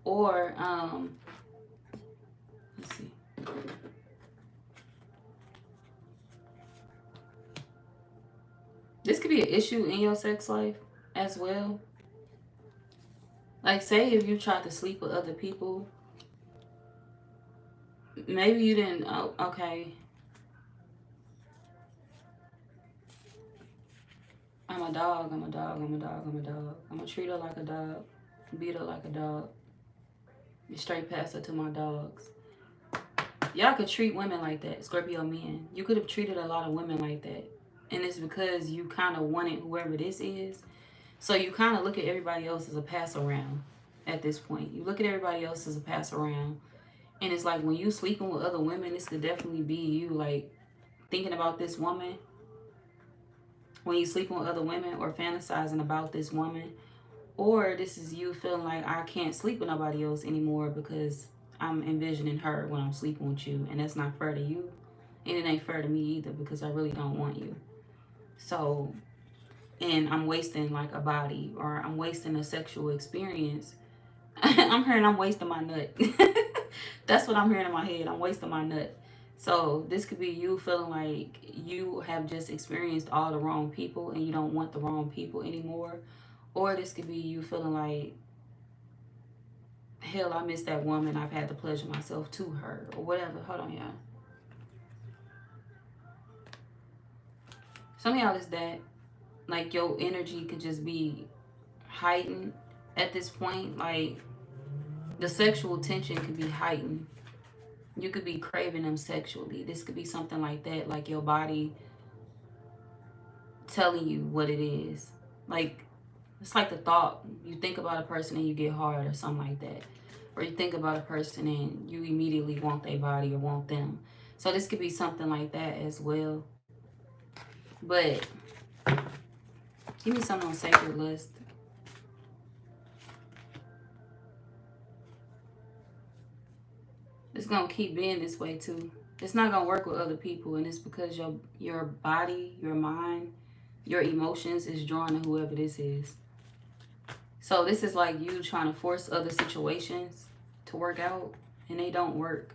or let's see. This could be an issue in your sex life as well. Like, say if you tried to sleep with other people, maybe you didn't. Oh, okay. I'm a dog. I'm a dog. I'm a dog. I'm a dog. I'm gonna treat her like a dog, beat her like a dog. You straight pass her to my dogs. Y'all could treat women like that, Scorpio men. You could have treated a lot of women like that. And it's because you kind of wanted whoever this is. So you kind of look at everybody else as a pass around at this point. You look at everybody else as a pass around. And it's like when you sleeping with other women, this could definitely be you, like, thinking about this woman. When you sleeping with other women or fantasizing about this woman. Or this is you feeling like I can't sleep with nobody else anymore because I'm envisioning her when I'm sleeping with you. And that's not fair to you. And it ain't fair to me either because I really don't want you. So, and I'm wasting like a body, or I'm wasting a sexual experience. I'm hearing I'm wasting my nut. That's what I'm hearing in my head. I'm wasting my nut. So this could be you feeling like you have just experienced all the wrong people and you don't want the wrong people anymore. Or this could be you feeling like, hell, I miss that woman. I've had to pleasure myself to her. Or whatever. Hold on, y'all. Some of y'all is that. Like, your energy could just be heightened at this point. Like, the sexual tension could be heightened. You could be craving them sexually. This could be something like that. Like, your body telling you what it is. Like, it's like the thought. You think about a person and you get hard or something like that. Or you think about a person and you immediately want their body or want them. So this could be something like that as well. But give me something on sacred list. It's gonna keep being this way too. It's not gonna work with other people, and it's because your body, your mind, your emotions is drawn to whoever this is. So this is like you trying to force other situations to work out, and they don't work.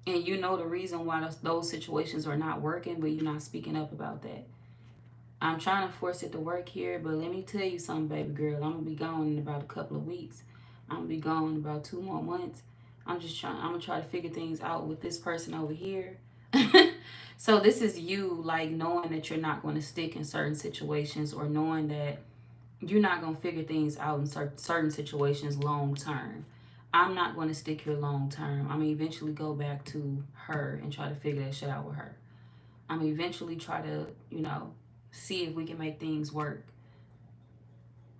And you know the reason why those situations are not working, but you're not speaking up about that. I'm trying to force it to work here, but let me tell you something, baby girl. I'm gonna be gone in about a couple of weeks. I'm gonna be gone in about 2 more months. I'm gonna try to figure things out with this person over here. So this is you, like, knowing that you're not going to stick in certain situations, or knowing that you're not going to figure things out in certain situations long term. I'm not going to stick here long term. I'm going to eventually go back to her and try to figure that shit out with her. I'm going to eventually try to, see if we can make things work.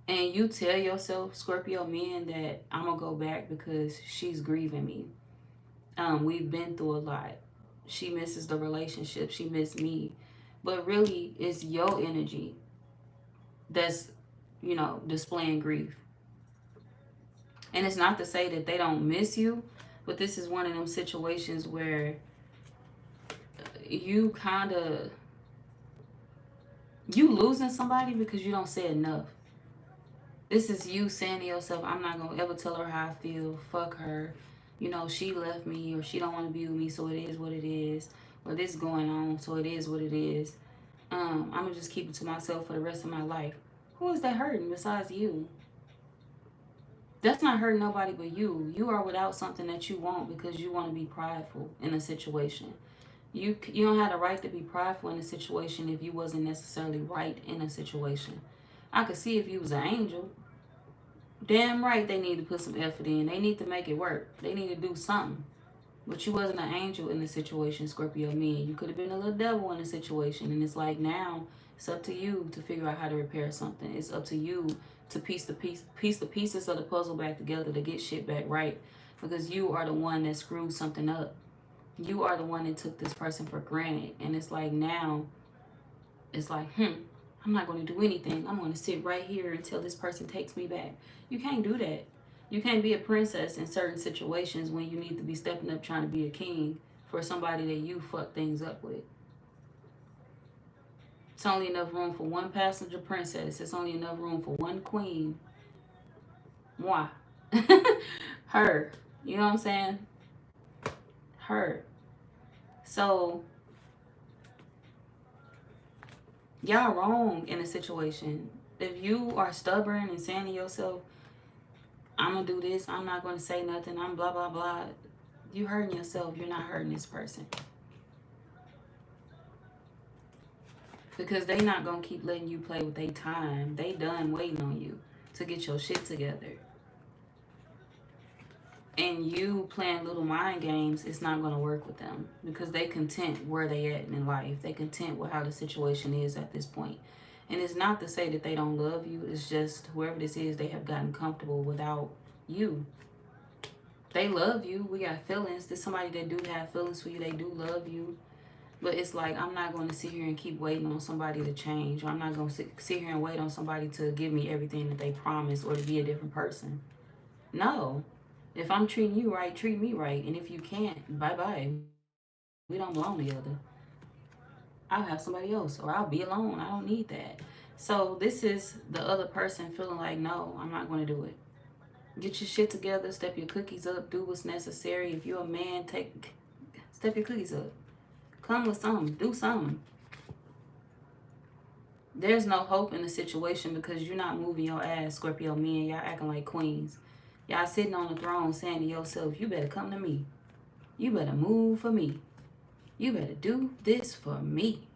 And you tell yourself, Scorpio men, that I'm going to go back because she's grieving me. We've been through a lot. She misses the relationship. She missed me. But really, it's your energy that's, displaying grief. And it's not to say that they don't miss you, but this is one of them situations where you losing somebody because you don't say enough. This is you saying to yourself, I'm not going to ever tell her how I feel. Fuck her. She left me, or she don't want to be with me, so it is what it is. Or this going on, so it is what it is. I'm going to just keep it to myself for the rest of my life. Who is that hurting besides you? That's not hurting nobody but you. You are without something that you want because you want to be prideful in a situation. You don't have the right to be prideful in a situation if you wasn't necessarily right in a situation. I could see if you was an angel. Damn right they need to put some effort in. They need to make it work. They need to do something. But you wasn't an angel in the situation, Scorpio man. You could have been a little devil in the situation. And it's like, now it's up to you to figure out how to repair something. It's up to you to piece the pieces of the puzzle back together to get shit back right. Because you are the one that screwed something up. You are the one that took this person for granted. And it's like, now it's like, I'm not going to do anything. I'm going to sit right here until this person takes me back. You can't do that. You can't be a princess in certain situations when you need to be stepping up trying to be a king for somebody that you fuck things up with. It's only enough room for one passenger princess. It's only enough room for one queen. Moi. Her. You know what I'm saying? Her. So, y'all wrong in a situation. If you are stubborn and saying to yourself, I'm going to do this, I'm not going to say nothing, I'm blah, blah, blah, you hurting yourself. You're not hurting this person. Because they not going to keep letting you play with their time. They done waiting on you to get your shit together. And you playing little mind games, it's not going to work with them. Because they content where they at in life. They content with how the situation is at this point. And it's not to say that they don't love you. It's just whoever this is, they have gotten comfortable without you. They love you. We got feelings. There's somebody that do have feelings for you. They do love you. But it's like, I'm not going to sit here and keep waiting on somebody to change. Or I'm not going to sit here and wait on somebody to give me everything that they promised or to be a different person. No. If I'm treating you right, treat me right. And if you can't, bye-bye. We don't belong together. I'll have somebody else, or I'll be alone. I don't need that. So this is the other person feeling like, no, I'm not going to do it. Get your shit together, step your cookies up, do what's necessary. If you're a man, step your cookies up. Come with something, do something. There's no hope in the situation because you're not moving your ass, Scorpio men. Y'all acting like queens. Y'all sitting on the throne saying to yourself, you better come to me. You better move for me. You better do this for me.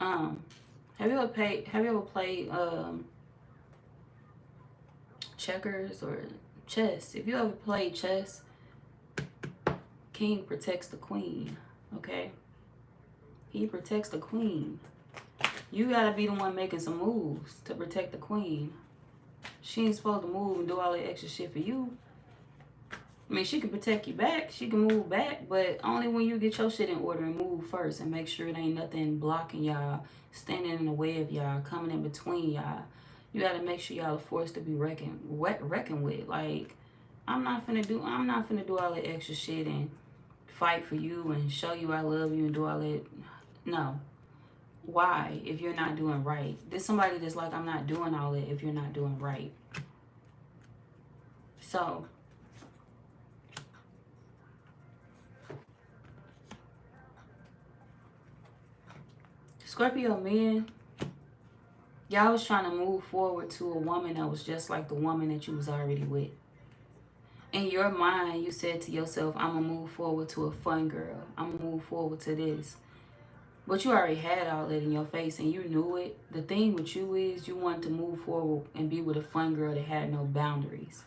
Have you ever played checkers or chess? If you ever played chess, king protects the queen. Okay? He protects the queen. You gotta be the one making some moves to protect the queen. She ain't supposed to move and do all that extra shit for you. I mean, she can protect you back. She can move back, but only when you get your shit in order and move first and make sure it ain't nothing blocking y'all, standing in the way of y'all, coming in between y'all. You gotta make sure y'all are forced to be reckoned with. Like, I'm not finna do all that extra shit and fight for you and show you I love you and do all that. No. Why? If you're not doing right. There's somebody that's like, I'm not doing all that if you're not doing right. So, Scorpio men, y'all was trying to move forward to a woman that was just like the woman that you was already with. In your mind, you said to yourself, I'm going to move forward to a fun girl. I'm going to move forward to this. But you already had all that in your face and you knew it. The thing with you is you wanted to move forward and be with a fun girl that had no boundaries.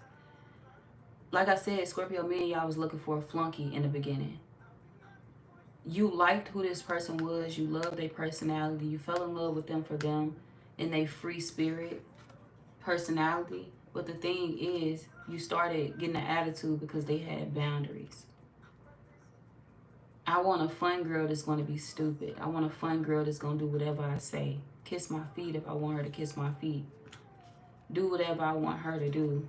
Like I said, Scorpio men, y'all was looking for a flunky in the beginning. You liked who this person was. You loved their personality. You fell in love with them for them and their free spirit personality. But the thing is, you started getting an attitude because they had boundaries. I want a fun girl that's going to be stupid. I want a fun girl that's going to do whatever I say. Kiss my feet if I want her to kiss my feet. Do whatever I want her to do.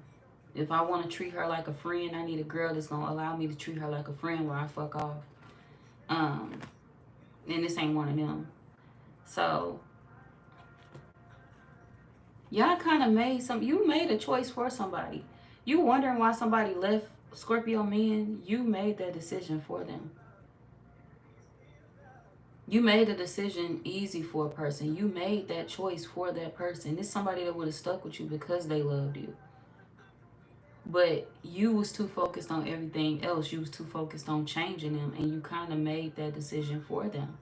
If I want to treat her like a friend, I need a girl that's going to allow me to treat her like a friend while I fuck off. And this ain't one of them. So, y'all kind of you made a choice for somebody. You wondering why somebody left Scorpio men, you made that decision for them. You made a decision easy for a person. You made that choice for that person. It's somebody that would have stuck with you because they loved you. But you was too focused on everything else. You was too focused on changing them, and you kind of made that decision for them.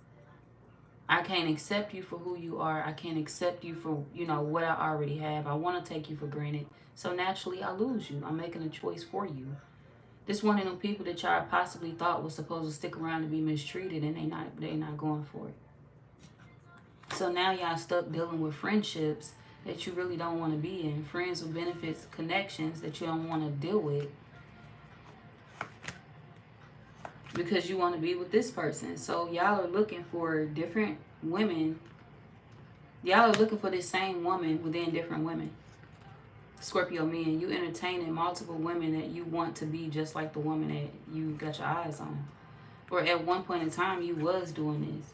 I can't accept you for who you are. I can't accept you for, what I already have. I want to take you for granted. So naturally, I lose you. I'm making a choice for you. This one of them people that y'all possibly thought was supposed to stick around to be mistreated, and they not going for it. So now y'all stuck dealing with friendships that you really don't want to be in. Friends with benefits, connections that you don't want to deal with. Because you want to be with this person. So y'all are looking for different women. Y'all are looking for this same woman within different women. Scorpio men, you entertaining multiple women that you want to be just like the woman that you got your eyes on. Or at one point in time, you was doing this.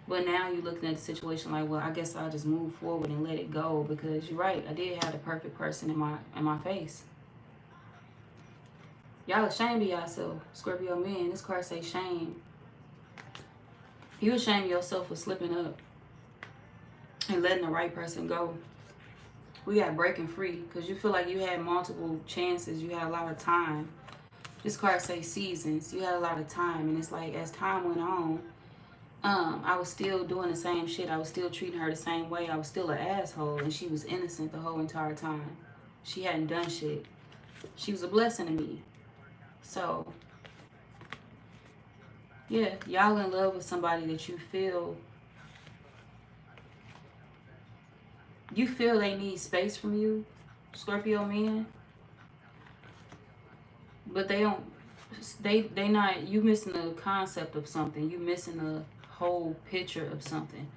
But now you're looking at the situation like, well, I guess I'll just move forward and let it go. Because you're right, I did have the perfect person in my face. Y'all ashamed of yourself, Scorpio men. This card say shame. You ashamed of yourself for slipping up and letting the right person go. We got breaking free because you feel like you had multiple chances. You had a lot of time. This card say seasons. You had a lot of time. And it's like as time went on, I was still doing the same shit. I was still treating her the same way. I was still an asshole. And she was innocent the whole entire time. She hadn't done shit. She was a blessing to me. So, yeah, y'all in love with somebody that you feel they need space from you, Scorpio men. But they don't, they not, you missing the concept of something. You missing the whole picture of something.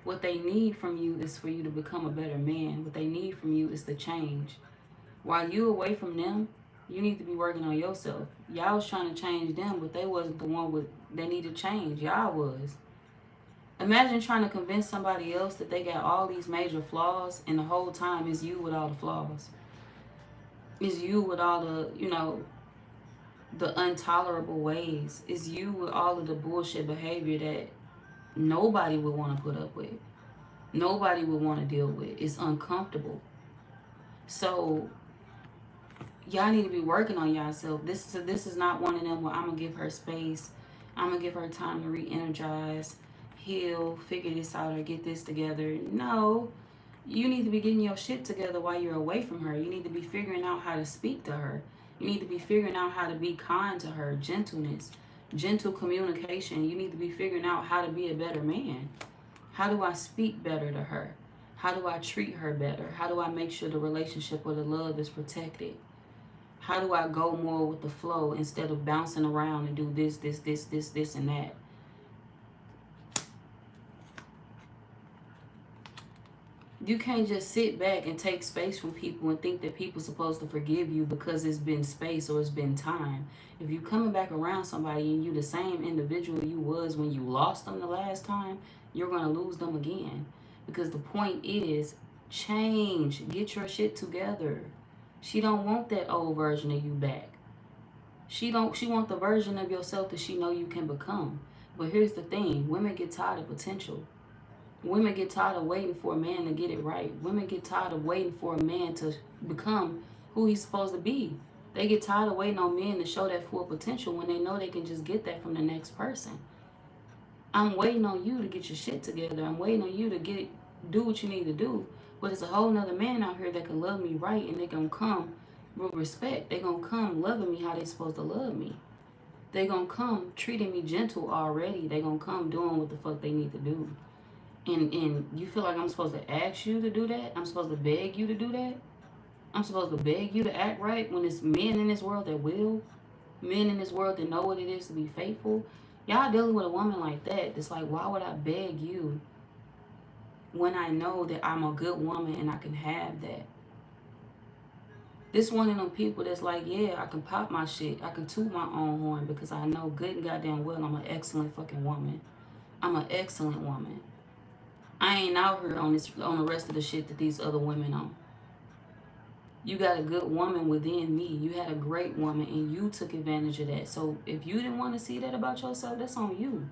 What they need from you is for you to become a better man. What they need from you is to change. While you away from them, you need to be working on yourself. Y'all was trying to change them, but they wasn't the one they needed change. Y'all was. Imagine trying to convince somebody else that they got all these major flaws, and the whole time is you with all the flaws. Is you with all the, the intolerable ways. Is you with all of the bullshit behavior that nobody would want to put up with. Nobody would want to deal with. It's uncomfortable. So y'all need to be working on yourself. This is not one of them where I'm gonna give her space. I'm gonna give her time to re-energize, heal, figure this out, or get this together. No, you need to be getting your shit together while you're away from her. You need to be figuring out how to speak to her. You need to be figuring out how to be kind to her, gentleness, gentle communication. You need to be figuring out how to be a better man. How do I speak better to her? How do I treat her better? How do I make sure the relationship or the love is protected? How do I go more with the flow instead of bouncing around and do this, and that? You can't just sit back and take space from people and think that people are supposed to forgive you because it's been space or it's been time. If you coming back around somebody and you the same individual you was when you lost them the last time, you're going to lose them again. Because the point is, change. Get your shit together. She don't want that old version of you back. She want the version of yourself that she know you can become. But here's the thing, women get tired of potential. Women get tired of waiting for a man to get it right. Women get tired of waiting for a man to become who he's supposed to be. They get tired of waiting on men to show that full potential when they know they can just get that from the next person. I'm waiting on you to get your shit together. I'm waiting on you to do what you need to do. But there's a whole nother man out here that can love me right, and they gonna come with respect. They gonna come loving me how they supposed to love me. They gonna come treating me gentle already. They gonna come doing what the fuck they need to do. And you feel like I'm supposed to ask you to do that? I'm supposed to beg you to do that? I'm supposed to beg you to act right when it's men in this world that will? Men in this world that know what it is to be faithful? Y'all dealing with a woman like that that's like, why would I beg you when I know that I'm a good woman and I can have that? This one of them people that's like, yeah, I can pop my shit. I can toot my own horn because I know good and goddamn well I'm an excellent fucking woman. I'm an excellent woman. I ain't out here on the rest of the shit that these other women on. You got a good woman within me. You had a great woman and you took advantage of that. So if you didn't want to see that about yourself, that's on you.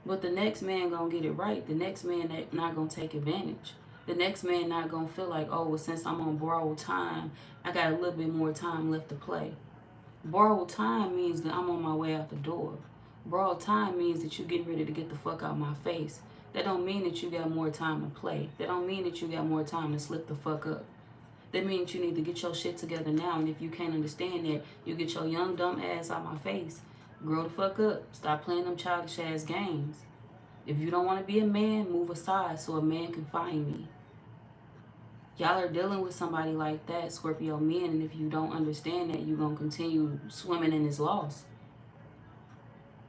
But the next man gonna get it right. The next man that not gonna take advantage. The next man not gonna feel like, oh, well, since I'm on borrowed time, I got a little bit more time left to play. Borrowed time means that I'm on my way out the door. Borrowed time means that you getting ready to get the fuck out my face. That don't mean that you got more time to play. That don't mean that you got more time to slip the fuck up. That means you need to get your shit together now. And if you can't understand that, you get your young dumb ass out my face. Grow the fuck up. Stop playing them childish ass games. If you don't want to be a man, move aside so a man can find me. Y'all are dealing with somebody like that, Scorpio men, and if you don't understand that, you're going to continue swimming in this loss.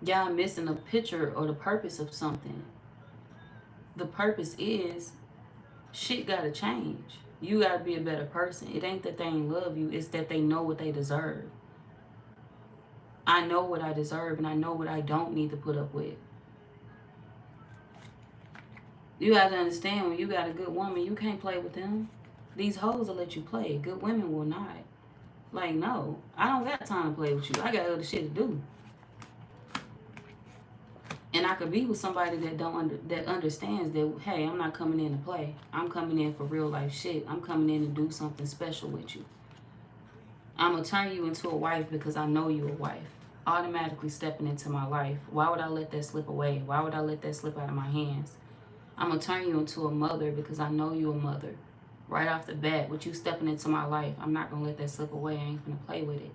Y'all missing the picture or the purpose of something. The purpose is shit got to change. You got to be a better person. It ain't that they ain't love you. It's that they know what they deserve. I know what I deserve, and I know what I don't need to put up with. You got to understand, when you got a good woman, you can't play with them. These hoes will let you play. Good women will not. Like, no, I don't got time to play with you. I got other shit to do. And I could be with somebody that understands that, hey, I'm not coming in to play. I'm coming in for real life shit. I'm coming in to do something special with you. I'm going to turn you into a wife because I know you're a wife. Automatically stepping into my life. Why would I let that slip away? Why would I let that slip out of my hands? I'm going to turn you into a mother because I know you're a mother. Right off the bat, with you stepping into my life, I'm not going to let that slip away. I ain't going to play with it.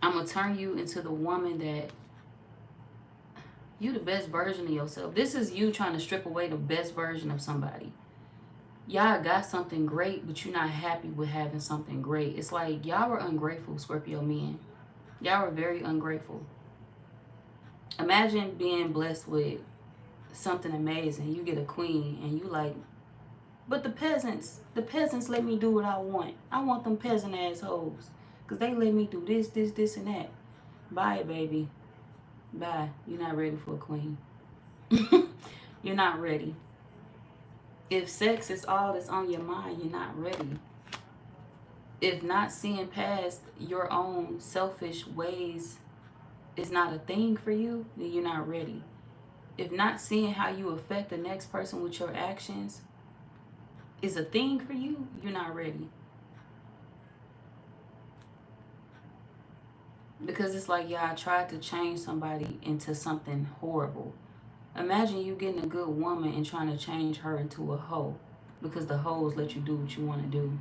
I'm going to turn you into the woman that you the best version of yourself. This is you trying to strip away the best version of somebody. Y'all got something great, but you're not happy with having something great. It's like y'all were ungrateful, Scorpio men. Y'all were very ungrateful. Imagine being blessed with something amazing. You get a queen and you like, but the peasants let me do what I want. I want them peasant assholes because they let me do this, and that. Bye, baby. Bye. You're not ready for a queen. You're not ready. If sex is all that's on your mind, you're not ready. If not seeing past your own selfish ways is not a thing for you, then you're not ready. if not seeing how you affect the next person with your actions is a thing for you, you're not ready. Because it's like, yeah, I tried to change somebody into something horrible. Imagine you getting a good woman and trying to change her into a hoe because the hoes let you do what you want to do.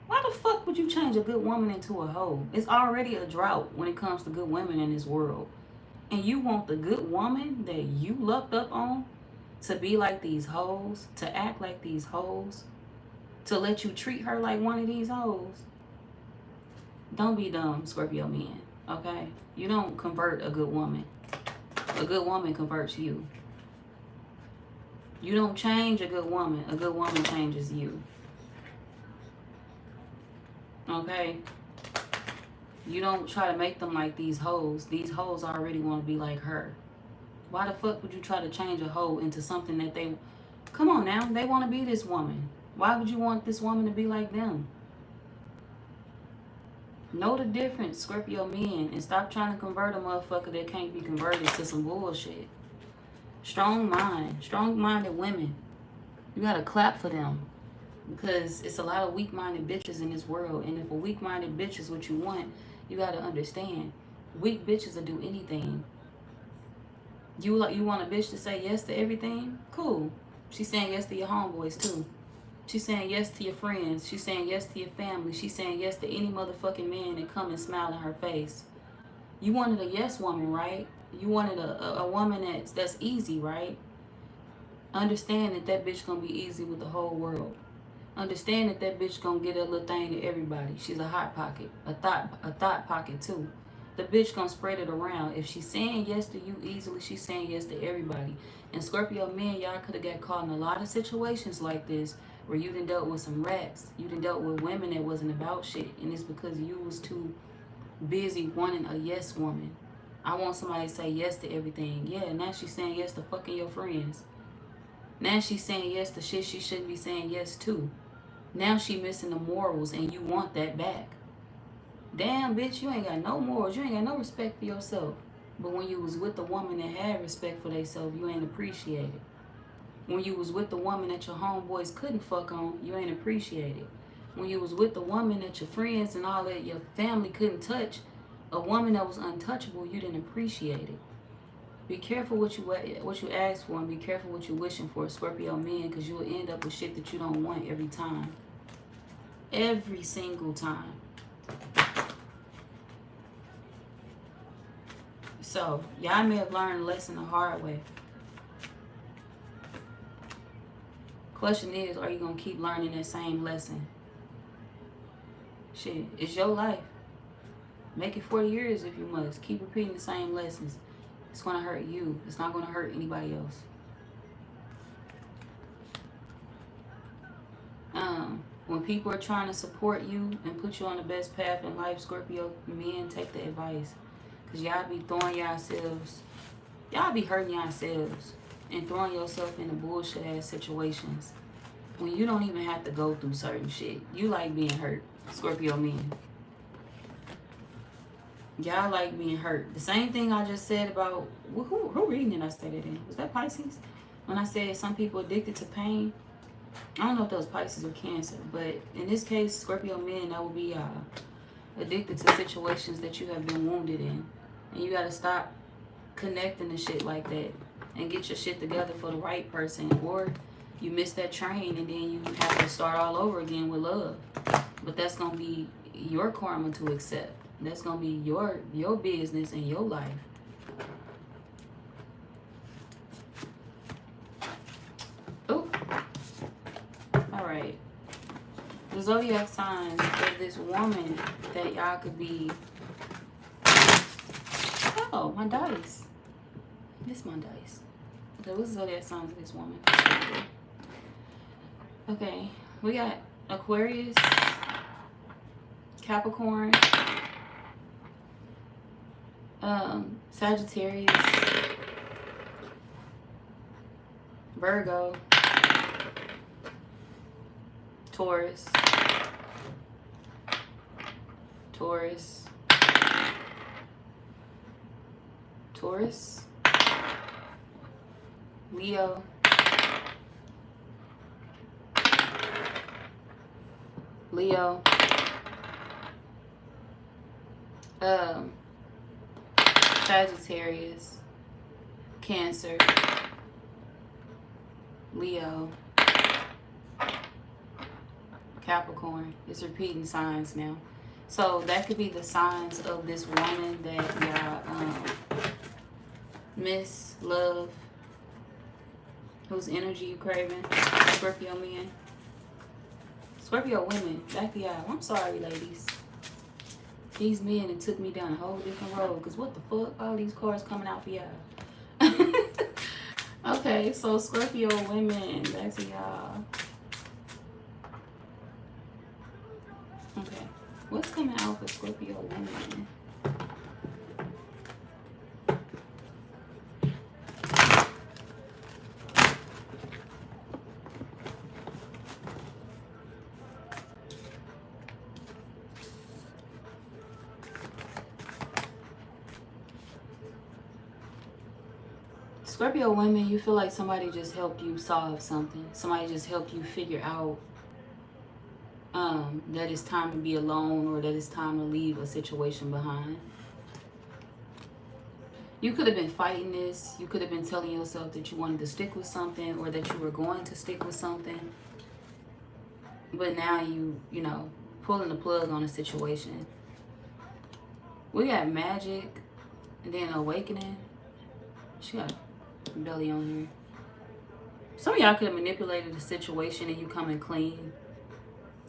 Why the fuck would you change a good woman into a hoe? It's already a drought when it comes to good women in this world. And you want the good woman that you lucked up on to be like these hoes, to act like these hoes, to let you treat her like one of these hoes. Don't be dumb, Scorpio men, okay? You don't convert a good woman. A good woman converts you. You don't change a good woman changes you. Okay? You don't try to make them like these hoes. These hoes already want to be like her. Why the fuck would you try to change a hoe into something that they... Come on now, they want to be this woman. Why would you want this woman to be like them? Know the difference, Scorpio men, and stop trying to convert a motherfucker that can't be converted to some bullshit. Strong mind, strong-minded women. You gotta clap for them. Because it's a lot of weak-minded bitches in this world. And if a weak-minded bitch is what you want, you gotta understand. Weak bitches will do anything. You want a bitch to say yes to everything? Cool. She's saying yes to your homeboys too. She's saying yes to your friends. She's saying yes to your family. She's saying yes to any motherfucking man that come and smile in her face. You wanted a yes woman, right? You wanted a woman that's easy, right? Understand that bitch gonna be easy with the whole world. Understand that bitch gonna get a little thing to everybody. She's a hot pocket, a thought pocket too. The bitch gonna spread it around. If she's saying yes to you easily, she's saying yes to everybody. And Scorpio men, y'all could have got caught in a lot of situations like this where you done dealt with some rats. You done dealt with women that wasn't about shit. And it's because you was too busy wanting a yes woman. I want somebody to say yes to everything. Yeah, now she's saying yes to fucking your friends. Now she's saying yes to shit she shouldn't be saying yes to. Now she missing the morals and you want that back. Damn, bitch, you ain't got no morals. You ain't got no respect for yourself. But when you was with the woman that had respect for themselves, you ain't appreciate it. When you was with the woman that your homeboys couldn't fuck on, you ain't appreciate it. When you was with the woman that your friends and all that your family couldn't touch, a woman that was untouchable, you didn't appreciate it. Be careful what you ask for and be careful what you're wishing for, Scorpio men, because you will end up with shit that you don't want every time. Every single time. So, y'all may have learned a lesson the hard way. Question is, are you going to keep learning that same lesson? Shit, it's your life. Make it 40 years if you must. Keep repeating the same lessons. It's going to hurt you. It's not going to hurt anybody else. When people are trying to support you and put you on the best path in life, Scorpio men, take the advice. Because y'all be throwing yourselves, y'all be hurting yourselves and throwing yourself into bullshit ass situations when you don't even have to go through certain shit. You like being hurt, Scorpio men. Y'all like being hurt. The same thing I just said about, who reading did I say that in? Was that Pisces? When I said some people addicted to pain. I don't know if that was Pisces or Cancer, but in this case, Scorpio men, that would be addicted to situations that you have been wounded in. And you got to stop connecting to shit like that and get your shit together for the right person. Or you miss that train and then you have to start all over again with love. But that's going to be your karma to accept. That's going to be your business and your life. Oh. All right. The zodiac signs of this woman that y'all could be. Oh, my dice. This my dice. Okay, what's the zodiac signs of this woman? Okay, we got Aquarius, Capricorn, Sagittarius, Virgo, Taurus, Leo. Leo. Um, Sagittarius. Cancer. Leo. Capricorn. It's repeating signs now. So that could be the signs of this woman that y'all miss, love, whose energy you craving. Scorpio men. Scorpio women. Back to y'all. I'm sorry, ladies. These men, it took me down a whole different road. Because what the fuck? All these cards coming out for y'all. Okay, so Scorpio women. Back to y'all. Okay. What's coming out for Scorpio women? Scorpio women, you feel like somebody just helped you solve something. Somebody just helped you figure out that it's time to be alone or that it's time to leave a situation behind. You could have been fighting this. You could have been telling yourself that you wanted to stick with something or that you were going to stick with something. But now you know, pulling the plug on a situation. We got magic and then awakening. She got belly on here. Some of y'all could have manipulated the situation and you coming clean.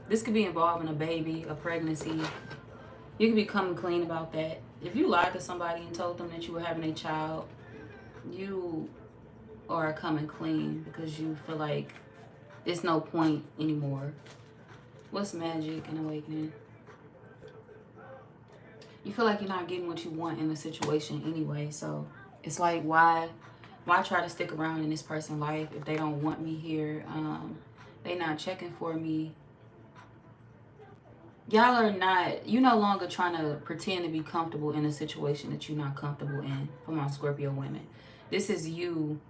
This could be involving a baby, a pregnancy. You could be coming clean about that. If you lied to somebody and told them that you were having a child, you are coming clean because you feel like it's no point anymore. What's magic and awakening? You feel like you're not getting what you want in the situation anyway. So it's like, why try to stick around in this person's life if they don't want me here? They not checking for me. Y'all are not, you no longer trying to pretend to be comfortable in a situation that you're not comfortable in. Come on, Scorpio women. This is you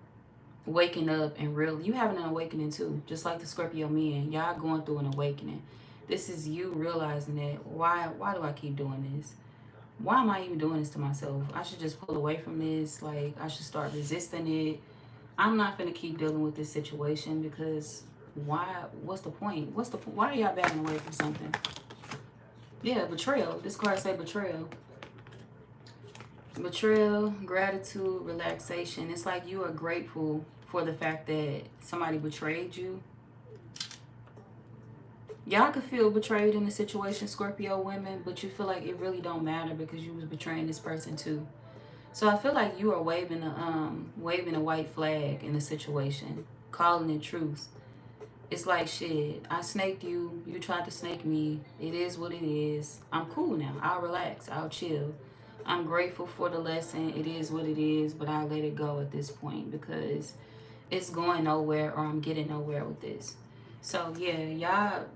waking up and really, you having an awakening too. Just like the Scorpio men. Y'all going through an awakening. This is you realizing that, why do I keep doing this? Why am I even doing this to myself? I should just pull away from this. Like, I should start resisting it. I'm not going to keep dealing with this situation because what's the point? Why are y'all backing away from something? Yeah, betrayal. This card say betrayal. Betrayal, gratitude, relaxation. It's like you are grateful for the fact that somebody betrayed you. Y'all could feel betrayed in the situation, Scorpio women, but you feel like it really don't matter because you was betraying this person too. So I feel like you are waving a white flag in the situation, calling it truth. It's like, shit, I snaked you. You tried to snake me. It is what it is. I'm cool now. I'll relax. I'll chill. I'm grateful for the lesson. It is what it is, but I'll let it go at this point because it's going nowhere or I'm getting nowhere with this. So, yeah, y'all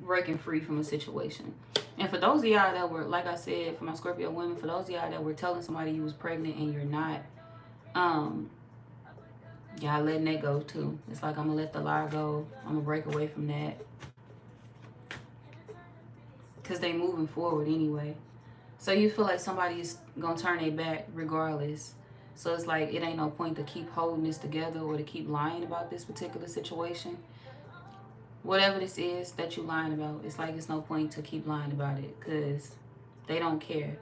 breaking free from a situation. And for those of y'all that were, like I said, for my Scorpio women, for those of y'all that were telling somebody you was pregnant and you're not, y'all letting that go too. It's like, I'm gonna let the lie go. I'm gonna break away from that. Because they moving forward anyway. So you feel like somebody's gonna turn their back regardless. So it's like, it ain't no point to keep holding this together or to keep lying about this particular situation. Whatever this is that you lying about, it's like it's no point to keep lying about it because they don't care.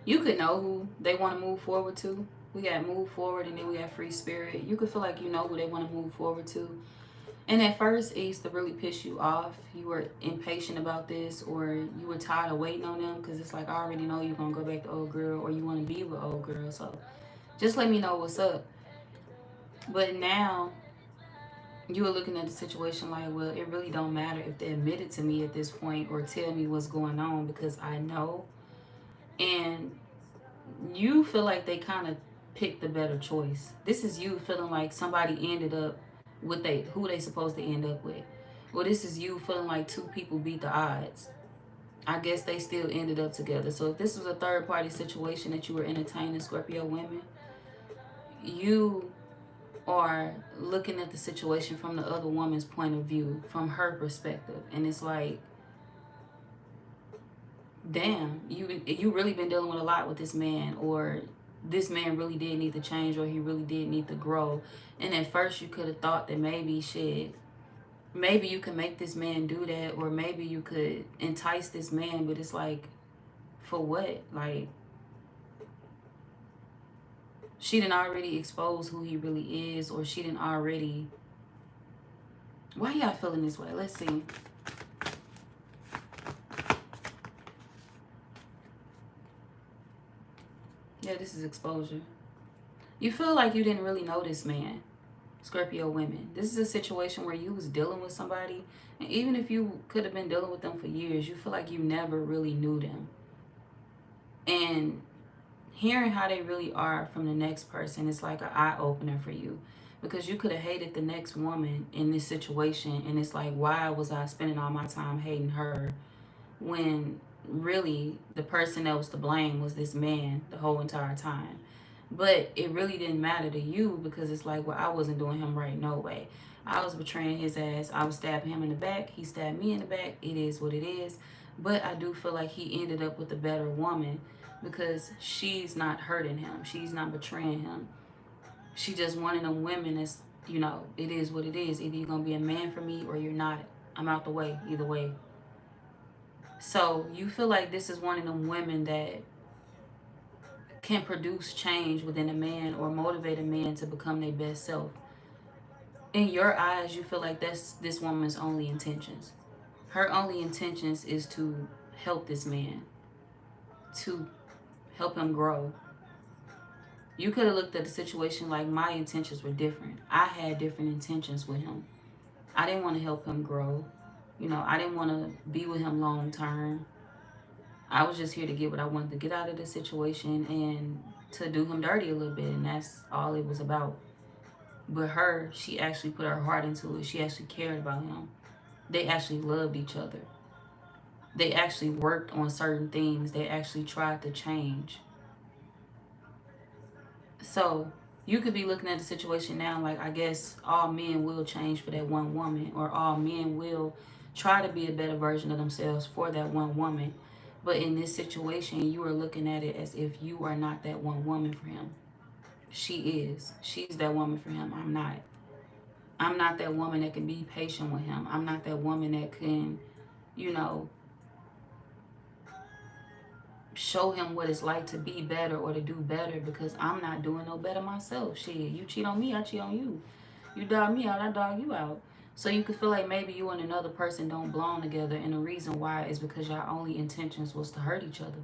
You could know who they want to move forward to. We got move forward and then we got free spirit. You could feel like you know who they want to move forward to. And at first, it used to really piss you off. You were impatient about this or you were tired of waiting on them because it's like, I already know you're going to go back to old girl or you want to be with old girl. So just let me know what's up. But now you were looking at the situation like, well, it really don't matter if they admit it to me at this point or tell me what's going on because I know. And you feel like they kind of picked the better choice. This is you feeling like somebody ended up with who they supposed to end up with. Well, this is you feeling like two people beat the odds. I guess they still ended up together. So if this was a third party situation that you were entertaining, Scorpio women, you are looking at the situation from the other woman's point of view, from her perspective. And it's like, damn, you really been dealing with a lot with this man, or this man really did need to change, or he really did need to grow. And at first you could have thought that maybe shit, maybe you could make this man do that, or maybe you could entice this man, but it's like, for what? Like, she didn't already expose who he really is, or she didn't already. Why y'all feeling this way? Let's see. Yeah, this is exposure. You feel like you didn't really know this man, Scorpio women. This is a situation where you was dealing with somebody, and even if you could have been dealing with them for years, you feel like you never really knew them. And hearing how they really are from the next person is like an eye-opener for you, because you could have hated the next woman in this situation, and it's like, why was I spending all my time hating her when really the person that was to blame was this man the whole entire time? But it really didn't matter to you, because it's like, well, I wasn't doing him right no way. I was betraying his ass. I was stabbing him in the back. He stabbed me in the back. It is what it is. But I do feel like he ended up with a better woman, because she's not hurting him. She's not betraying him. She just one of them women that's, you know, it is what it is. Either you're going to be a man for me or you're not. I'm out the way either way. So you feel like this is one of them women that can produce change within a man, or motivate a man to become their best self. In your eyes, you feel like that's this woman's only intentions. Her only intentions is to help this man, to help him grow. You could have looked at the situation like, my intentions were different. I had different intentions with him. I didn't want to help him grow. You know, I didn't want to be with him long term. I was just here to get what I wanted to get out of the situation and to do him dirty a little bit, and that's all it was about. But her, she actually put her heart into it. She actually cared about him. They actually loved each other. They actually worked on certain things. They actually tried to change. So you could be looking at the situation now like, I guess all men will change for that one woman, or all men will try to be a better version of themselves for that one woman. But in this situation, you are looking at it as if you are not that one woman for him. She is. She's that woman for him. I'm not. I'm not that woman that can be patient with him. I'm not that woman that can, you know, show him what it's like to be better or to do better, because I'm not doing no better myself. Shit, you cheat on me, I cheat on you. You dog me out, I dog you out. So you could feel like maybe you and another person don't belong together, and the reason why is because your only intentions was to hurt each other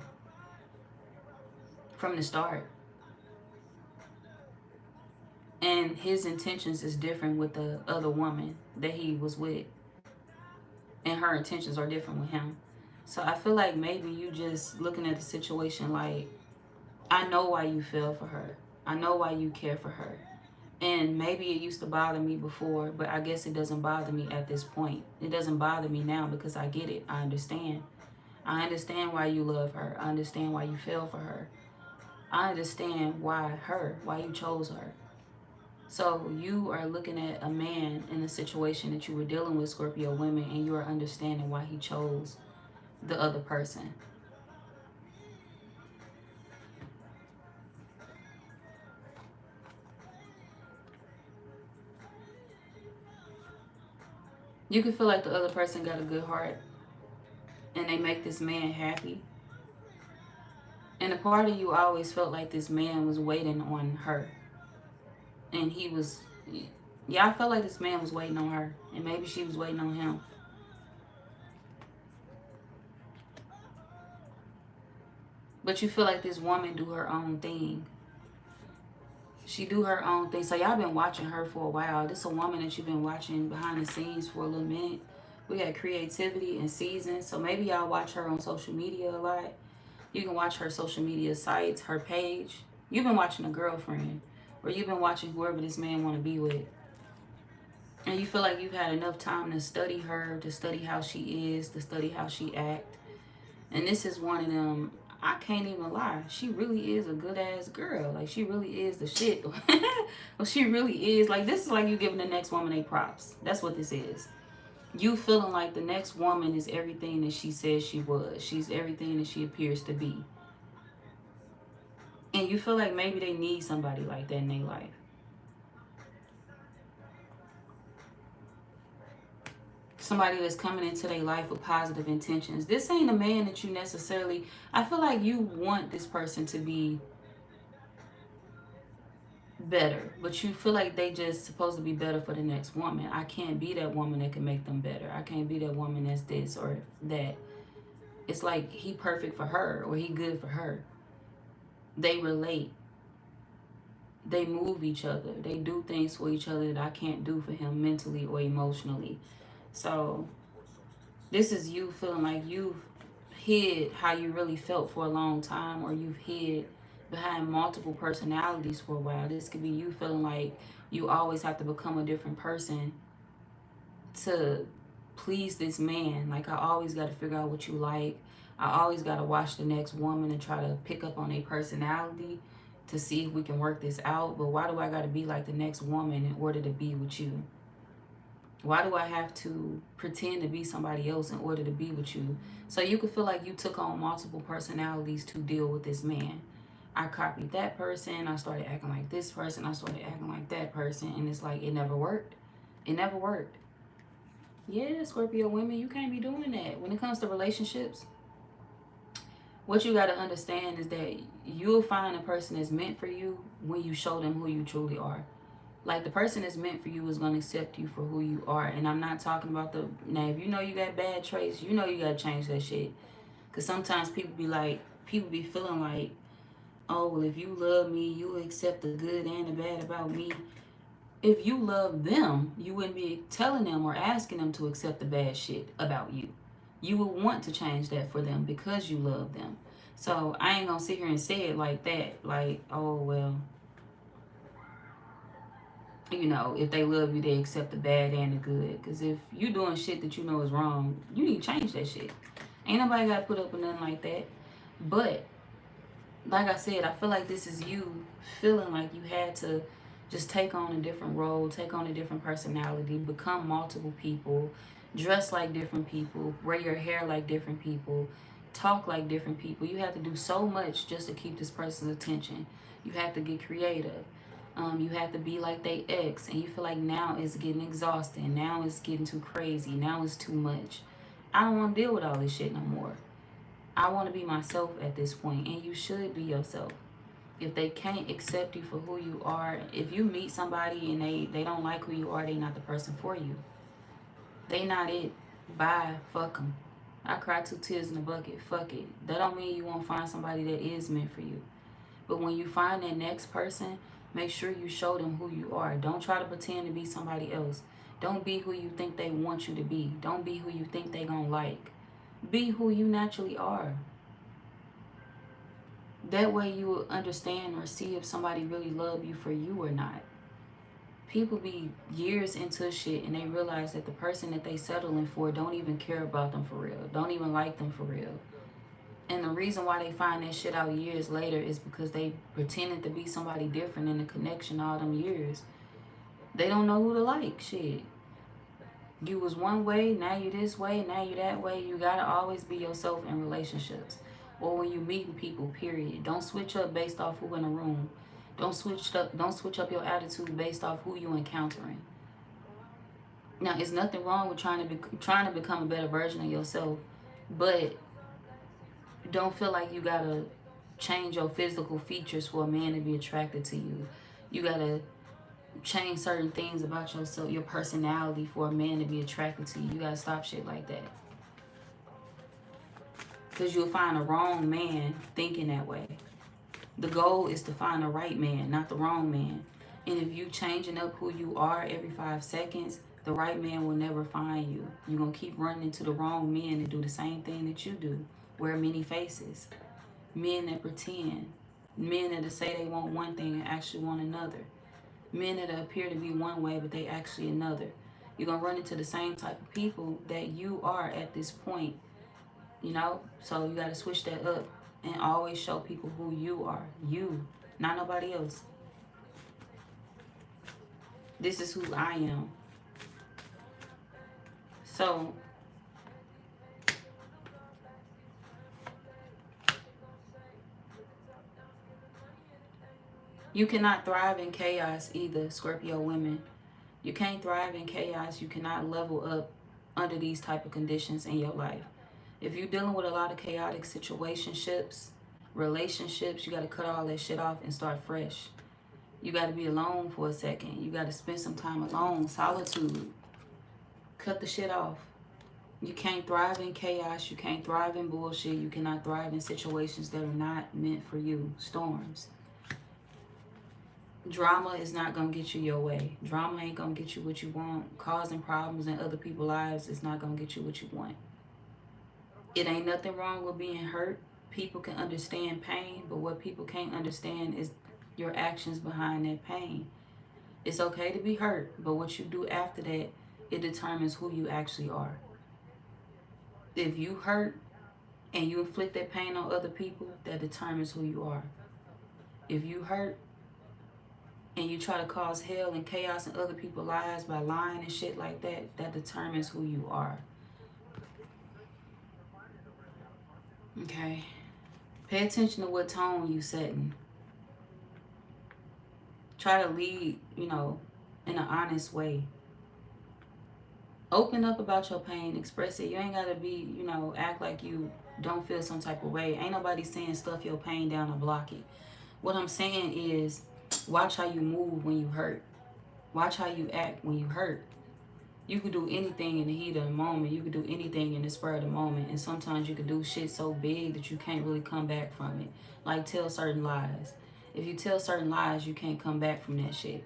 from the start. And his intentions is different with the other woman that he was with, and her intentions are different with him. So I feel like maybe you just looking at the situation like, I know why you fell for her. I know why you care for her. And maybe it used to bother me before, but I guess it doesn't bother me at this point. It doesn't bother me now because I get it. I understand. I understand why you love her. I understand why you fell for her. I understand why you chose her. So you are looking at a man in a situation that you were dealing with, Scorpio women, and you are understanding why he chose the other person. You can feel like the other person got a good heart and they make this man happy. And a part of you always felt like this man was waiting on her. And he was, yeah, I felt like this man was waiting on her. And maybe she was waiting on him. But you feel like this woman do her own thing. She do her own thing. So y'all been watching her for a while. This is a woman that you've been watching behind the scenes for a little minute. We got creativity and seasons. So maybe y'all watch her on social media a lot. You can watch her social media sites, her page. You've been watching a girlfriend. Or you've been watching whoever this man want to be with. And you feel like you've had enough time to study her, to study how she is, to study how she act. And this is one of them, I can't even lie. She really is a good ass girl. Like, she really is the shit. Well, she really is. Like, this is like you giving the next woman a props. That's what this is. You feeling like the next woman is everything that she says she was. She's everything that she appears to be. And you feel like maybe they need somebody like that in their life. Somebody that's coming into their life with positive intentions. This ain't a man that you necessarily, I feel like you want this person to be better, but you feel like they just supposed to be better for the next woman. I can't be that woman that can make them better. I can't be that woman that's this or that. It's like he perfect for her or he good for her. They relate. They move each other. They do things for each other that I can't do for him mentally or emotionally. So this is you feeling like you've hid how you really felt for a long time, or you've hid behind multiple personalities for a while. This could be you feeling like you always have to become a different person to please this man. Like, I always got to figure out what you like. I always got to watch the next woman and try to pick up on a personality to see if we can work this out. But why do I got to be like the next woman in order to be with you? Why do I have to pretend to be somebody else in order to be with you? So you could feel like you took on multiple personalities to deal with this man. I copied that person. I started acting like this person. I started acting like that person. And it's like, it never worked. It never worked. Yeah, Scorpio women, you can't be doing that. When it comes to relationships, what you got to understand is that you'll find a person that's meant for you when you show them who you truly are. Like, the person that's meant for you is going to accept you for who you are. And I'm not talking about the, now if you know you got bad traits, you know you got to change that shit. Because sometimes people be feeling like, oh, well, if you love me, you accept the good and the bad about me. If you love them, you wouldn't be telling them or asking them to accept the bad shit about you. You would want to change that for them because you love them. So I ain't going to sit here and say it like that. Like, oh, well, you know, if they love you, they accept the bad and the good. Because if you doing shit that you know is wrong, you need to change that shit. Ain't nobody got to put up with nothing like that. But, like I said, I feel like this is you feeling like you had to just take on a different role, take on a different personality, become multiple people, dress like different people, wear your hair like different people, talk like different people. You have to do so much just to keep this person's attention. You have to get creative. You have to be like they ex, and you feel like now it's getting exhausting. Now it's getting too crazy. Now it's too much. I don't want to deal with all this shit no more. I want to be myself at this point, and you should be yourself. If they can't accept you for who you are, if you meet somebody and they don't like who you are, they not the person for you. They not it. Bye. Fuck them. I cried 2 tears in a bucket. Fuck it. That don't mean you won't find somebody that is meant for you. But when you find that next person, make sure you show them who you are. Don't try to pretend to be somebody else. Don't be who you think they want you to be. Don't be who you think they gonna like. Be who you naturally are. That way you will understand or see if somebody really love you for you or not. People be years into shit and they realize that the person that they settling for don't even care about them for real. Don't even like them for real. And the reason why they find that shit out years later is because they pretended to be somebody different in the connection all them years. They don't know who to like. Shit. You was one way, now you this way, now you that way. You gotta always be yourself in relationships. Or when you meeting people, period. Don't switch up based off who in the room. Don't switch up your attitude based off who you encountering. Now, there's nothing wrong with trying to become a better version of yourself, but don't feel like you gotta change your physical features for a man to be attracted to you. You gotta change certain things about yourself, your personality, for a man to be attracted to you. You gotta stop shit like that. Because you'll find a wrong man thinking that way. The goal is to find the right man, not the wrong man. And if you changing up who you are every 5 seconds, the right man will never find you. You're going to keep running into the wrong men that do the same thing that you do. Wear many faces. Men that pretend. Men that say they want one thing and actually want another. Men that appear to be one way but they actually another. You're going to run into the same type of people that you are at this point, you know? So you got to switch that up and always show people who you are. You, not nobody else. This is who I am. So you cannot thrive in chaos either, Scorpio women. You can't thrive in chaos. You cannot level up under these type of conditions in your life. If you're dealing with a lot of chaotic situationships, relationships, you got to cut all that shit off and start fresh. You got to be alone for a second. You got to spend some time alone, solitude. Cut the shit off. You can't thrive in chaos. You can't thrive in bullshit. You cannot thrive in situations that are not meant for you. Storms. Drama is not going to get you your way. Drama ain't going to get you what you want. Causing problems in other people's lives is not going to get you what you want. It ain't nothing wrong with being hurt. People can understand pain, but what people can't understand is your actions behind that pain. It's okay to be hurt, but what you do after that, it determines who you actually are. If you hurt and you inflict that pain on other people, that determines who you are. If you hurt and you try to cause hell and chaos in other people's lives by lying and shit like that, that determines who you are. Okay? Pay attention to what tone you setting. Try to lead, you know, in an honest way. Open up about your pain. Express it. You ain't got to be, you know, act like you don't feel some type of way. Ain't nobody saying stuff your pain down or block it. What I'm saying is, watch how you move when you hurt. Watch how you act when you hurt. You could do anything in the heat of the moment. You could do anything in the spur of the moment. And sometimes you could do shit so big that you can't really come back from it. Like tell certain lies. If you tell certain lies, you can't come back from that shit.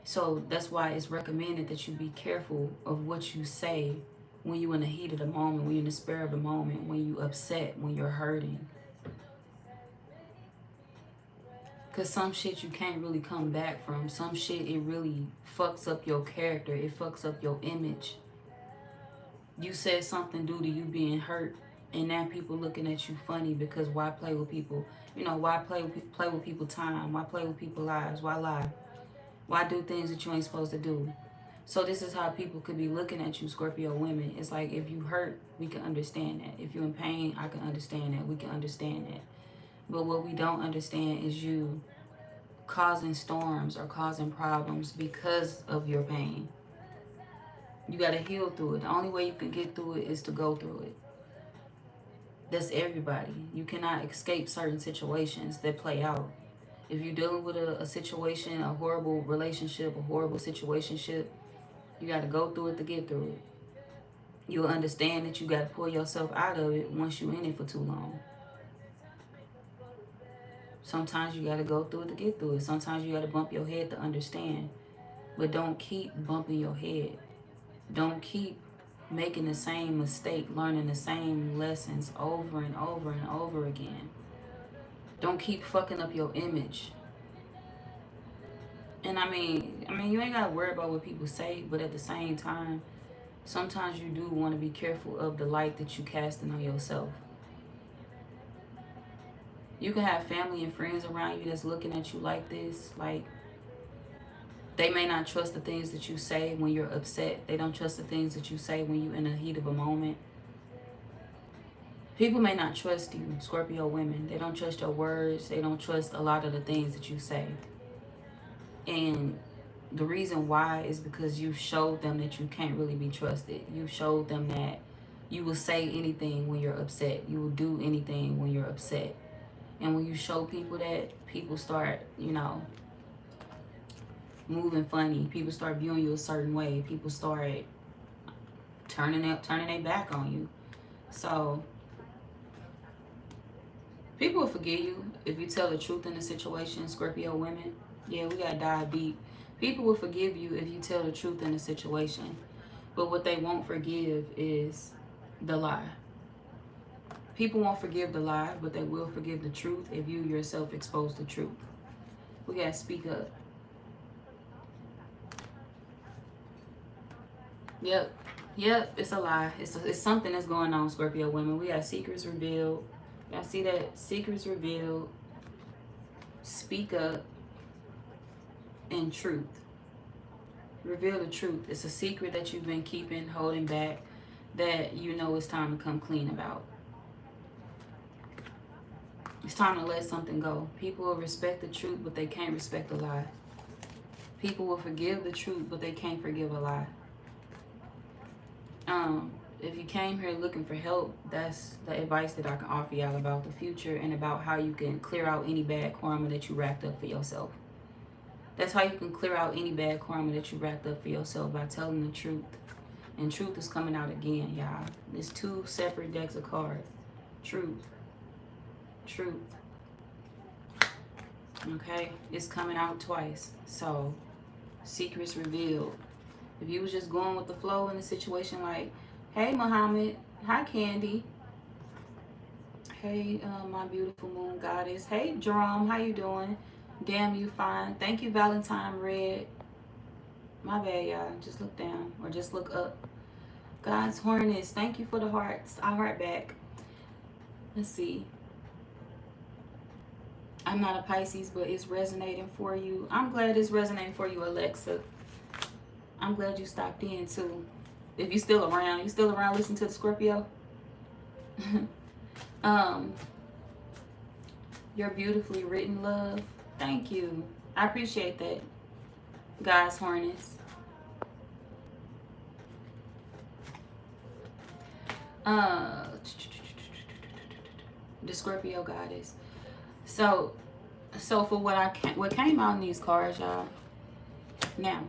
So that's why it's recommended that you be careful of what you say when you're in the heat of the moment, when you're in the spur of the moment, when you're upset, when you're hurting. Because some shit you can't really come back from. Some shit, it really fucks up your character. It fucks up your image. You said something due to you being hurt, and now people looking at you funny because why play with people? You know, why play with people's time? Why play with people's lives? Why lie? Why do things that you ain't supposed to do? So this is how people could be looking at you, Scorpio women. It's like, if you hurt, we can understand that. If you're in pain, I can understand that. We can understand that. But what we don't understand is you causing storms or causing problems because of your pain. You got to heal through it. The only way you can get through it is to go through it. That's everybody. You cannot escape certain situations that play out. If you're dealing with a situation, a horrible relationship, a horrible situationship, you got to go through it to get through it. You'll understand that you got to pull yourself out of it once you're in it for too long. Sometimes you got to go through it to get through it. Sometimes you got to bump your head to understand. But don't keep bumping your head. Don't keep making the same mistake, learning the same lessons over and over and over again. Don't keep fucking up your image. And I mean, you ain't gotta worry about what people say, but at the same time, sometimes you do want to be careful of the light that you casting on yourself. You can have family and friends around you that's looking at you like this, like they may not trust the things that you say when you're upset. They don't trust the things that you say when you're in the heat of a moment. People may not trust you, Scorpio women. They don't trust your words. They don't trust a lot of the things that you say. And the reason why is because you showed them that you can't really be trusted. You showed them that you will say anything when you're upset. You will do anything when you're upset. And when you show people that, people start, you know, moving funny. People start viewing you a certain way. People start turning their back on you. So people will forgive you if you tell the truth in a situation, Scorpio women. Yeah, we gotta dive deep. People will forgive you if you tell the truth in a situation. But what they won't forgive is the lie. People won't forgive the lie, but they will forgive the truth if you yourself expose the truth. We gotta speak up. Yep. Yep, it's a lie. It's something that's going on, Scorpio women. We got secrets revealed. Y'all see that? Secrets revealed. Speak up. And truth. Reveal the truth. It's a secret that you've been keeping, holding back, that you know it's time to come clean about. It's time to let something go. People will respect the truth, but they can't respect a lie. People will forgive the truth, but they can't forgive a lie. If you came here looking for help, that's the advice that I can offer y'all about the future and about how you can clear out any bad karma that you racked up for yourself. That's how you can clear out any bad karma that you racked up for yourself, by telling the truth. And truth is coming out again, y'all. There's 2 separate decks of cards. Truth. Truth. Okay? It's coming out twice. So, secrets revealed. If you was just going with the flow in a situation like, hey, Muhammad. Hi, Candy. Hey, my beautiful moon goddess. Hey, Jerome. How you doing? Damn, you fine. Thank you, Valentine Red. My bad, y'all. Just look down or just look up. God's Hornets. Thank you for the hearts. I heart back. Let's see. I'm not a Pisces, but it's resonating for you. I'm glad it's resonating for you, Alexa. I'm glad you stopped in, too. If you still around. You still around listening to the Scorpio? You're beautifully written, love. Thank you. I appreciate that. God's Hornets. The Scorpio goddess. So for what came out in these cards, y'all. Now,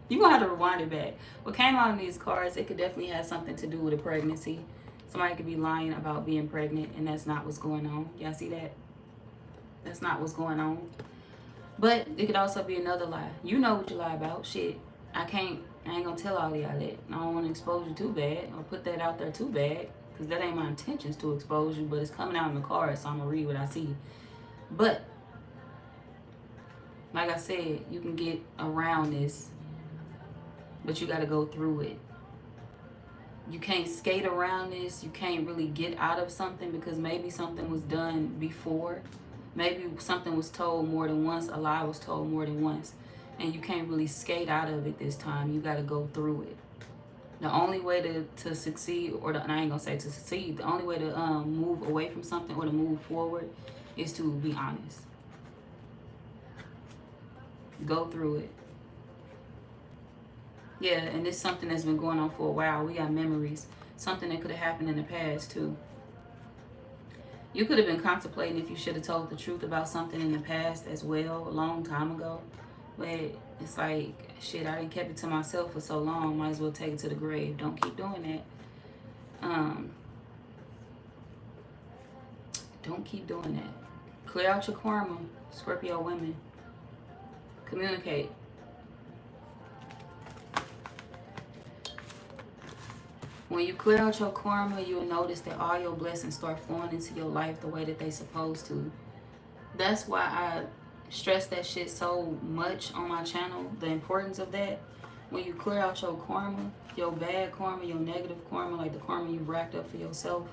you're gonna have to rewind it back. What came out in these cards, it could definitely have something to do with a pregnancy. Somebody could be lying about being pregnant, and that's not what's going on. Y'all see that? That's not what's going on. But it could also be another lie. You know what you lie about. Shit. I ain't gonna tell all y'all that. I don't want to expose you too bad or put that out there too bad, because that ain't my intentions to expose you, but it's coming out in the cards, so I'm gonna read what I see. But like I said, you can get around this, but you got to go through it. You can't skate around this. You can't really get out of something, because maybe something was done before. Maybe something was told more than once. A lie was told more than once. And you can't really skate out of it this time. You got to go through it. The only way to succeed, or I ain't going to say to succeed, the only way to move away from something or to move forward is to be honest. Go through it. Yeah, and it's something that's been going on for a while. We got memories. Something that could have happened in the past, too. You could have been contemplating if you should have told the truth about something in the past as well, a long time ago. But it's like, shit, I didn't keep it to myself for so long. Might as well take it to the grave. Don't keep doing that. Don't keep doing that. Clear out your karma, Scorpio women. Communicate. When you clear out your karma, you'll notice that all your blessings start flowing into your life the way that they supposed to. That's why I stress that shit so much on my channel, the importance of that. When you clear out your karma, your bad karma, your negative karma, like the karma you racked up for yourself,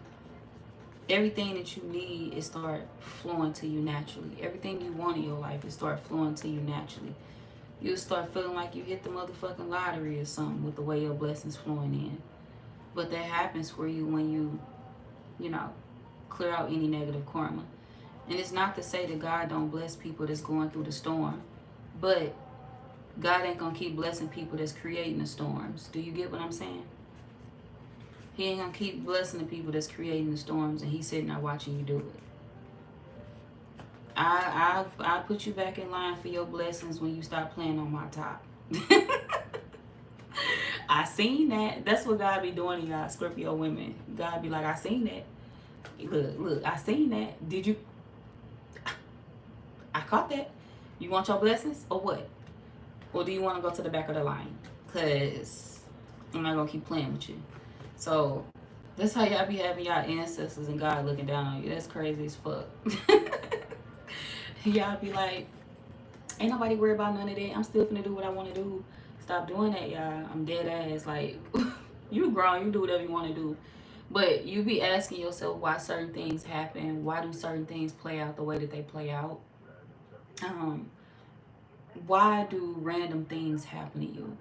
everything that you need is start flowing to you naturally. Everything you want in your life is start flowing to you naturally. You'll start feeling like you hit the motherfucking lottery or something with the way your blessings flowing in. But that happens for you when you know, clear out any negative karma. And it's not to say that God don't bless people that's going through the storm. But God ain't going to keep blessing people that's creating the storms. Do you get what I'm saying? He ain't going to keep blessing the people that's creating the storms, and he's sitting there watching you do it. I'll put you back in line for your blessings when you stop playing on my top. I seen that. That's what God be doing to y'all Scorpio women. God be like, I seen that. Look, I seen that. Did you? I caught that. You want your blessings or what? Or do you want to go to the back of the line? Because I'm not going to keep playing with you. So that's how y'all be having y'all ancestors and God looking down on you. That's crazy as fuck. Y'all be like, ain't nobody worried about none of that. I'm still finna do what I want to do. Stop doing that, y'all. I'm dead ass. Like, you grown, you do whatever you want to do. But you be asking yourself why certain things happen. Why do certain things play out the way that they play out? Um, why do random things happen to you?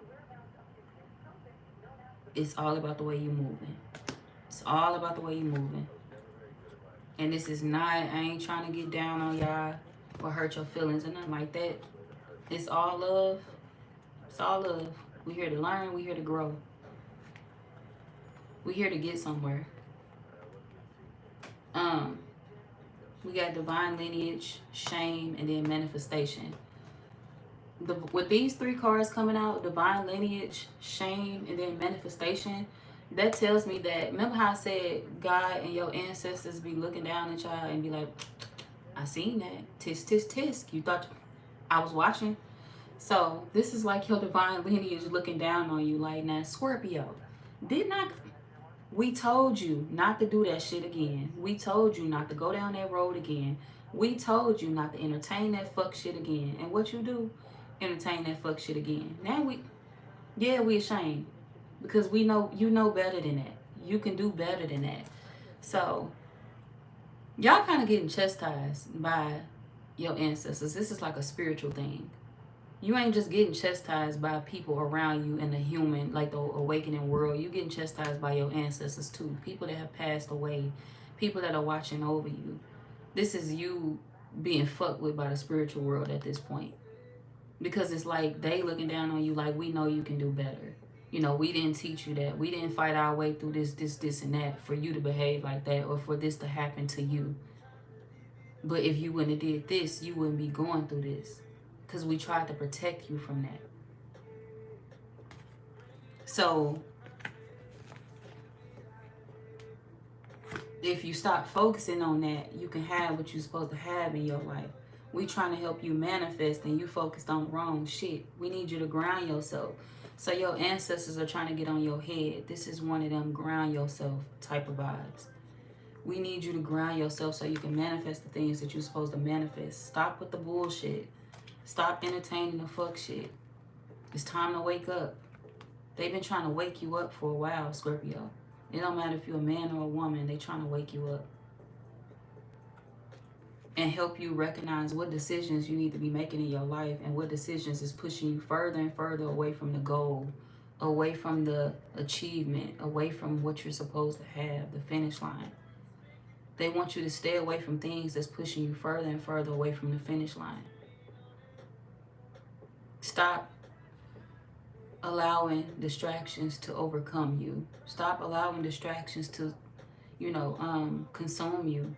It's all about the way you're moving. It's all about the way you're moving. And this is not, I ain't trying to get down on y'all or hurt your feelings or nothing like that. It's all love. It's all love. We here to learn. We here to grow. We here to get somewhere. Um, we got divine lineage, shame, and then manifestation. With these three cards coming out, divine lineage, shame, and then manifestation, that tells me that, remember how I said God and your ancestors be looking down at y'all and be like, I seen that. Tisk, tisk, tisk. You thought I was watching? So this is like your divine lineage looking down on you like, now Scorpio, did not, we told you not to do that shit again. We told you not to go down that road again. We told you not to entertain that fuck shit again. And what you do? Entertain that fuck shit again. Now we ashamed. Because we know, you know better than that. You can do better than that. So, y'all kind of getting chastised by your ancestors. This is like a spiritual thing. You ain't just getting chastised by people around you in the human, like the awakening world. You getting chastised by your ancestors too. People that have passed away. People that are watching over you. This is you being fucked with by the spiritual world at this point. Because it's like they looking down on you like, we know you can do better. You know, we didn't teach you that. We didn't fight our way through this, and that for you to behave like that or for this to happen to you. But if you wouldn't have did this, you wouldn't be going through this. Because we tried to protect you from that. So, if you stop focusing on that, you can have what you're supposed to have in your life. We trying to help you manifest and you focused on the wrong shit. We need you to ground yourself. So your ancestors are trying to get on your head. This is one of them ground yourself type of vibes. We need you to ground yourself so you can manifest the things that you're supposed to manifest. Stop with the bullshit. Stop entertaining the fuck shit. It's time to wake up. They've been trying to wake you up for a while, Scorpio. It don't matter if you're a man or a woman, they trying to wake you up. And help you recognize what decisions you need to be making in your life and what decisions is pushing you further and further away from the goal, away from the achievement, away from what you're supposed to have, the finish line. They want you to stay away from things that's pushing you further and further away from the finish line. Stop allowing distractions to overcome you. Stop allowing distractions to, consume you.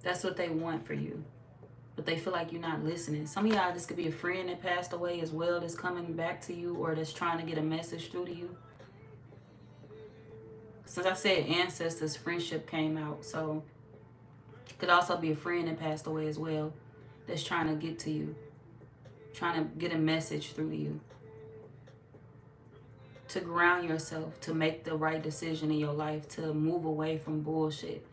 That's what they want for you. But they feel like you're not listening. Some of y'all, this could be a friend that passed away as well that's coming back to you or that's trying to get a message through to you. Since I said ancestors, friendship came out. So it could also be a friend that passed away as well that's trying to get to you. Trying to get a message through to you. To ground yourself, to make the right decision in your life, to move away from bullshit.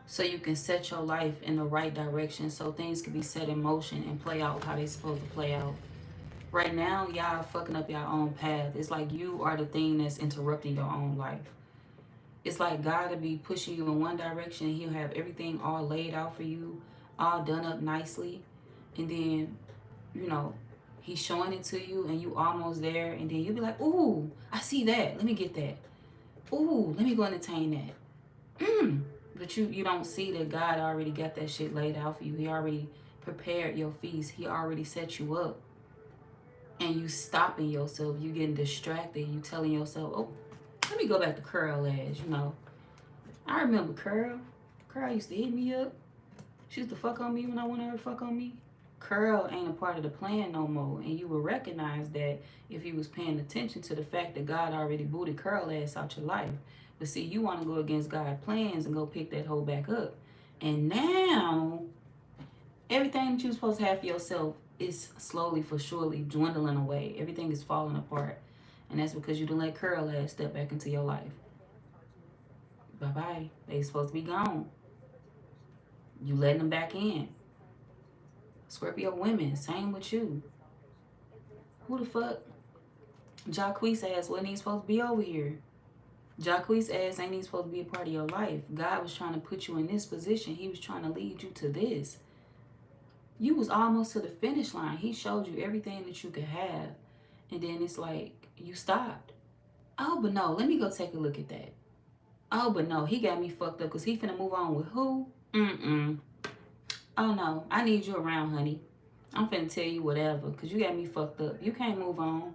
So you can set your life in the right direction so things can be set in motion and play out how they're supposed to play out. Right now, y'all fucking up your own path. It's like you are the thing that's interrupting your own life. It's like God will be pushing you in one direction and he'll have everything all laid out for you, all done up nicely. And then, he's showing it to you and you almost there. And then you'll be like, ooh, I see that. Let me get that. Ooh, let me go entertain that. But you don't see that God already got that shit laid out for you. He already prepared your feast. He already set you up. And you stopping yourself. You getting distracted. You telling yourself, oh, let me go back to Curl as, I remember Curl. Curl used to hit me up. She used to fuck on me when I wanted her to fuck on me. Curl ain't a part of the plan no more. And you will recognize that if you was paying attention to the fact that God already booted Curl ass out your life. But see, you want to go against God's plans and go pick that hoe back up. And now, everything that you're supposed to have for yourself is slowly for surely dwindling away. Everything is falling apart. And that's because you didn't let Curl ass step back into your life. Bye-bye. They supposed to be gone. You letting them back in. Scorpio women, same with you. Who the fuck? Jacquees ass wasn't even supposed to be over here. Jacquees ass ain't even supposed to be a part of your life. God was trying to put you in this position. He was trying to lead you to this. You was almost to the finish line. He showed you everything that you could have. And then it's like, you stopped. Oh, but no, let me go take a look at that. Oh, but no, he got me fucked up because he finna move on with who? Mm-mm. Oh, no, I need you around, honey. I'm finna tell you whatever because you got me fucked up. You can't move on.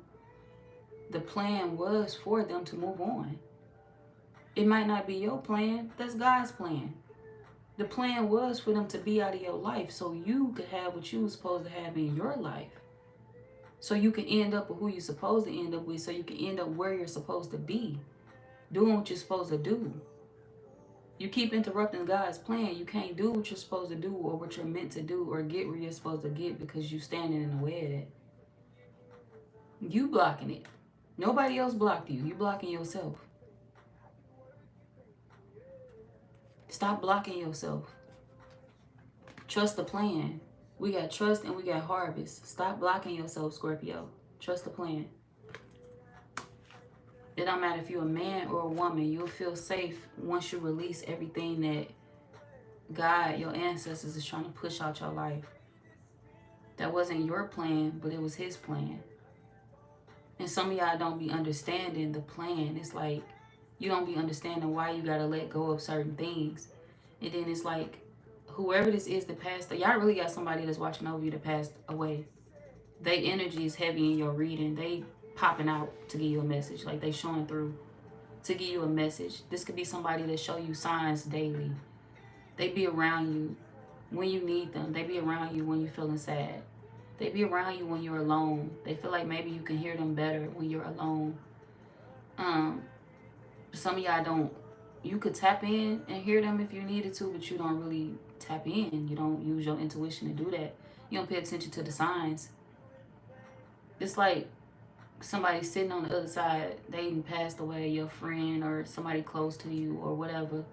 The plan was for them to move on. It might not be your plan. That's God's plan. The plan was for them to be out of your life so you could have what you were supposed to have in your life. So you can end up with who you're supposed to end up with, so you can end up where you're supposed to be, doing what you're supposed to do. You keep interrupting God's plan. You can't do what you're supposed to do or what you're meant to do or get where you're supposed to get because you're standing in the way of that. You blocking it. Nobody else blocked you. You blocking yourself. Stop blocking yourself. Trust the plan. We got trust and we got harvest. Stop blocking yourself, Scorpio. Trust the plan. It don't matter if you're a man or a woman. You'll feel safe once you release everything that God, your ancestors, is trying to push out your life. That wasn't your plan, but it was his plan. And some of y'all don't be understanding the plan. It's like you don't be understanding why you got to let go of certain things. And then it's like, whoever this is that passed, y'all really got somebody that's watching over you that passed away. Their energy is heavy in your reading. They popping out to give you a message. Like they showing through to give you a message. This could be somebody that show you signs daily. They be around you when you need them. They be around you when you're feeling sad. They be around you when you're alone. They feel like maybe you can hear them better when you're alone. Some of y'all don't. You could tap in and hear them if you needed to, but you don't really tap in. You don't use your intuition to do that. You don't pay attention to the signs. It's like somebody sitting on the other side. They even passed away, your friend or somebody close to you or whatever.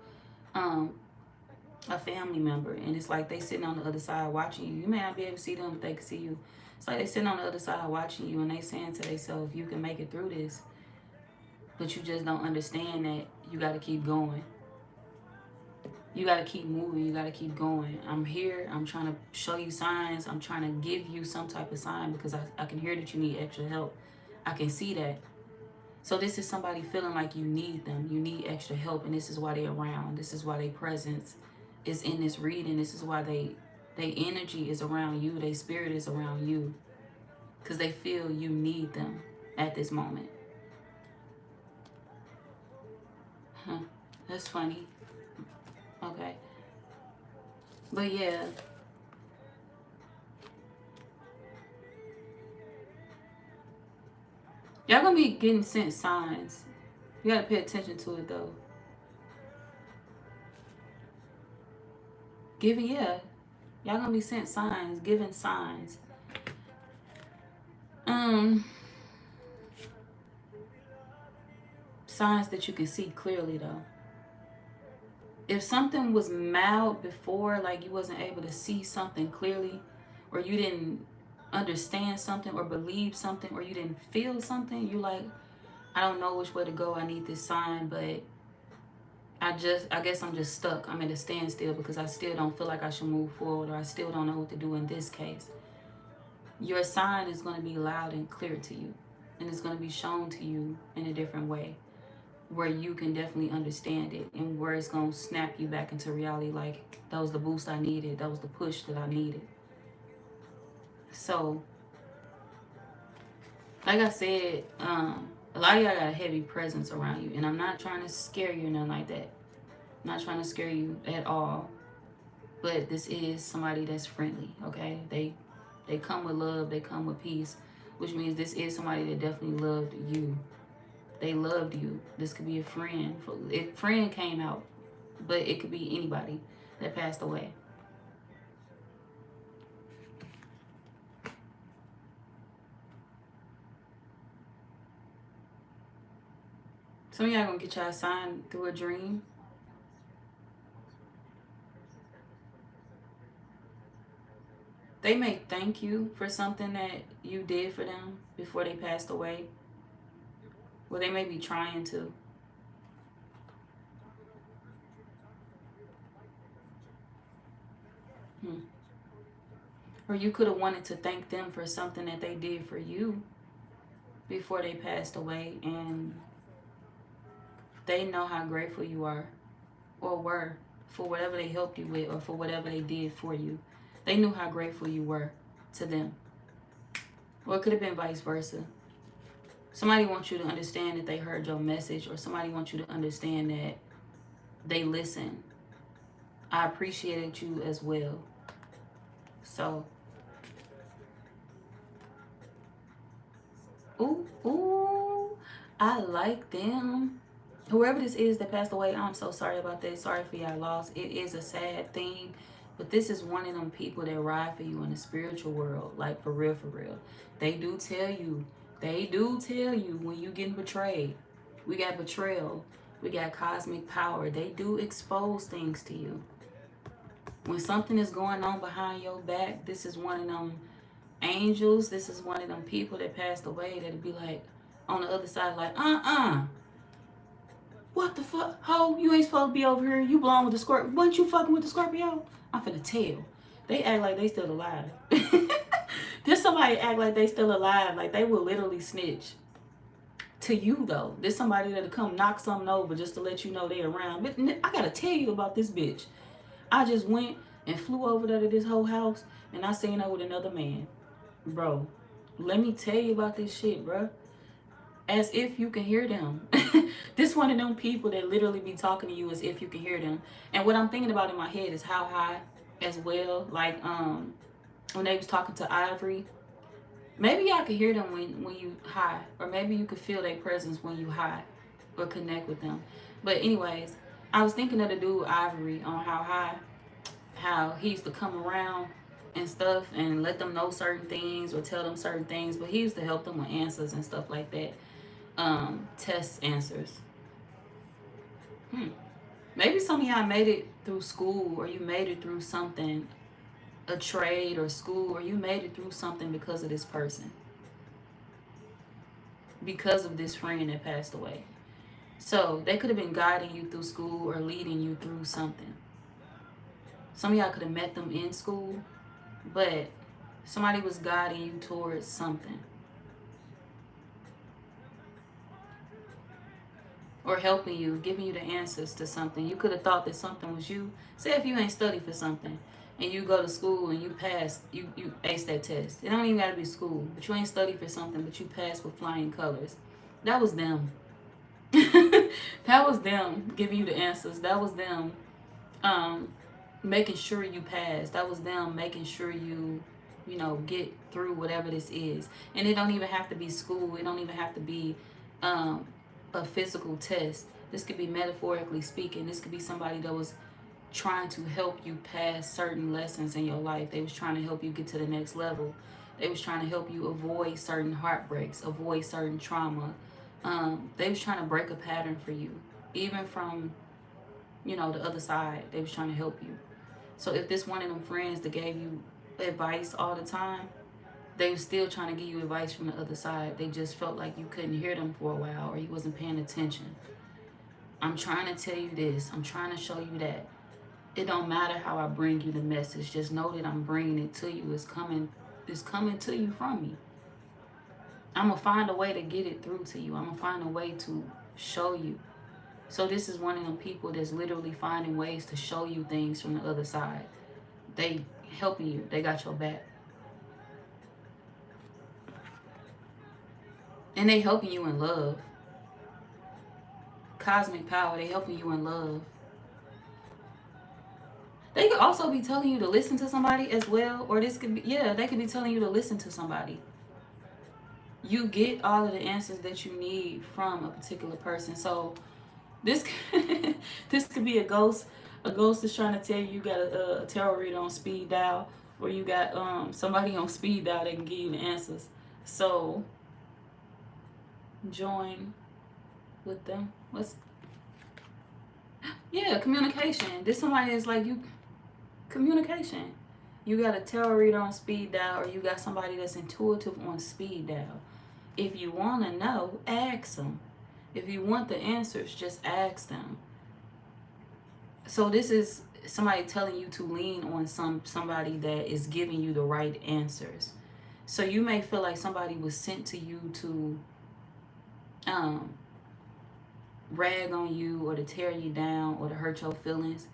A family member, and it's like they sitting on the other side watching you. You may not be able to see them, but they can see you. It's like they sitting on the other side watching you, and they saying to themselves, you can make it through this, but you just don't understand that you got to keep going. You got to keep moving. You got to keep going. I'm here. I'm trying to show you signs. I'm trying to give you some type of sign because I can hear that you need extra help. I can see that. So this is somebody feeling like you need them. You need extra help, and this is why they're around. This is why their presence is in this reading. This is why their energy is around you. Their spirit is around you because they feel you need them at this moment. That's funny. Okay. But yeah. Y'all gonna be getting sent signs. You gotta pay attention to it though. Y'all gonna be sent signs, giving signs. Signs that you can see clearly though. If something was mild before, like you wasn't able to see something clearly, or you didn't understand something or believe something, or you didn't feel something, you like, I don't know which way to go. I need this sign, but I guess I'm just stuck. I'm at a standstill because I still don't feel like I should move forward, or I still don't know what to do in this case. Your sign is going to be loud and clear to you, and it's going to be shown to you in a different way where you can definitely understand it, and where it's going to snap you back into reality. Like, that was the boost I needed. That was the push that I needed. So, like I said, a lot of y'all got a heavy presence around you, and I'm not trying to scare you or nothing like that. I'm not trying to scare you at all. But this is somebody that's friendly, okay? They come with love, they come with peace, which means this is somebody that definitely loved you. They loved you. This could be a friend. If friend came out, but it could be anybody that passed away. Some of y'all gonna get y'all sign through a dream. They may thank you for something that you did for them before they passed away. Well, they may be trying to. Hmm. Or you could have wanted to thank them for something that they did for you before they passed away, and they know how grateful you are or were for whatever they helped you with or for whatever they did for you. They knew how grateful you were to them. Or it could have been vice versa. Somebody wants you to understand that they heard your message, or somebody wants you to understand that they listened. I appreciated you as well. So, ooh, I like them. Whoever this is that passed away, I'm so sorry about that. Sorry for y'all loss. It is a sad thing. But this is one of them people that ride for you in the spiritual world. Like, for real, for real. They do tell you. They do tell you when you getting betrayed. We got betrayal. We got cosmic power. They do expose things to you. When something is going on behind your back, this is one of them angels. This is one of them people that passed away that'll be like, on the other side, like, what the fuck? Ho, you ain't supposed to be over here. You belong with the Scorpio. Wasn't you fucking with the Scorpio? I'm finna tell. They act like they still alive. There's somebody act like they still alive. Like, they will literally snitch. To you, though. There's somebody that'll come knock something over just to let you know they're around. But I gotta tell you about this bitch. I just went and flew over there to this whole house, and I seen her with another man. Bro, let me tell you about this shit, bro. As if you can hear them. This one of them people that literally be talking to you as if you can hear them. And what I'm thinking about in my head is how high as well. Like, when they was talking to Ivory, maybe y'all could hear them when you high. Or maybe you could feel their presence when you high. Or connect with them. But anyways, I was thinking of the dude Ivory on how high. How he used to come around and stuff and let them know certain things or tell them certain things. But he used to help them with answers and stuff like that. Test answers. Maybe some of y'all made it through school, or you made it through something, a trade or school, or you made it through something because of this person, because of this friend that passed away. So they could have been guiding you through school or leading you through something. Some of y'all could have met them in school, but somebody was guiding you towards something. Or helping you, giving you the answers to something. You could have thought that something was you. Say if you ain't studied for something and you go to school and you pass, you ace that test. It don't even gotta be school, but you ain't studied for something, but you passed with flying colors. That was them. That was them giving you the answers. That was them making sure you pass. That was them making sure you get through whatever this is. And it don't even have to be school. It don't even have to be a physical test. This could be metaphorically speaking. This could be somebody that was trying to help you pass certain lessons in your life. They was trying to help you get to the next level. They was trying to help you avoid certain heartbreaks, avoid certain trauma. They was trying to break a pattern for you. Even from, the other side, they was trying to help you. So if this one of them friends that gave you advice all the time, they were still trying to give you advice from the other side. They just felt like you couldn't hear them for a while, or you wasn't paying attention. I'm trying to tell you this. I'm trying to show you that. It don't matter how I bring you the message. Just know that I'm bringing it to you. It's coming to you from me. I'm going to find a way to get it through to you. I'm going to find a way to show you. So this is one of them people that's literally finding ways to show you things from the other side. They helping you. They got your back. And they helping you in love. Cosmic power, they helping you in love. They could also be telling you to listen to somebody as well. Or this could be, they could be telling you to listen to somebody. You get all of the answers that you need from a particular person. So this this could be a ghost. A ghost is trying to tell you got a tarot reader on speed dial. Or you got somebody on speed dial that can give you the answers. So join with them. Communication. This somebody is like you. Communication. You got a tarot reader on speed dial, or you got somebody that's intuitive on speed dial. If you want to know, ask them. If you want the answers, just ask them. So this is somebody telling you to lean on somebody that is giving you the right answers. So you may feel like somebody was sent to you to rag on you, or to tear you down, or to hurt your feelings.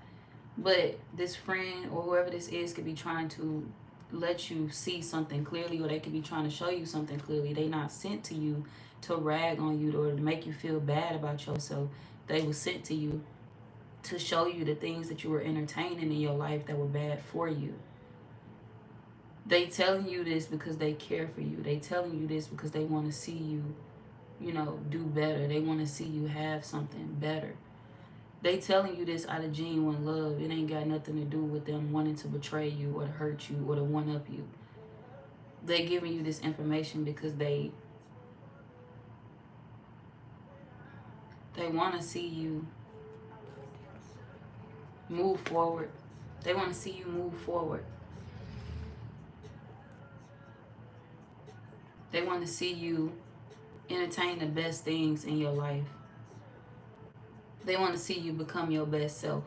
But this friend or whoever this is could be trying to let you see something clearly, or they could be trying to show you something clearly. They not sent to you to rag on you or to make you feel bad about yourself. They were sent to you to show you the things that you were entertaining in your life that were bad for you. They telling you this because they care for you. They telling you this because they want to see you, do better. They want to see you have something better. They telling you this out of genuine love. It ain't got nothing to do with them wanting to betray you or to hurt you or to one up you. They giving you this information because they want to see you move forward. They want to see you move forward. They want to see you entertain the best things in your life. They want to see you become your best self.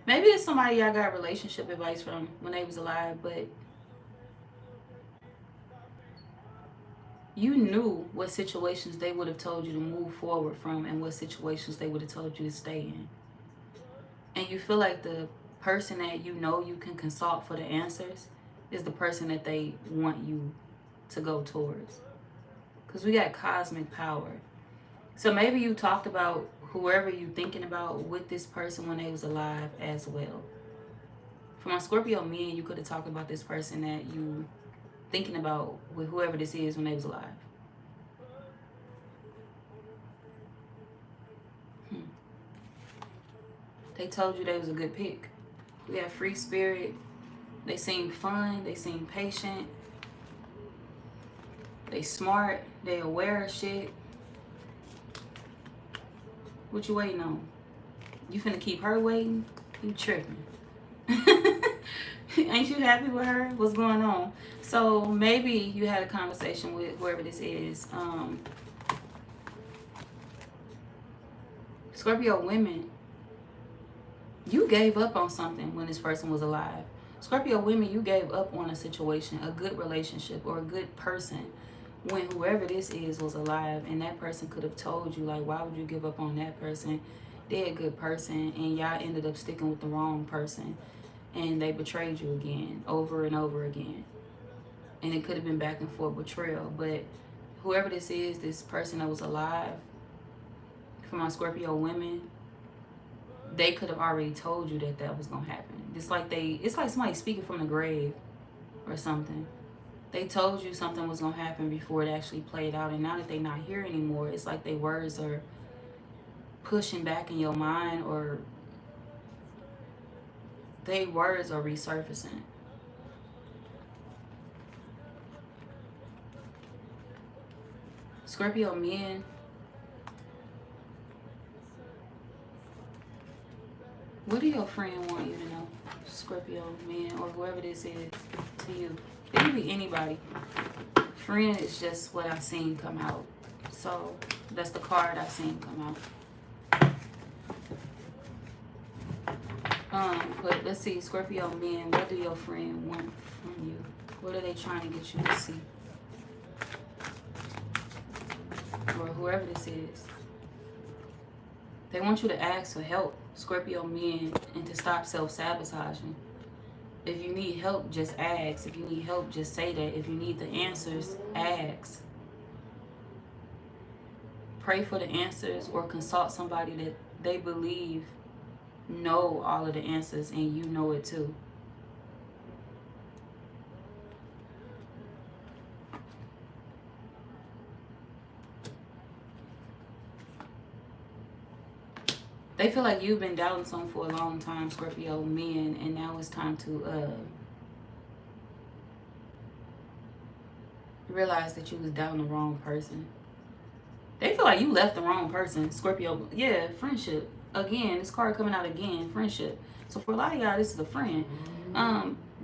Maybe it's somebody y'all got relationship advice from when they was alive, but you knew what situations they would have told you to move forward from and what situations they would have told you to stay in. And you feel like the person that you know you can consult for the answers is the person that they want you to go towards. Because we got cosmic power. So maybe you talked about whoever you thinking about with this person when they was alive as well. For my Scorpio men, you could have talked about this person that you thinking about with whoever this is when they was alive. They told you they was a good pick. We have free spirit. They seem fun. They seem patient. They smart. They aware of shit. What you waiting on? You finna keep her waiting? You tripping. Ain't you happy with her? What's going on? So maybe you had a conversation with whoever this is. Scorpio women, you gave up on something when this person was alive. Scorpio women, you gave up on a situation, a good relationship, or a good person when whoever this is was alive, and that person could have told you, like, why would you give up on that person? They're a good person, and y'all ended up sticking with the wrong person, and they betrayed you again, over and over again. And it could have been back and forth betrayal, but whoever this is, this person that was alive, for my Scorpio women, they could have already told you that was gonna happen. It's like somebody speaking from the grave or something. They told you something was gonna happen before it actually played out, and now that they're not here anymore, it's like their words are pushing back in your mind, or their words are resurfacing. Scorpio men, what do your friend want you to know? Scorpio men, or whoever this is to you. It could be anybody. Friend is just what I seen come out. So that's the card I seen come out. But let's see, Scorpio men, what do your friend want from you? What are they trying to get you to see? Or whoever this is. They want you to ask for help, Scorpio men, and to stop self-sabotaging. If you need help, just ask. If you need help, just say that. If you need the answers, ask. Pray for the answers, or consult somebody that they believe know all of the answers and you know it too. They feel like you've been doubting something for a long time, Scorpio men, and now it's time to realize that you was down the wrong person. They feel like you left the wrong person. Scorpio, yeah, friendship. Again, this card coming out again, friendship. So for a lot of y'all, this is a friend.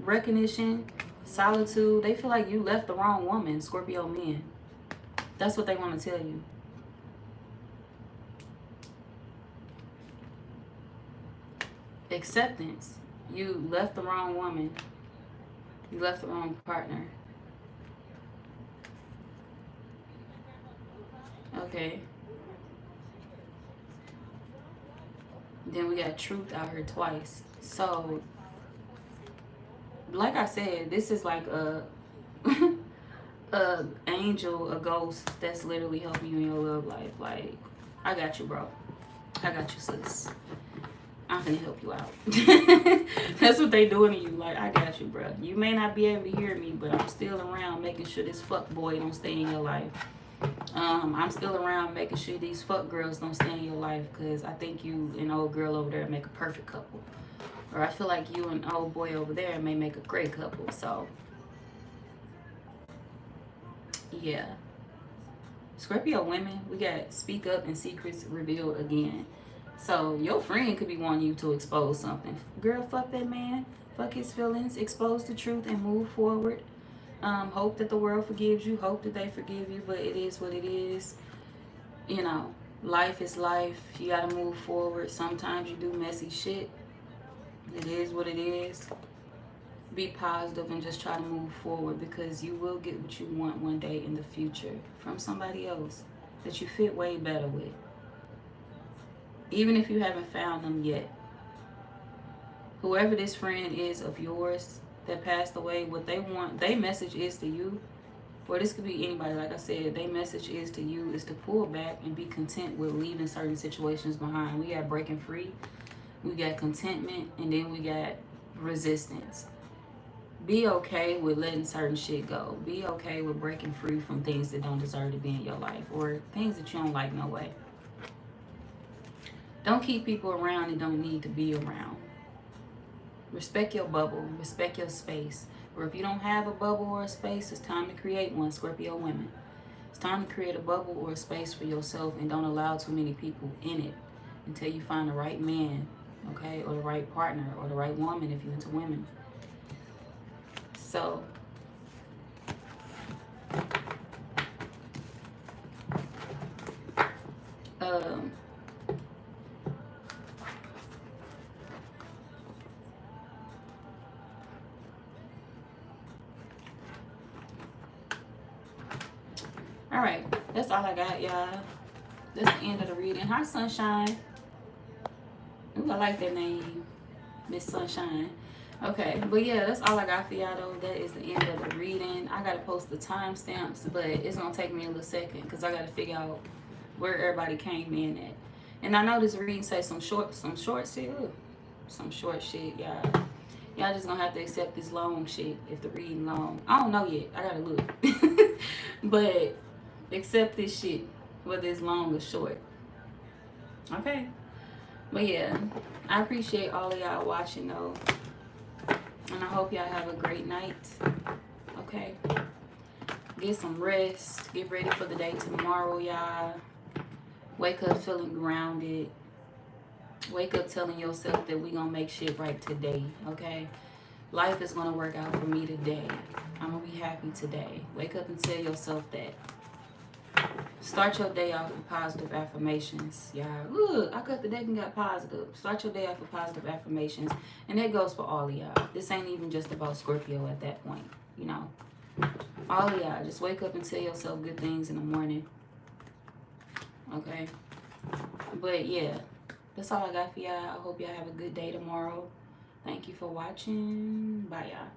Recognition, solitude. They feel like you left the wrong woman, Scorpio men. That's what they want to tell you. Acceptance. You left the wrong woman. You left the wrong partner. Okay. Then we got truth out here twice. So, like I said, this is like a angel, a ghost that's literally helping you in your love life. Like, I got you, bro. I got you, sis. I'm gonna help you out. That's what they doing to you. Like, I got you, bro. You may not be able to hear me, but I'm still around making sure this fuck boy don't stay in your life. I'm still around making sure these fuck girls don't stay in your life, because I think you and old girl over there make a perfect couple. Or I feel like you and old boy over there may make a great couple. So, yeah. Scorpio women, we got speak up and secrets revealed again. So your friend could be wanting you to expose something. Girl, fuck that man. Fuck his feelings. Expose the truth and move forward. Hope that the world forgives you. Hope that they forgive you. But it is what it is. You know, life is life. You gotta move forward. Sometimes you do messy shit. It is what it is. Be positive and just try to move forward, because you will get what you want one day in the future from somebody else that you fit way better with. Even if you haven't found them yet. Whoever this friend is of yours that passed away, what they want, their message is to you, or this could be anybody, like I said, their message is to you is to pull back and be content with leaving certain situations behind. We got breaking free, we got contentment, and then we got resistance. Be okay with letting certain shit go. Be okay with breaking free from things that don't deserve to be in your life, or things that you don't like no way. Don't keep people around that don't need to be around. Respect your bubble. Respect your space. Or if you don't have a bubble or a space, it's time to create one, Scorpio women. It's time to create a bubble or a space for yourself, and don't allow too many people in it until you find the right man, okay? Or the right partner, or the right woman if you're into women. So, all right, that's all I got, y'all. That's the end of the reading. Hi, Sunshine. Ooh, I like that name, Miss Sunshine. Okay, but yeah, that's all I got for y'all, though. That is the end of the reading. I gotta post the timestamps, but it's gonna take me a little second because I gotta figure out where everybody came in at. And I know this reading says some short shit. Ooh, some short shit, y'all. Y'all just gonna have to accept this long shit if the reading long. I don't know yet. I gotta look. But accept this shit, whether it's long or short. Okay. But yeah, I appreciate all of y'all watching, though. And I hope y'all have a great night. Okay. Get some rest. Get ready for the day tomorrow, y'all. Wake up feeling grounded. Wake up telling yourself that we gonna make shit right today, okay? Life is gonna work out for me today. I'm gonna be happy today. Wake up and tell yourself that. Start your day off with positive affirmations, y'all. Look, I cut the deck and got positive. Start your day off with positive affirmations. And that goes for all of y'all. This ain't even just about Scorpio at that point, you know. All of y'all, just wake up and tell yourself good things in the morning. Okay? But yeah, that's all I got for y'all. I hope y'all have a good day tomorrow. Thank you for watching. Bye, y'all.